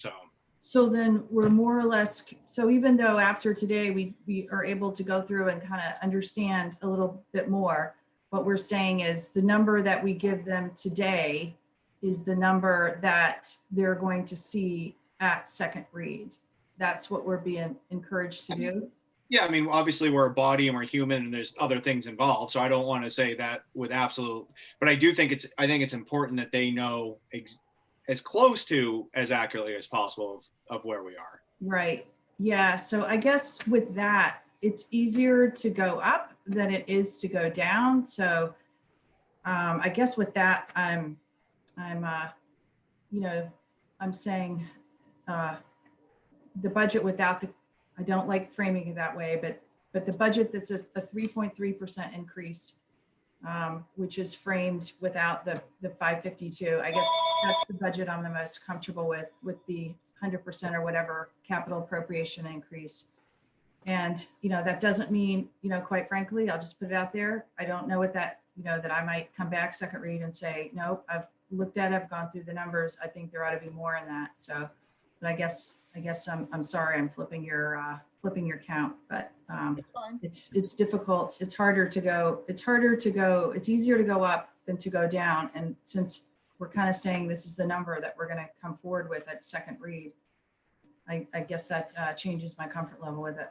So then we're more or less, so even though after today we are able to go through and kind of understand a little bit more, what we're saying is the number that we give them today is the number that they're going to see at second read. That's what we're being encouraged to do. Yeah, obviously we're a body and we're human, and there's other things involved. So I don't want to say that with absolute, but I do think it's important that they know as close to as accurately as possible of where we are. Right. Yeah. So I guess with that, it's easier to go up than it is to go down. So I guess with that, I'm saying the budget without I don't like framing it that way, but the budget that's a 3.3% increase, which is framed without the 552. I guess that's the budget I'm the most comfortable with the 100% or whatever capital appropriation increase. And, that doesn't mean, quite frankly, I'll just put it out there. I don't know what that, that I might come back second read and say, nope, I've looked at it, I've gone through the numbers. I think there ought to be more in that. So, but I guess I'm sorry, I'm flipping your count, but it's difficult. It's harder to go. It's easier to go up than to go down. And since we're kind of saying this is the number that we're going to come forward with at second read, I guess that changes my comfort level with it.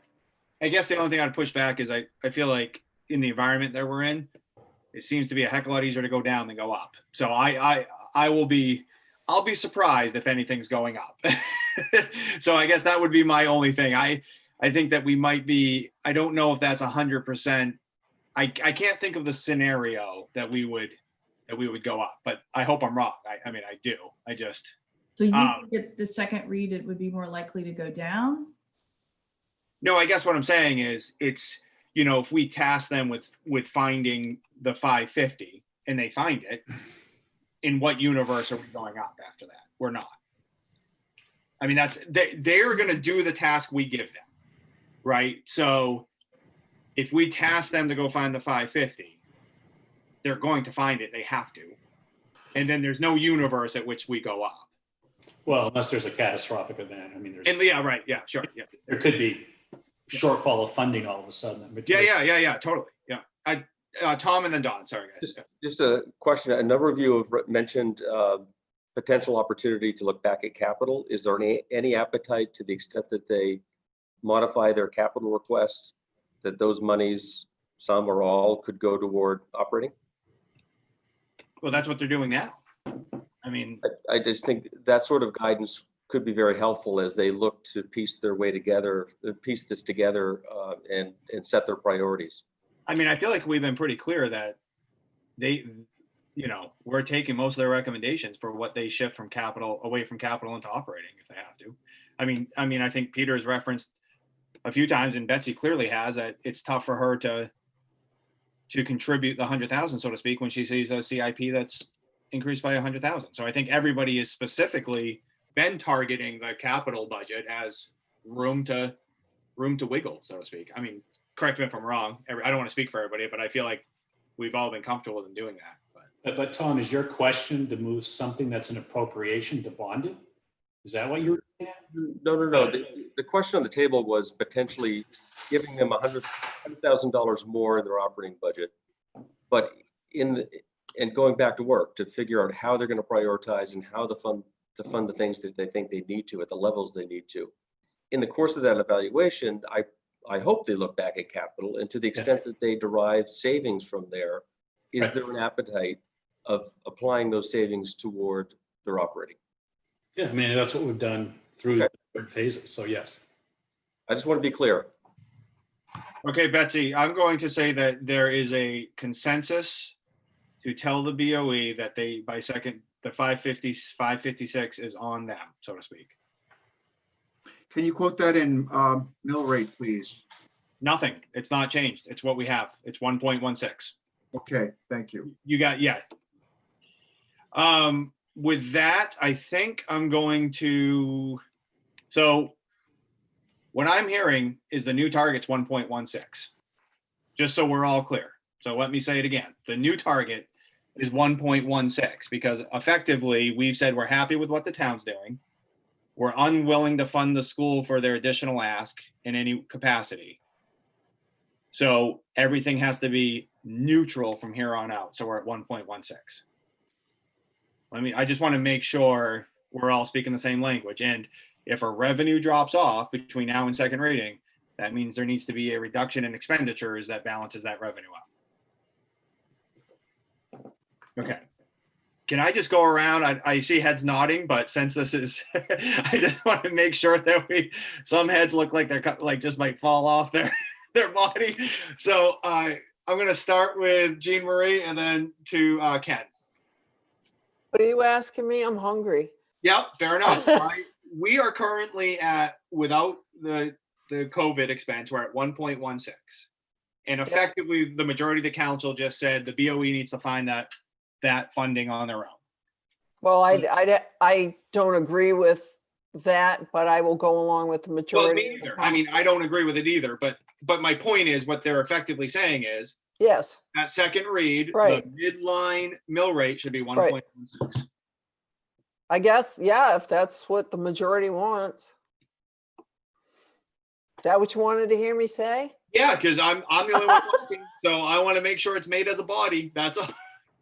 I guess the only thing I'd push back is I feel like in the environment that we're in, it seems to be a heck of a lot easier to go down than go up. So I'll be surprised if anything's going up. So I guess that would be my only thing. I think that we might be, I don't know if that's 100%. I can't think of the scenario that we would go up, but I hope I'm wrong. I do. So you think at the second read, it would be more likely to go down? No, I guess what I'm saying is it's, if we task them with finding the 550 and they find it, in what universe are we going up after that? We're not. They're going to do the task we give them, right? So if we task them to go find the 550, they're going to find it. They have to. And then there's no universe at which we go up. Well, unless there's a catastrophic event. Yeah, right. Yeah, sure. Yeah. There could be shortfall of funding all of a sudden. Yeah, totally. Yeah. Tom and then Don. Sorry, guys. Just a question. A number of you have mentioned potential opportunity to look back at capital. Is there any appetite, to the extent that they modify their capital request, that those monies, some or all, could go toward operating? Well, that's what they're doing now. I just think that sort of guidance could be very helpful as they look to piece this together and set their priorities. I feel like we've been pretty clear that we're taking most of their recommendations for what they shift from capital, away from capital into operating if they have to. I think Peter has referenced a few times, and Betsy clearly has, that it's tough for her to contribute the 100,000, so to speak, when she sees a CIP that's increased by 100,000. So I think everybody is specifically been targeting the capital budget as room to wiggle, so to speak. Correct me if I'm wrong. I don't want to speak for everybody, but I feel like we've all been comfortable in doing that. But But Tom, is your question to move something that's an appropriation to bond it? Is that what you're? No. The question on the table was potentially giving them $100,000 more in their operating budget, but and going back to work to figure out how they're going to prioritize and how to fund the things that they think they need to at the levels they need to. In the course of that evaluation, I hope they look back at capital, and to the extent that they derive savings from there, is Right. there an appetite of applying those savings toward their operating? Yeah, I mean, that's what we've done through Okay. different phases. So yes. I just want to be clear. Okay, Betsy, I'm going to say that there is a consensus to tell the BOE that they, the 550, 556 is on them, so to speak. Can you quote that in mill rate, please? Nothing. It's not changed. It's what we have. It's 1.16. Okay, thank you. You got, yeah. With that, I think I'm going to, so what I'm hearing is the new target's 1.16. Just so we're all clear. So let me say it again. The new target is 1.16 because effectively we've said we're happy with what the town's doing. We're unwilling to fund the school for their additional ask in any capacity. So everything has to be neutral from here on out. So we're at 1.16. I just want to make sure we're all speaking the same language. And if our revenue drops off between now and second reading, that means there needs to be a reduction in expenditures that balances that revenue out. Okay. Can I just go around? I see heads nodding, but since this is, I just want to make sure that some heads look like they're like just might fall off their body. So I'm going to start with Jean Marie and then to Ken. What are you asking me? I'm hungry. Yep, fair enough. We are currently at, without the COVID expense, we're at 1.16. And effectively, the majority of the council just said the BOE needs to find that funding on their own. Well, I don't agree with that, but I will go along with the majority. Well, me either. I mean, I don't agree with it either, but my point is what they're effectively saying is, Yes, at second read, Right. the midline mill rate should be 1.16. I guess, yeah, if that's what the majority wants. Is that what you wanted to hear me say? Yeah, because I'm the only one talking, so I want to make sure it's made as a body. That's all.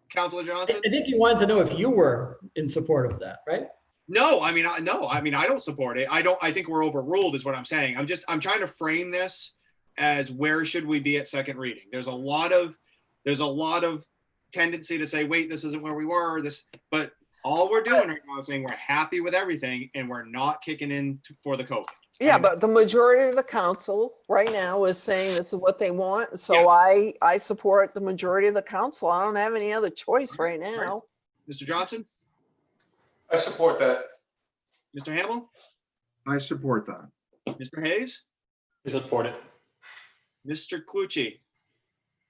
Councilor Johnson? I think you wanted to know if you were in support of that, right? No, I don't support it. I think we're overruled is what I'm saying. I'm trying to frame this as where should we be at second reading? There's a lot of tendency to say, wait, this isn't where we were, but all we're doing right now is saying we're happy with everything and we're not kicking in for the COVID. Yeah, but the majority of the council right now is saying this is what they want. So Yeah. I support the majority of the council. I don't have any other choice right now. Mr. Johnson? I support that. Mr. Hamill? I support that. Mr. Hayes? I support it. Mr. Clucci?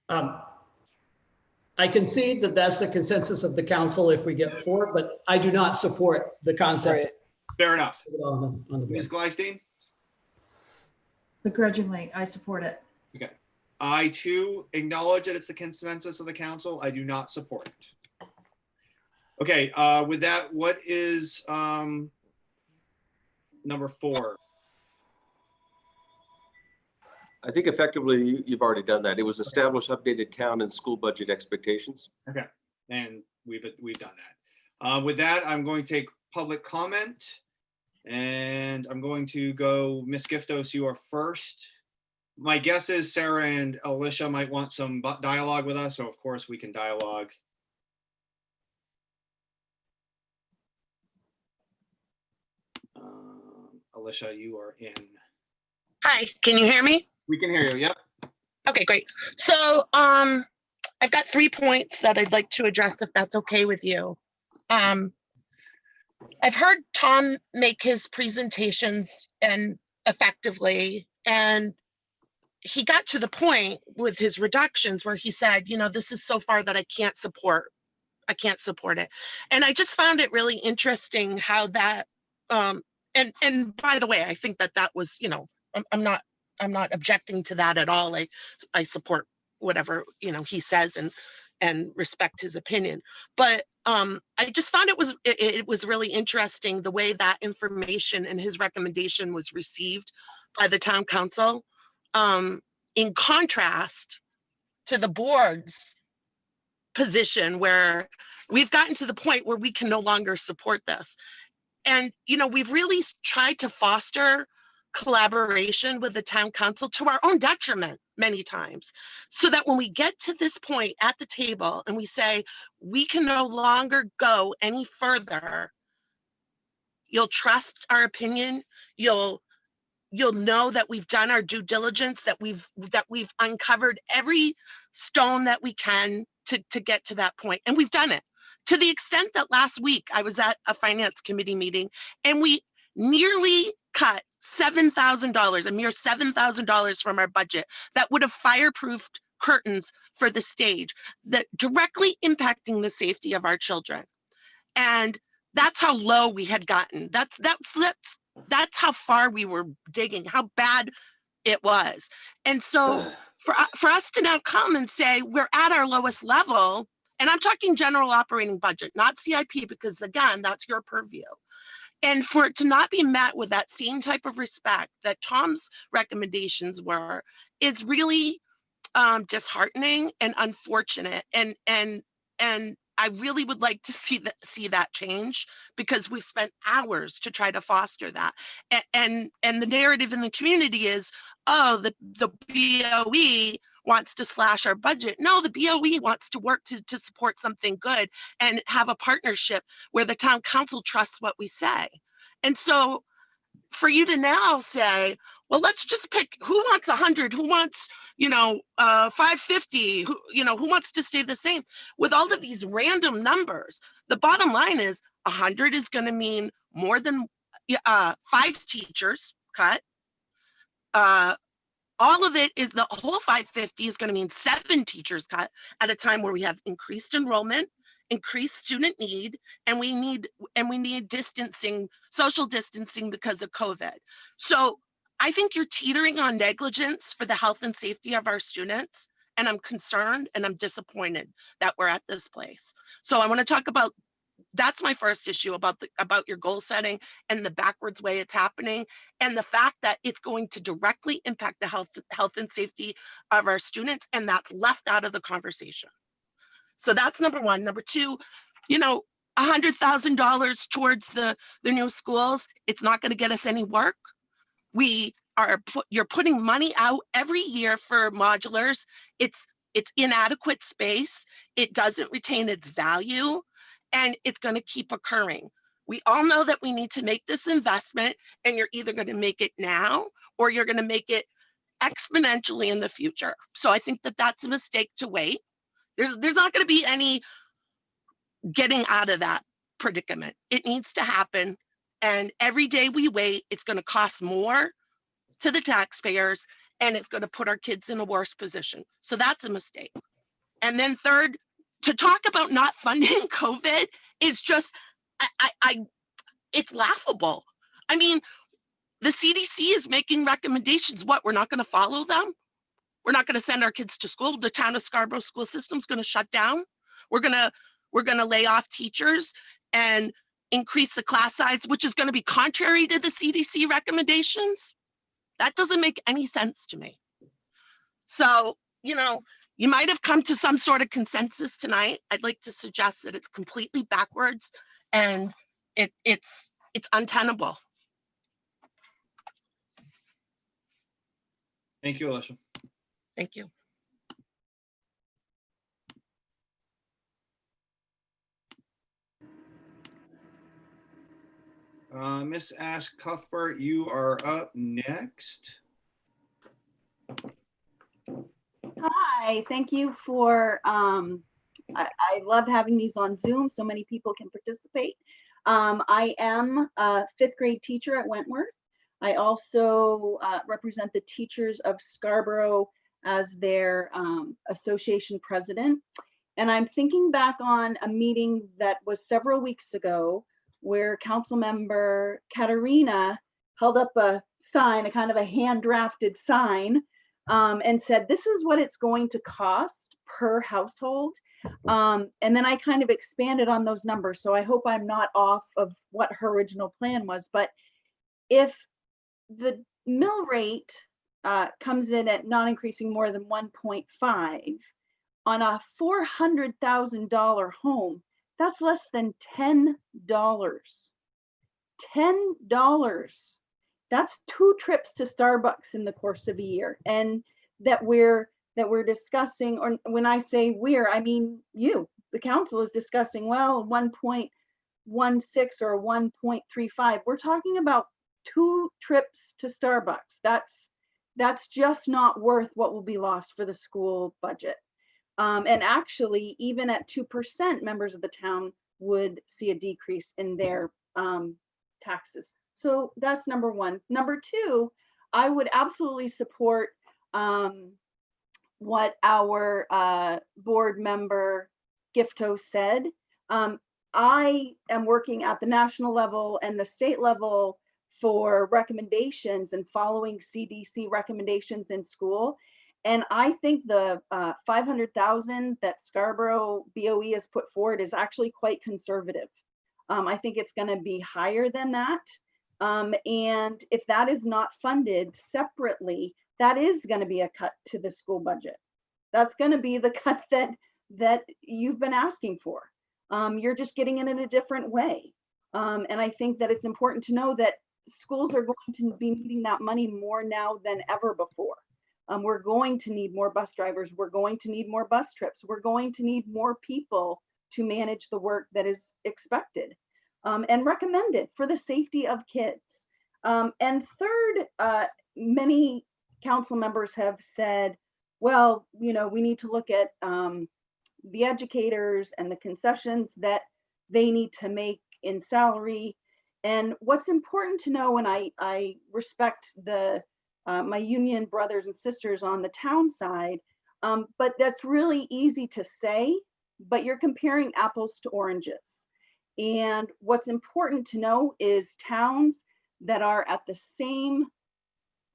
I concede that that's the consensus of the council if we get 4, but I do not support the concept Right. Fair enough. on the Ms. board. Gleistein? Begrudgingly, I support it. Okay. I too acknowledge that it's the consensus of the council. I do not support it. Okay, with that, what is number 4? I think effectively you've already done that. It was establish updated town and school budget expectations. Okay, and we've done that. With that, I'm going to take public comment, and I'm going to go, Ms. Giftos, you are first. My guess is Sarah and Alicia might want some dialogue with us, so of course we can dialogue. Alicia, you are in. Hi, can you hear me? We can hear you. Yep. Okay, great. So I've got 3 points that I'd like to address if that's okay with you. I've heard Tom make his presentations and effectively, and he got to the point with his reductions where he said, you know, this is so far that I can't support it. And I just found it really interesting how that, and by the way, I think that was, you know, I'm not objecting to that at all. I support whatever, you know, he says, and and respect his opinion. But I just found it was really interesting the way that information and his recommendation was received by the town council, in contrast to the board's position, where we've gotten to the point where we can no longer support this. And, you know, we've really tried to foster collaboration with the town council to our own detriment many times, so that when we get to this point at the table and we say, we can no longer go any further, you'll trust our opinion, you'll know that we've done our due diligence, that we've uncovered every stone that we can to get to that point. And we've done it to the extent that last week I was at a finance committee meeting and we nearly cut $7,000, a mere $7,000 from our budget that would have fireproofed curtains for the stage, that directly impacting the safety of our children. And that's how low we had gotten. That's how far we were digging, how bad it was. And so for us to now come and say we're at our lowest level, and I'm talking general operating budget, not CIP, because again, that's your purview. And for it to not be met with that same type of respect that Tom's recommendations were, is really disheartening and unfortunate. And I really would like to see that change, because we've spent hours to try to foster that. And the narrative in the community is, oh, the BOE wants to slash our budget. No, the BOE wants to work to support something good and have a partnership where the town council trusts what we say. And so for you to now say, well, let's just pick who wants 100, who wants, 550, who wants to stay the same, with all of these random numbers. The bottom line is 100 is going to mean more than 5 teachers cut. All of it is, the whole 550 is going to mean 7 teachers cut at a time where we have increased enrollment, increased student need, and we need distancing, social distancing because of COVID. So I think you're teetering on negligence for the health and safety of our students. And I'm concerned and I'm disappointed that we're at this place. So I want to talk about, that's my first issue about your goal setting and the backwards way it's happening, and the fact that it's going to directly impact the health and safety of our students, and that's left out of the conversation. So that's number one. Number two, $100,000 towards the new schools, it's not going to get us any work. You're putting money out every year for modulars. It's inadequate space. It doesn't retain its value, and it's going to keep occurring. We all know that we need to make this investment, and you're either going to make it now or you're going to make it exponentially in the future. So I think that that's a mistake to wait. There's not going to be any getting out of that predicament. It needs to happen. And every day we wait, it's going to cost more to the taxpayers, and it's going to put our kids in a worse position. So that's a mistake. And then third, to talk about not funding COVID is just, it's laughable. I mean, the CDC is making recommendations. What, we're not going to follow them? We're not going to send our kids to school. The town of Scarborough school system is going to shut down. We're going to lay off teachers and increase the class size, which is going to be contrary to the CDC recommendations. That doesn't make any sense to me. So, you might have come to some sort of consensus tonight. I'd like to suggest that it's completely backwards and it's untenable. Thank you, Alicia. Thank you. Miss Ash Cuthbert, you are up next. Hi, thank you for, I love having these on Zoom so many people can participate. I am a 5th grade teacher at Wentworth. I also represent the teachers of Scarborough as their association president. And I'm thinking back on a meeting that was several weeks ago where Council Member Katerina held up a sign, a kind of a hand drafted sign, and said, this is what it's going to cost per household. And then I kind of expanded on those numbers. So I hope I'm not off of what her original plan was. But if the mill rate comes in at not increasing more than 1.5 on a $400,000 home, that's less than $10. $10. That's 2 trips to Starbucks in the course of a year. And that we're discussing, or when I say we're, I mean you, the council is discussing, well, 1.16 or 1.35. We're talking about 2 trips to Starbucks. That's just not worth what will be lost for the school budget. And actually, even at 2%, members of the town would see a decrease in their taxes. So that's number one. Number two, I would absolutely support what our board member Gifto said. I am working at the national level and the state level for recommendations and following CDC recommendations in school. And I think the 500,000 that Scarborough BOE has put forward is actually quite conservative. I think it's going to be higher than that. And if that is not funded separately, that is going to be a cut to the school budget. That's going to be the cut that you've been asking for. You're just getting it in a different way. And I think that it's important to know that schools are going to be needing that money more now than ever before. We're going to need more bus drivers. We're going to need more bus trips. We're going to need more people to manage the work that is expected and recommended for the safety of kids. And third, many council members have said, well, you know, we need to look at the educators and the concessions that they need to make in salary. And what's important to know, and I respect the my union brothers and sisters on the town side, but that's really easy to say, but you're comparing apples to oranges. And what's important to know is towns that are at the same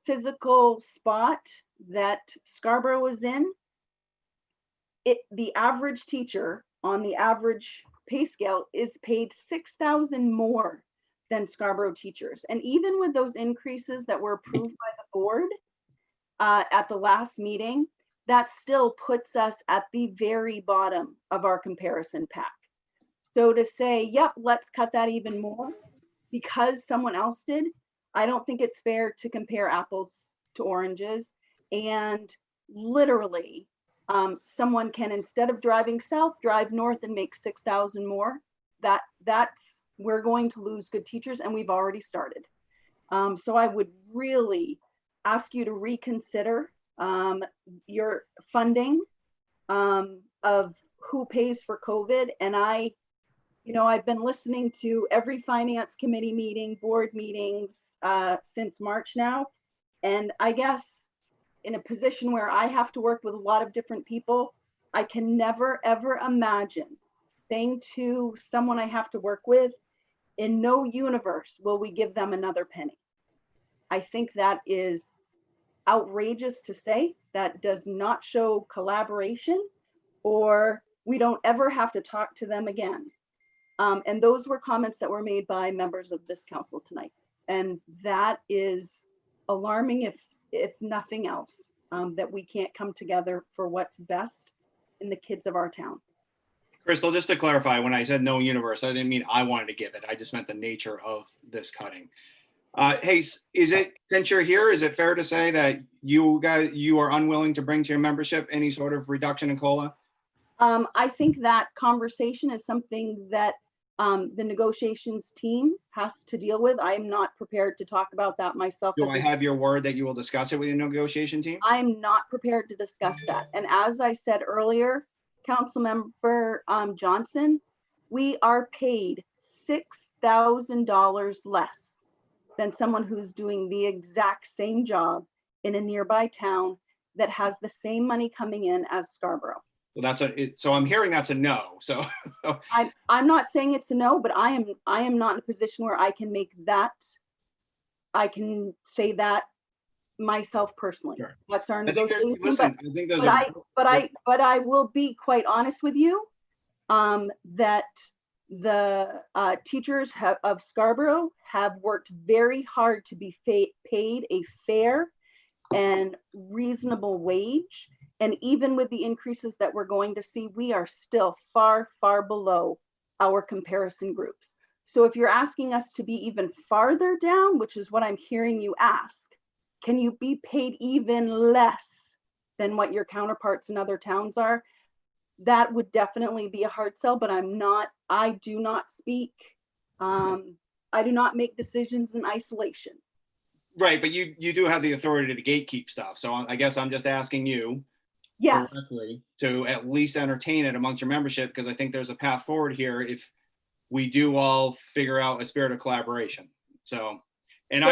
physical spot that Scarborough is in, the average teacher on the average pay scale is paid $6,000 more than Scarborough teachers. And even with those increases that were approved by the board at the last meeting, that still puts us at the very bottom of our comparison pack. So to say, yep, let's cut that even more because someone else did, I don't think it's fair to compare apples to oranges. And literally, someone can, instead of driving south, drive north and make 6,000 more. That's, we're going to lose good teachers, and we've already started. So I would really ask you to reconsider your funding of who pays for COVID. And I've been listening to every finance committee meeting, board meetings since March now. And I guess in a position where I have to work with a lot of different people, I can never, ever imagine saying to someone I have to work with, in no universe will we give them another penny. I think that is outrageous to say. That does not show collaboration, or we don't ever have to talk to them again. And those were comments that were made by members of this council tonight. And that is alarming, if nothing else, that we can't come together for what's best in the kids of our town. Crystal, just to clarify, when I said no universe, I didn't mean I wanted to give it. I just meant the nature of this cutting. Hey, is it, since you're here, is it fair to say that you are unwilling to bring to your membership any sort of reduction in COLA? I think that conversation is something that the negotiations team has to deal with. I am not prepared to talk about that myself. Do I have your word that you will discuss it with your negotiation team? I am not prepared to discuss that. And as I said earlier, Councilmember Johnson, we are paid $6,000 less than someone who's doing the exact same job in a nearby town that has the same money coming in as Scarborough. So so I'm hearing that's a no. So I'm not saying it's a no, but I am not in a position where I can make that. I can say that myself personally. Sure. That's our I think there's- negotiation. listen, I think those But are. but I will be quite honest with you, that the teachers of Scarborough have worked very hard to be paid a fair and reasonable wage. And even with the increases that we're going to see, we are still far, far below our comparison groups. So if you're asking us to be even farther down, which is what I'm hearing you ask, can you be paid even less than what your counterparts in other towns are? That would definitely be a hard sell, but I do not speak. I do not make decisions in isolation. Right, but you do have the authority to gatekeep stuff. So I guess I'm just asking you Yes, directly to at least entertain it amongst your membership, because I think there's a path forward here if we do all figure out a spirit of collaboration. So, and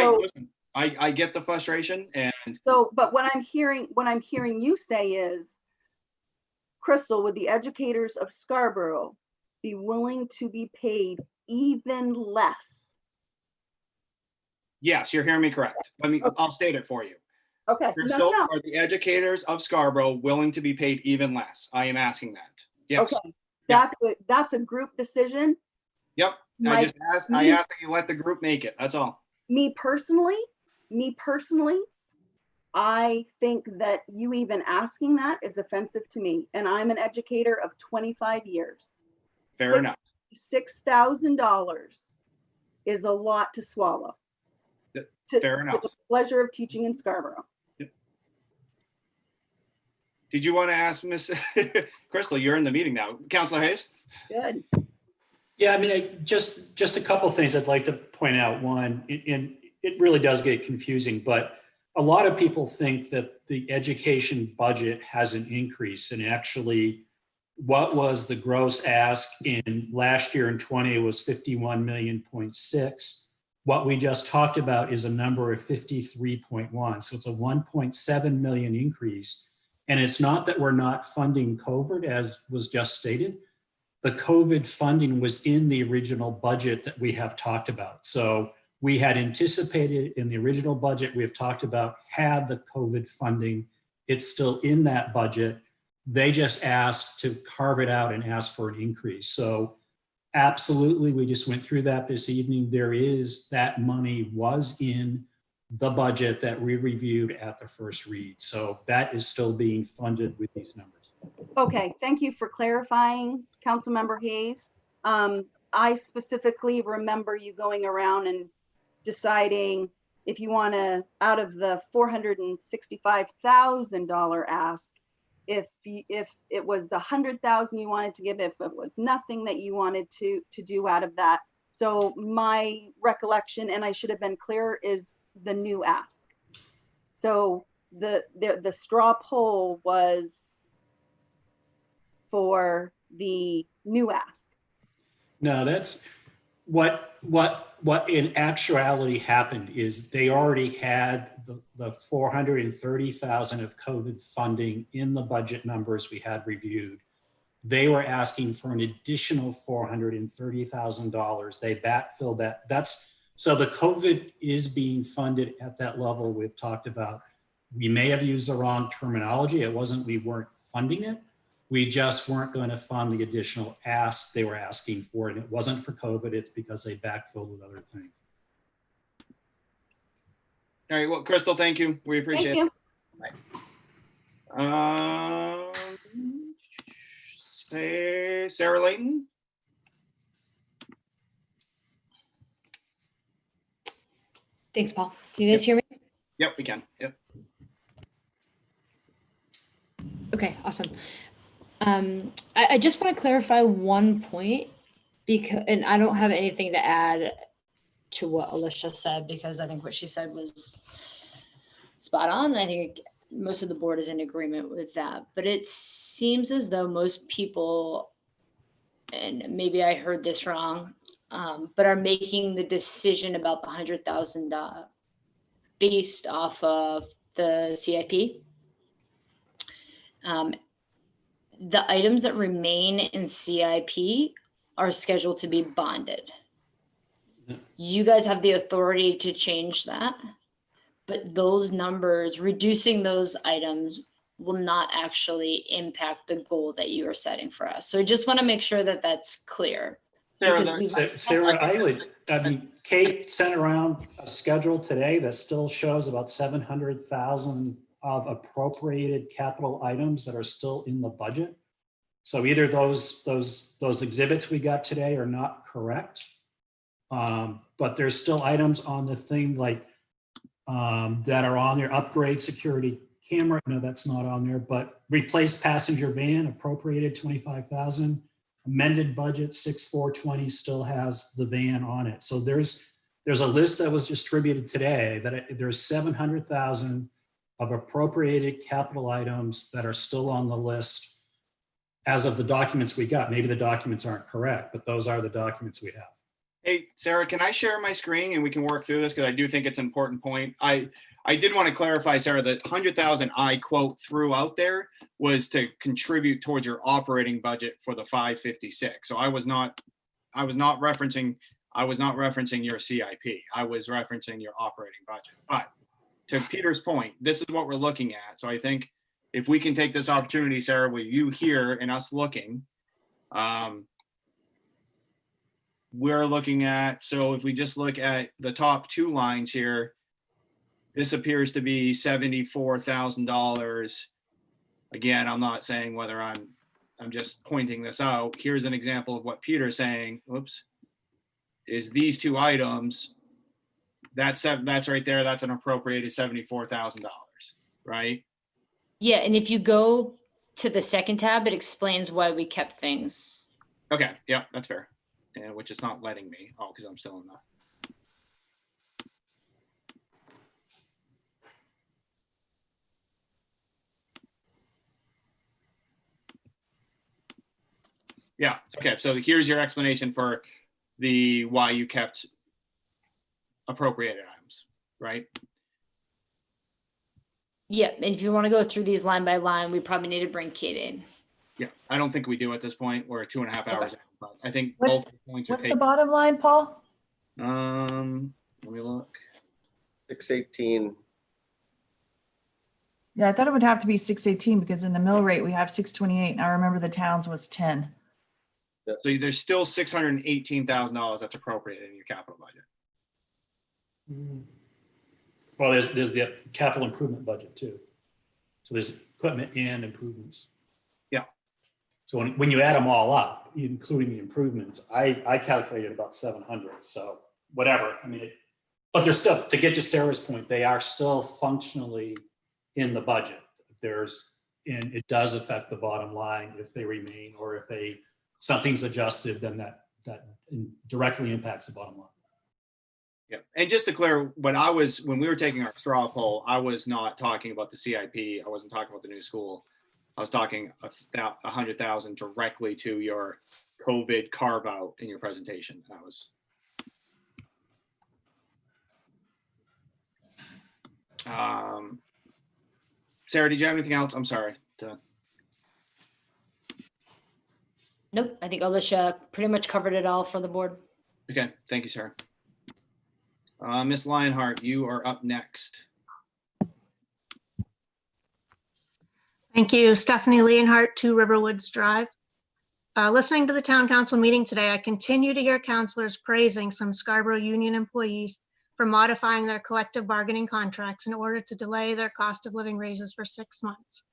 I get the frustration, and so, but what I'm hearing you say is, Crystal, would the educators of Scarborough be willing to be paid even less? yes, you're hearing me correct. I'll state it for you. Okay, Crystal, no. are the educators of Scarborough willing to be paid even less? I am asking that. Yes. Okay, that's a group decision. Yep. I asked that you let the group make it. That's all. Me personally, I think that you even asking that is offensive to me. And I'm an educator of 25 years. Fair enough. $6,000 is a lot to swallow. Fair enough. For the pleasure of teaching in Scarborough. Did you want to ask Miss Crystal? You're in the meeting now. Councilor Hayes? Good. Yeah, I mean, just a couple of things I'd like to point out. One, and it really does get confusing, but a lot of people think that the education budget hasn't increased, and actually what was the gross ask in last year in 20 was 51.6 million. What we just talked about is a number of 53.1. So it's a 1.7 million increase. And it's not that we're not funding COVID, as was just stated. The COVID funding was in the original budget that we have talked about. So we had anticipated in the original budget we have talked about had the COVID funding. It's still in that budget. They just asked to carve it out and ask for an increase. So absolutely, we just went through that this evening. That money was in the budget that we reviewed at the first read. So that is still being funded with these numbers. Okay, thank you for clarifying, Councilmember Hayes. I specifically remember you going around and deciding if you want to, out of the $465,000 ask, if it was 100,000 you wanted to give, if it was nothing that you wanted to do out of that. So my recollection, and I should have been clear, is the new ask. So the straw poll was for the new ask. No, that's what in actuality happened is they already had the 430,000 of COVID funding in the budget numbers we had reviewed. They were asking for an additional $430,000. They backfilled that. So the COVID is being funded at that level we've talked about. We may have used the wrong terminology. It wasn't we weren't funding it. We just weren't going to fund the additional asks they were asking for. And it wasn't for COVID. It's because they backfilled with other things. All right. Well, Crystal, thank you. We appreciate it. Bye. Sarah Layton. Thanks, Paul. Can you guys hear me? Yep, we can. Yep. Okay, awesome. I just want to clarify one point and I don't have anything to add to what Alicia said, because I think what she said was spot on. I think most of the board is in agreement with that, but it seems as though most people, and maybe I heard this wrong, but are making the decision about the $100,000 based off of the CIP. The items that remain in CIP are scheduled to be bonded. You guys have the authority to change that, but those numbers, reducing those items will not actually impact the goal that you are setting for us. So I just want to make sure that that's clear. Sarah, Because we've- Sarah, I mean, Kate sent around a schedule today that still shows about 700,000 of appropriated capital items that are still in the budget. So either those exhibits we got today are not correct. But there's still items on the thing like that are on there. Upgrade security camera. No, that's not on there, but replace passenger van appropriated 25,000. Amended budget 6420 still has the van on it. So there's a list that was distributed today that there's 700,000 of appropriated capital items that are still on the list as of the documents we got. Maybe the documents aren't correct, but those are the documents we have. Hey, Sarah, can I share my screen and we can work through this? Because I do think it's an important point. I did want to clarify, Sarah, that 100,000 I quote threw out there was to contribute towards your operating budget for the 556. So I was not referencing your CIP. I was referencing your operating budget. But to Peter's point, this is what we're looking at. So I think if we can take this opportunity, Sarah, with you here and us looking, we're looking at, so if we just look at the top two lines here, this appears to be $74,000. Again, I'm not saying whether I'm just pointing this out. Here's an example of what Peter's saying. Whoops. Is these two items, that's right there. That's an appropriated $74,000, right? Yeah, and if you go to the second tab, it explains why we kept things. Okay, yeah, that's fair. And which is not letting me. Oh, because I'm still in the. Yeah, okay, so here's your explanation for the why you kept appropriated items, right? Yeah, and if you want to go through these line by line, we probably need to bring Kate in. Yeah, I don't think we do at this point. We're 2.5 hours in, but I think What's- both points are What's the taken. bottom line, Paul? Let me look. 618. Yeah, I thought it would have to be 618 because in the mill rate, we have 628. And I remember the towns was 10. So there's still $618,000 that's appropriated in your capital budget. Well, there's the capital improvement budget too. So there's equipment and improvements. Yeah. So when you add them all up, including the improvements, I calculated about 700. So whatever. I mean, but they're still, to get to Sarah's point, they are still functionally in the budget. And it does affect the bottom line if they remain, or if something's adjusted, then that directly impacts the bottom line. Yeah, and just to clear, when we were taking our straw poll, I was not talking about the CIP. I wasn't talking about the new school. I was talking 100,000 directly to your COVID carve out in your presentation. That was. Sarah, did you have anything else? I'm sorry. Nope, I think Alicia pretty much covered it all for the board. Okay, thank you, Sarah. Ms. Lionheart, you are up next. Thank you. Stephanie Leonhardt, 2 Riverwoods Drive. Listening to the town council meeting today, I continue to hear councilors praising some Scarborough Union employees for modifying their collective bargaining contracts in order to delay their cost of living raises for 6 months.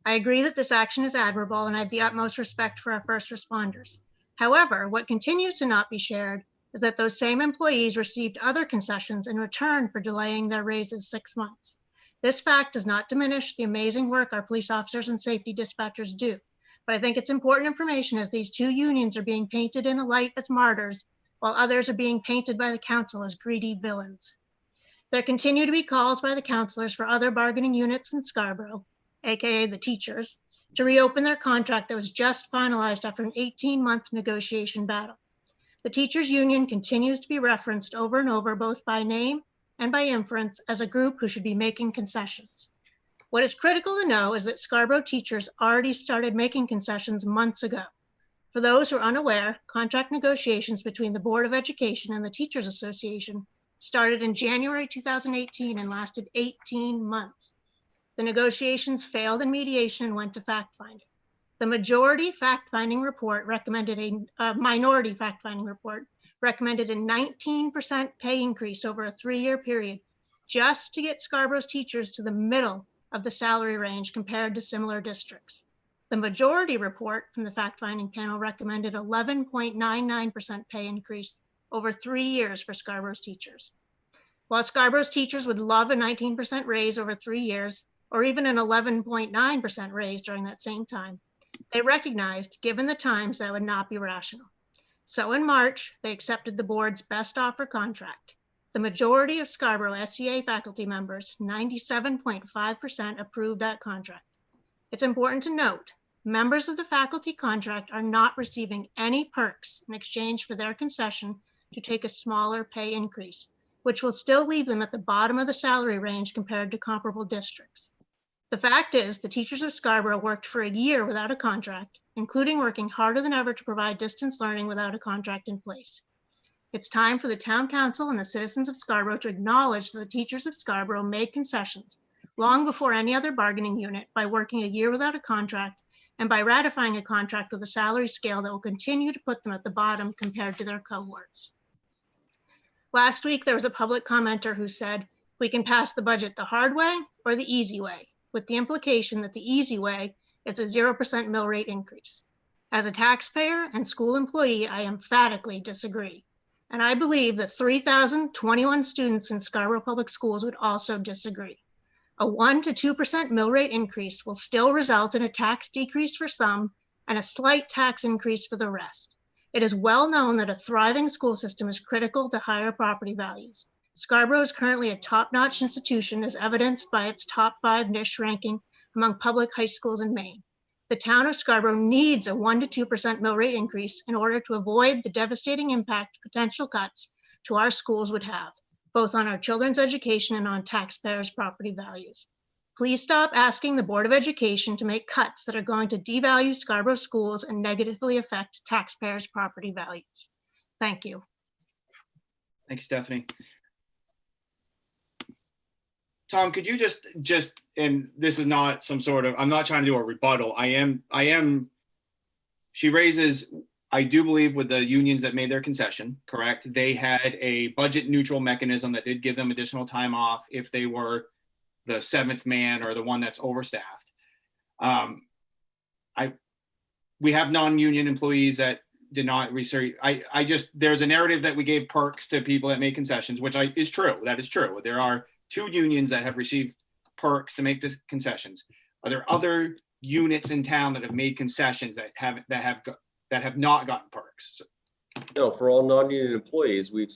I agree that this action is admirable and I have the utmost respect for our first responders. However, what continues to not be shared is that those same employees received other concessions in return for delaying their raises 6 months. This fact does not diminish the amazing work our police officers and safety dispatchers do, but I think it's important information as these 2 unions are being painted in a light as martyrs, while others are being painted by the council as greedy villains. There continue to be calls by the councilors for other bargaining units in Scarborough, AKA the teachers, to reopen their contract that was just finalized after an 18-month negotiation battle. The teachers union continues to be referenced over and over, both by name and by inference, as a group who should be making concessions. What is critical to know is that Scarborough teachers already started making concessions months ago. For those who are unaware, contract negotiations between the Board of Education and the Teachers Association started in January 2018 and lasted 18 months. The negotiations failed in mediation and went to fact-finding. The minority fact-finding report recommended a 19% pay increase over a 3-year period just to get Scarborough's teachers to the middle of the salary range compared to similar districts. The majority report from the fact-finding panel recommended 11.99% pay increase over 3 years for Scarborough's teachers. While Scarborough's teachers would love a 19% raise over 3 years, or even an 11.9% raise during that same time, they recognized, given the times, that would not be rational. So in March, they accepted the board's best offer contract. The majority of Scarborough SEA faculty members, 97.5%, approved that contract. It's important to note, members of the faculty contract are not receiving any perks in exchange for their concession to take a smaller pay increase, which will still leave them at the bottom of the salary range compared to comparable districts. The fact is, the teachers of Scarborough worked for a year without a contract, including working harder than ever to provide distance learning without a contract in place. It's time for the town council and the citizens of Scarborough to acknowledge that the teachers of Scarborough made concessions long before any other bargaining unit by working a year without a contract and by ratifying a contract with a salary scale that will continue to put them at the bottom compared to their cohorts. Last week, there was a public commenter who said, we can pass the budget the hard way or the easy way, with the implication that the easy way is a 0% mill rate increase. As a taxpayer and school employee, I emphatically disagree. And I believe that 3,021 students in Scarborough Public Schools would also disagree. A 1 to 2% mill rate increase will still result in a tax decrease for some and a slight tax increase for the rest. It is well known that a thriving school system is critical to higher property values. Scarborough is currently a top-notch institution as evidenced by its top 5 niche ranking among public high schools in Maine. The town of Scarborough needs a 1 to 2% mill rate increase in order to avoid the devastating impact potential cuts to our schools would have, both on our children's education and on taxpayers' property values. Please stop asking the Board of Education to make cuts that are going to devalue Scarborough schools and negatively affect taxpayers' property values. Thank you. Thank you, Stephanie. Tom, could you just, and this is not some sort of, I'm not trying to do a rebuttal. She raises, I do believe with the unions that made their concession, correct? They had a budget neutral mechanism that did give them additional time off if they were the 7th man or the one that's overstaffed. We have non-union employees that did not receive. There's a narrative that we gave perks to people that made concessions, which is true. That is true. There are 2 unions that have received perks to make the concessions. Are there other units in town that have made concessions that have not gotten perks? No, for all non-union employees, we've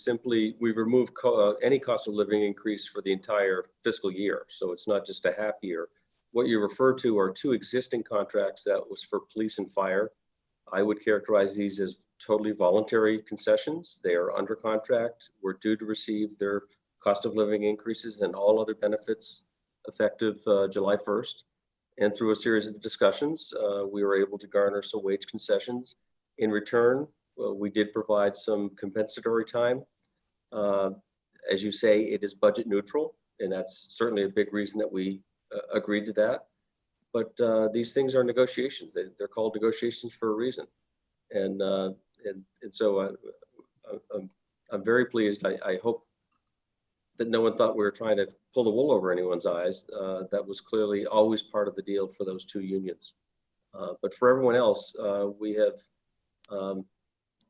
removed any cost of living increase for the entire fiscal year. So it's not just a half year. What you refer to are 2 existing contracts that was for police and fire. I would characterize these as totally voluntary concessions. They are under contract. We're due to receive their cost of living increases and all other benefits effective July 1st. And through a series of discussions, we were able to garner some wage concessions. In return, we did provide some compensatory time. As you say, it is budget neutral, and that's certainly a big reason that we agreed to that. But these things are negotiations. They're called negotiations for a reason. And so I'm very pleased. I hope that no one thought we were trying to pull the wool over anyone's eyes. That was clearly always part of the deal for those 2 unions. But for everyone else, we have,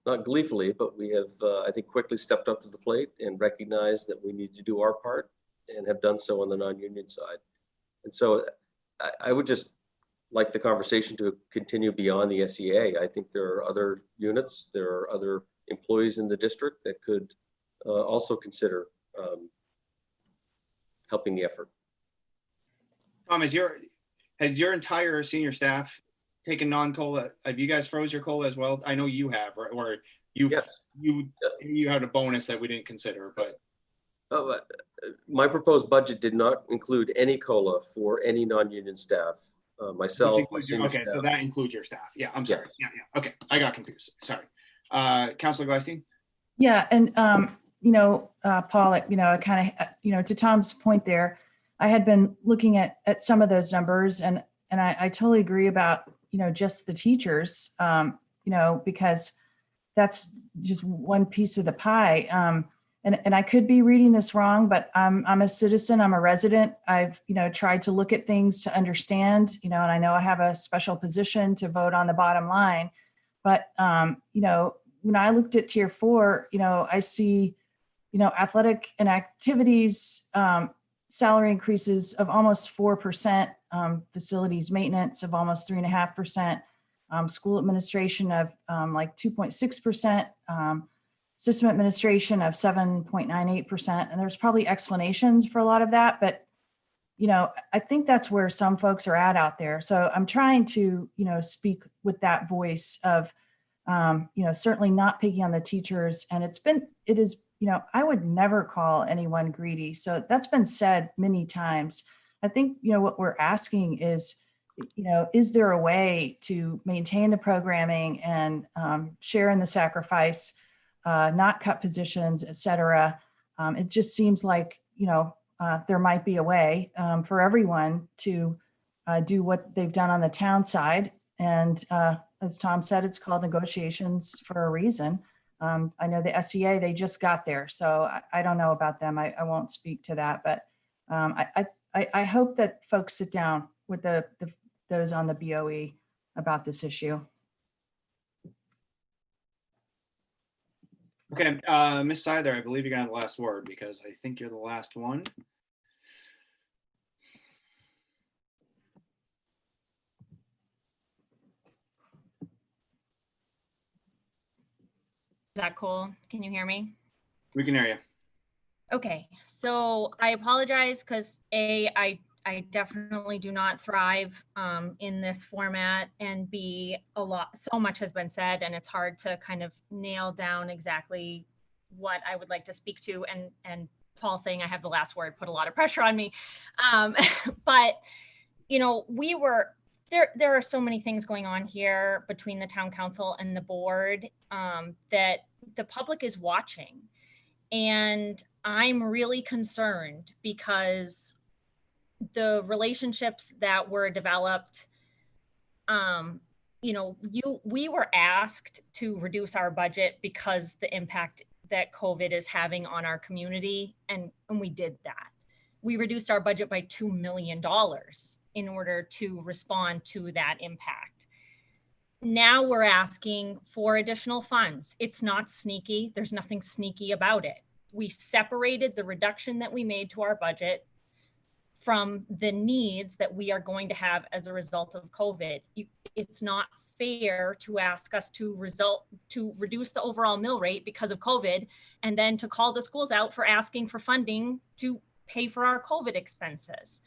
not gleefully, but we have, I think, quickly stepped up to the plate and recognized that we need to do our part and have done so on the non-union side. And so I would just like the conversation to continue beyond the SEA. I think there are other units, there are other employees in the district that could also consider helping the effort. Tom, has your entire senior staff taken non-COLA? Have you guys froze your COLA as well? I know you have, or you had a bonus that we didn't consider, but. My proposed budget did not include any COLA for any non-union staff. Myself, my senior staff. So that includes your staff. Yeah, I'm sorry. Yeah. Okay, I got confused. Sorry. Councilor Gleistine? Yeah, and Paul, I kind of, to Tom's point there, I had been looking at some of those numbers, and I totally agree about, just the teachers, because that's just one piece of the pie. And I could be reading this wrong, but I'm a citizen, I'm a resident. I've, tried to look at things to understand, and I know I have a special position to vote on the bottom line. But, when I looked at tier 4, I see, athletic and activities, salary increases of almost 4%, facilities maintenance of almost 3.5%, school administration of like 2.6%, system administration of 7.98%. And there's probably explanations for a lot of that, but I think that's where some folks are at out there. So I'm trying to, speak with that voice of, certainly not picking on the teachers. And it is, I would never call anyone greedy. So that's been said many times. I think, what we're asking is, is there a way to maintain the programming and share in the sacrifice, not cut positions, et cetera. It just seems like, there might be a way for everyone to do what they've done on the town side. And as Tom said, it's called negotiations for a reason. I know the SEA, they just got there, so I don't know about them. I won't speak to that, but I hope that folks sit down with those on the BOE about this issue. Okay, Ms. Seither, I believe you're gonna have the last word because I think you're the last one. Is that cool? Can you hear me? We can hear you. Okay, so I apologize because I definitely do not thrive in this format, and B, so much has been said and it's hard to kind of nail down exactly what I would like to speak to, and Paul saying I have the last word put a lot of pressure on me. But there are so many things going on here between the town council and the board that the public is watching. And I'm really concerned because the relationships that were developed, we were asked to reduce our budget because the impact that COVID is having on our community. And we did that. We reduced our budget by $2 million in order to respond to that impact. Now we're asking for additional funds. It's not sneaky. There's nothing sneaky about it. We separated the reduction that we made to our budget from the needs that we are going to have as a result of COVID. It's not fair to ask us to reduce the overall mill rate because of COVID, and then to call the schools out for asking for funding to pay for our COVID expenses.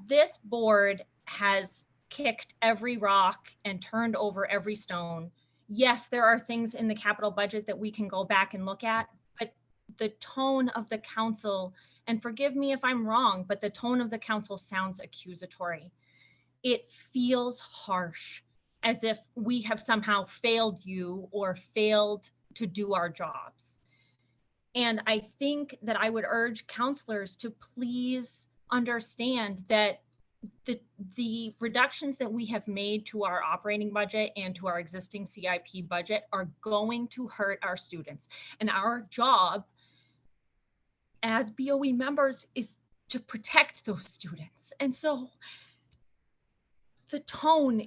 This board has kicked every rock and turned over every stone. Yes, there are things in the capital budget that we can go back and look at, but the tone of the council, and forgive me if I'm wrong, but the tone of the council sounds accusatory. It feels harsh, as if we have somehow failed you or failed to do our jobs. And I think that I would urge counselors to please understand that the reductions that we have made to our operating budget and to our existing CIP budget are going to hurt our students. And our job as BOE members is to protect those students. And so the tone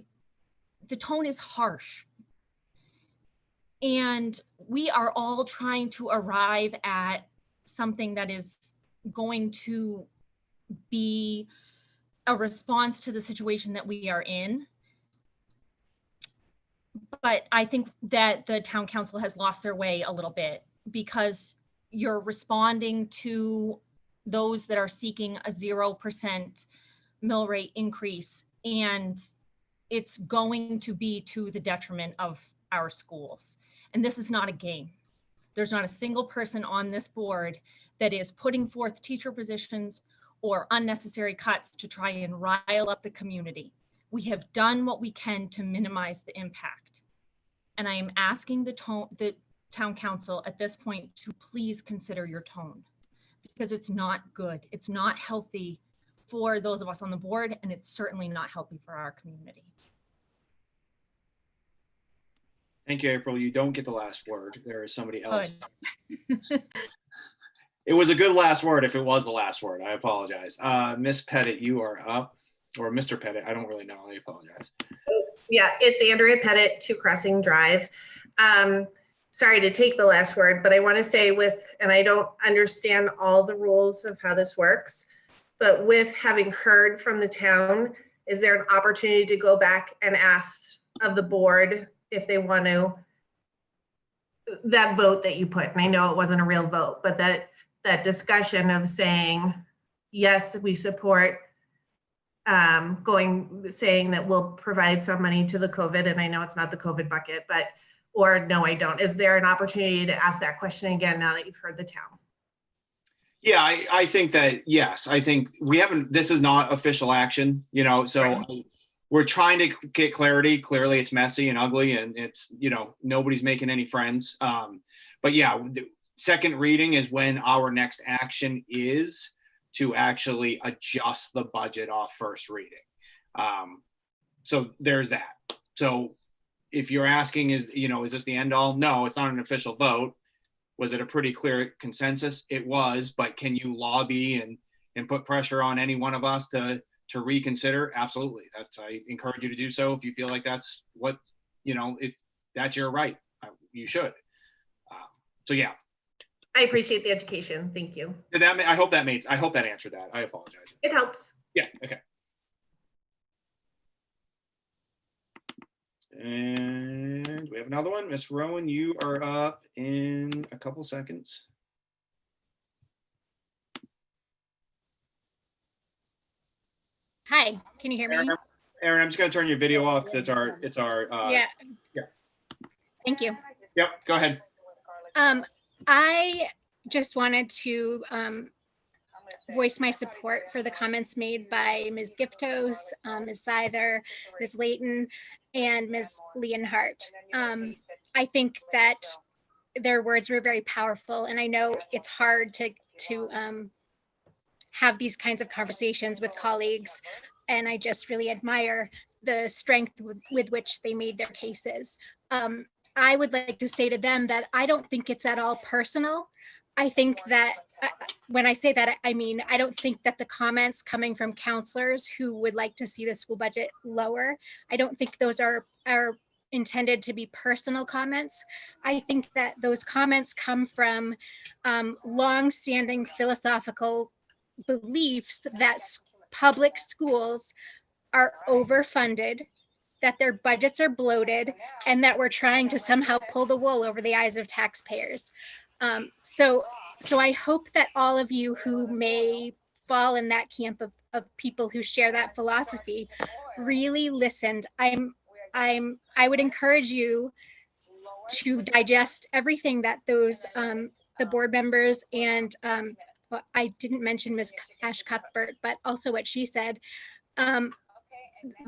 is harsh. And we are all trying to arrive at something that is going to be a response to the situation that we are in. But I think that the town council has lost their way a little bit, because you're responding to those that are seeking a 0% mill rate increase, and it's going to be to the detriment of our schools. And this is not a game. There's not a single person on this board that is putting forth teacher positions or unnecessary cuts to try and rile up the community. We have done what we can to minimize the impact. And I am asking the town council at this point to please consider your tone, because it's not good. It's not healthy for those of us on the board, and it's certainly not healthy for our community. Thank you, April. You don't get the last word. There is somebody else. Good. It was a good last word if it was the last word. I apologize. Miss Pettit, you are up. Or Mr. Pettit. I don't really know. I apologize. Yeah, it's Andrea Pettit, 2 Crossing Drive. Sorry to take the last word, but I want to say and I don't understand all the rules of how this works, but with having heard from the town, is there an opportunity to go back and ask of the board if they want to, that vote that you put, and I know it wasn't a real vote, but that discussion of saying, yes, we support saying that we'll provide some money to the COVID, and I know it's not the COVID bucket, or no, I don't. Is there an opportunity to ask that question again now that you've heard the town? Yeah, I think that, yes, I think this is not official action, so Right. We're trying to get clarity. Clearly it's messy and ugly and it's, nobody's making any friends. But yeah, the second reading is when our next action is to actually adjust the budget off first reading. So there's that. So if you're asking, is this the end all? No, it's not an official vote. Was it a pretty clear consensus? It was, but can you lobby and put pressure on any one of us to reconsider? Absolutely. I encourage you to do so if you feel like that's what, if that's your right, you should. So yeah. I appreciate the education. Thank you. I hope that answered that. I apologize. It helps. Yeah, okay. And we have another one. Miss Rowan, you are up in a couple seconds. Hi, can you hear me? Aaron, I'm just gonna turn your video off because it's our Yeah. Yeah. Thank you. Yep, go ahead. I just wanted to voice my support for the comments made by Ms. Giftos, Ms. Seither, Ms. Layton, and Ms. Leonhardt. I think that their words were very powerful, and I know it's hard to have these kinds of conversations with colleagues, and I just really admire the strength with which they made their cases. I would like to say to them that I don't think it's at all personal. I think that when I say that, I mean, I don't think that the comments coming from counselors who would like to see the school budget lower, I don't think those are intended to be personal comments. I think that those comments come from long-standing philosophical beliefs that public schools are overfunded, that their budgets are bloated, and that we're trying to somehow pull the wool over the eyes of taxpayers. So I hope that all of you who may fall in that camp of people who share that philosophy really listened. I would encourage you to digest everything that those the board members and well, I didn't mention Ms. Ash Cuthbert, but also what she said.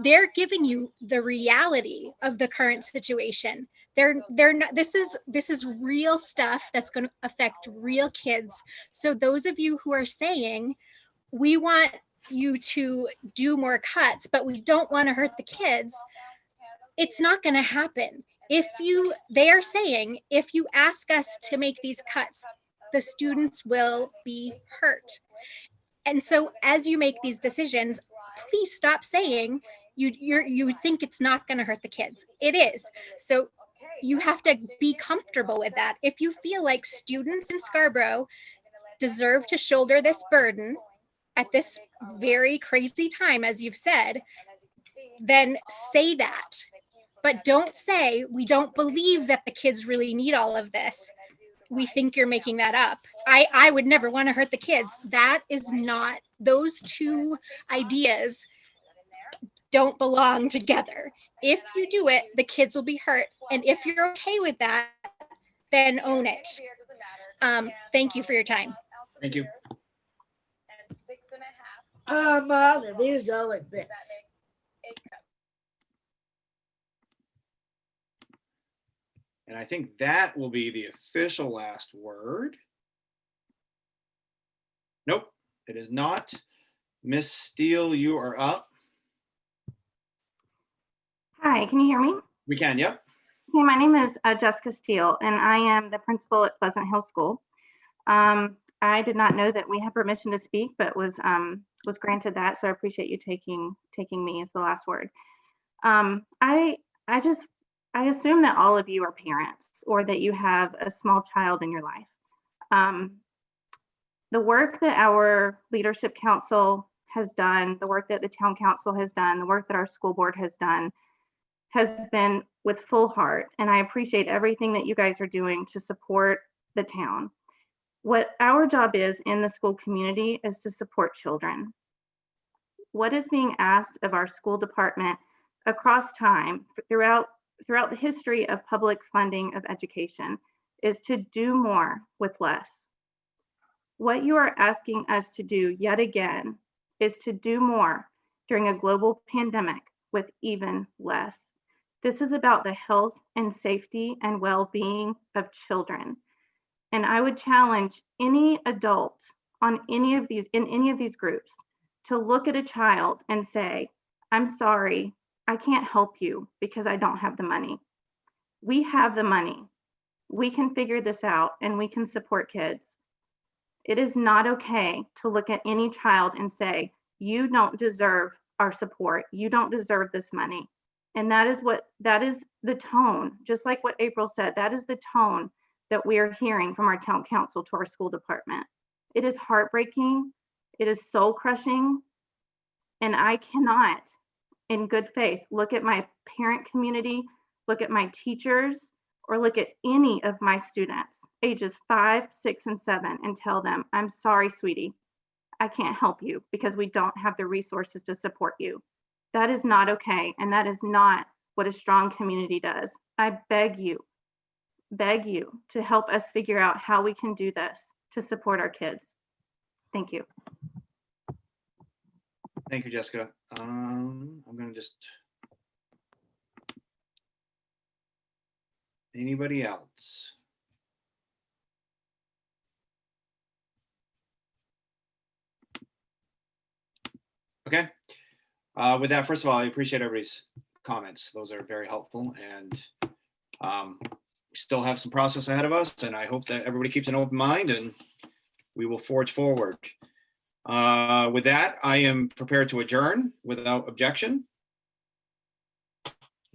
They're giving you the reality of the current situation. They're not, this is real stuff that's going to affect real kids. So those of you who are saying, we want you to do more cuts, but we don't want to hurt the kids, it's not going to happen. They are saying, if you ask us to make these cuts, the students will be hurt. And so as you make these decisions, please stop saying you think it's not going to hurt the kids. It is. So you have to be comfortable with that. If you feel like students in Scarborough deserve to shoulder this burden at this very crazy time, as you've said, then say that. But don't say, we don't believe that the kids really need all of this. We think you're making that up. I would never want to hurt the kids. That is not, those two ideas don't belong together. If you do it, the kids will be hurt. And if you're okay with that, then own it. Thank you for your time. Thank you. These are like this. And I think that will be the official last word. Nope, it is not. Miss Steele, you are up. Hi, can you hear me? We can, yep. Okay, my name is Jessica Steele, and I am the principal at Pleasant Hill School. I did not know that we had permission to speak, but was granted that, so I appreciate you taking me as the last word. I assume that all of you are parents or that you have a small child in your life. The work that our leadership council has done, the work that the town council has done, the work that our school board has done has been with full heart. And I appreciate everything that you guys are doing to support the town. What our job is in the school community is to support children. What is being asked of our school department across time throughout the history of public funding of education is to do more with less. What you are asking us to do yet again is to do more during a global pandemic with even less. This is about the health and safety and well-being of children. And I would challenge any adult in any of these groups to look at a child and say, I'm sorry, I can't help you because I don't have the money. We have the money. We can figure this out and we can support kids. It is not okay to look at any child and say, you don't deserve our support. You don't deserve this money. And that is the tone, just like what April said, that is the tone that we are hearing from our town council to our school department. It is heartbreaking. It is soul crushing. And I cannot, in good faith, look at my parent community, look at my teachers, or look at any of my students, ages 5, 6, and 7, and tell them, I'm sorry, sweetie, I can't help you because we don't have the resources to support you. That is not okay. And that is not what a strong community does. I beg you to help us figure out how we can do this to support our kids. Thank you. Thank you, Jessica. I'm gonna just. Anybody else? Okay. With that, first of all, I appreciate everybody's comments. Those are very helpful, and we still have some process ahead of us, and I hope that everybody keeps an open mind and we will forge forward. With that, I am prepared to adjourn without objection.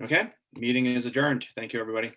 Okay, meeting is adjourned. Thank you, everybody.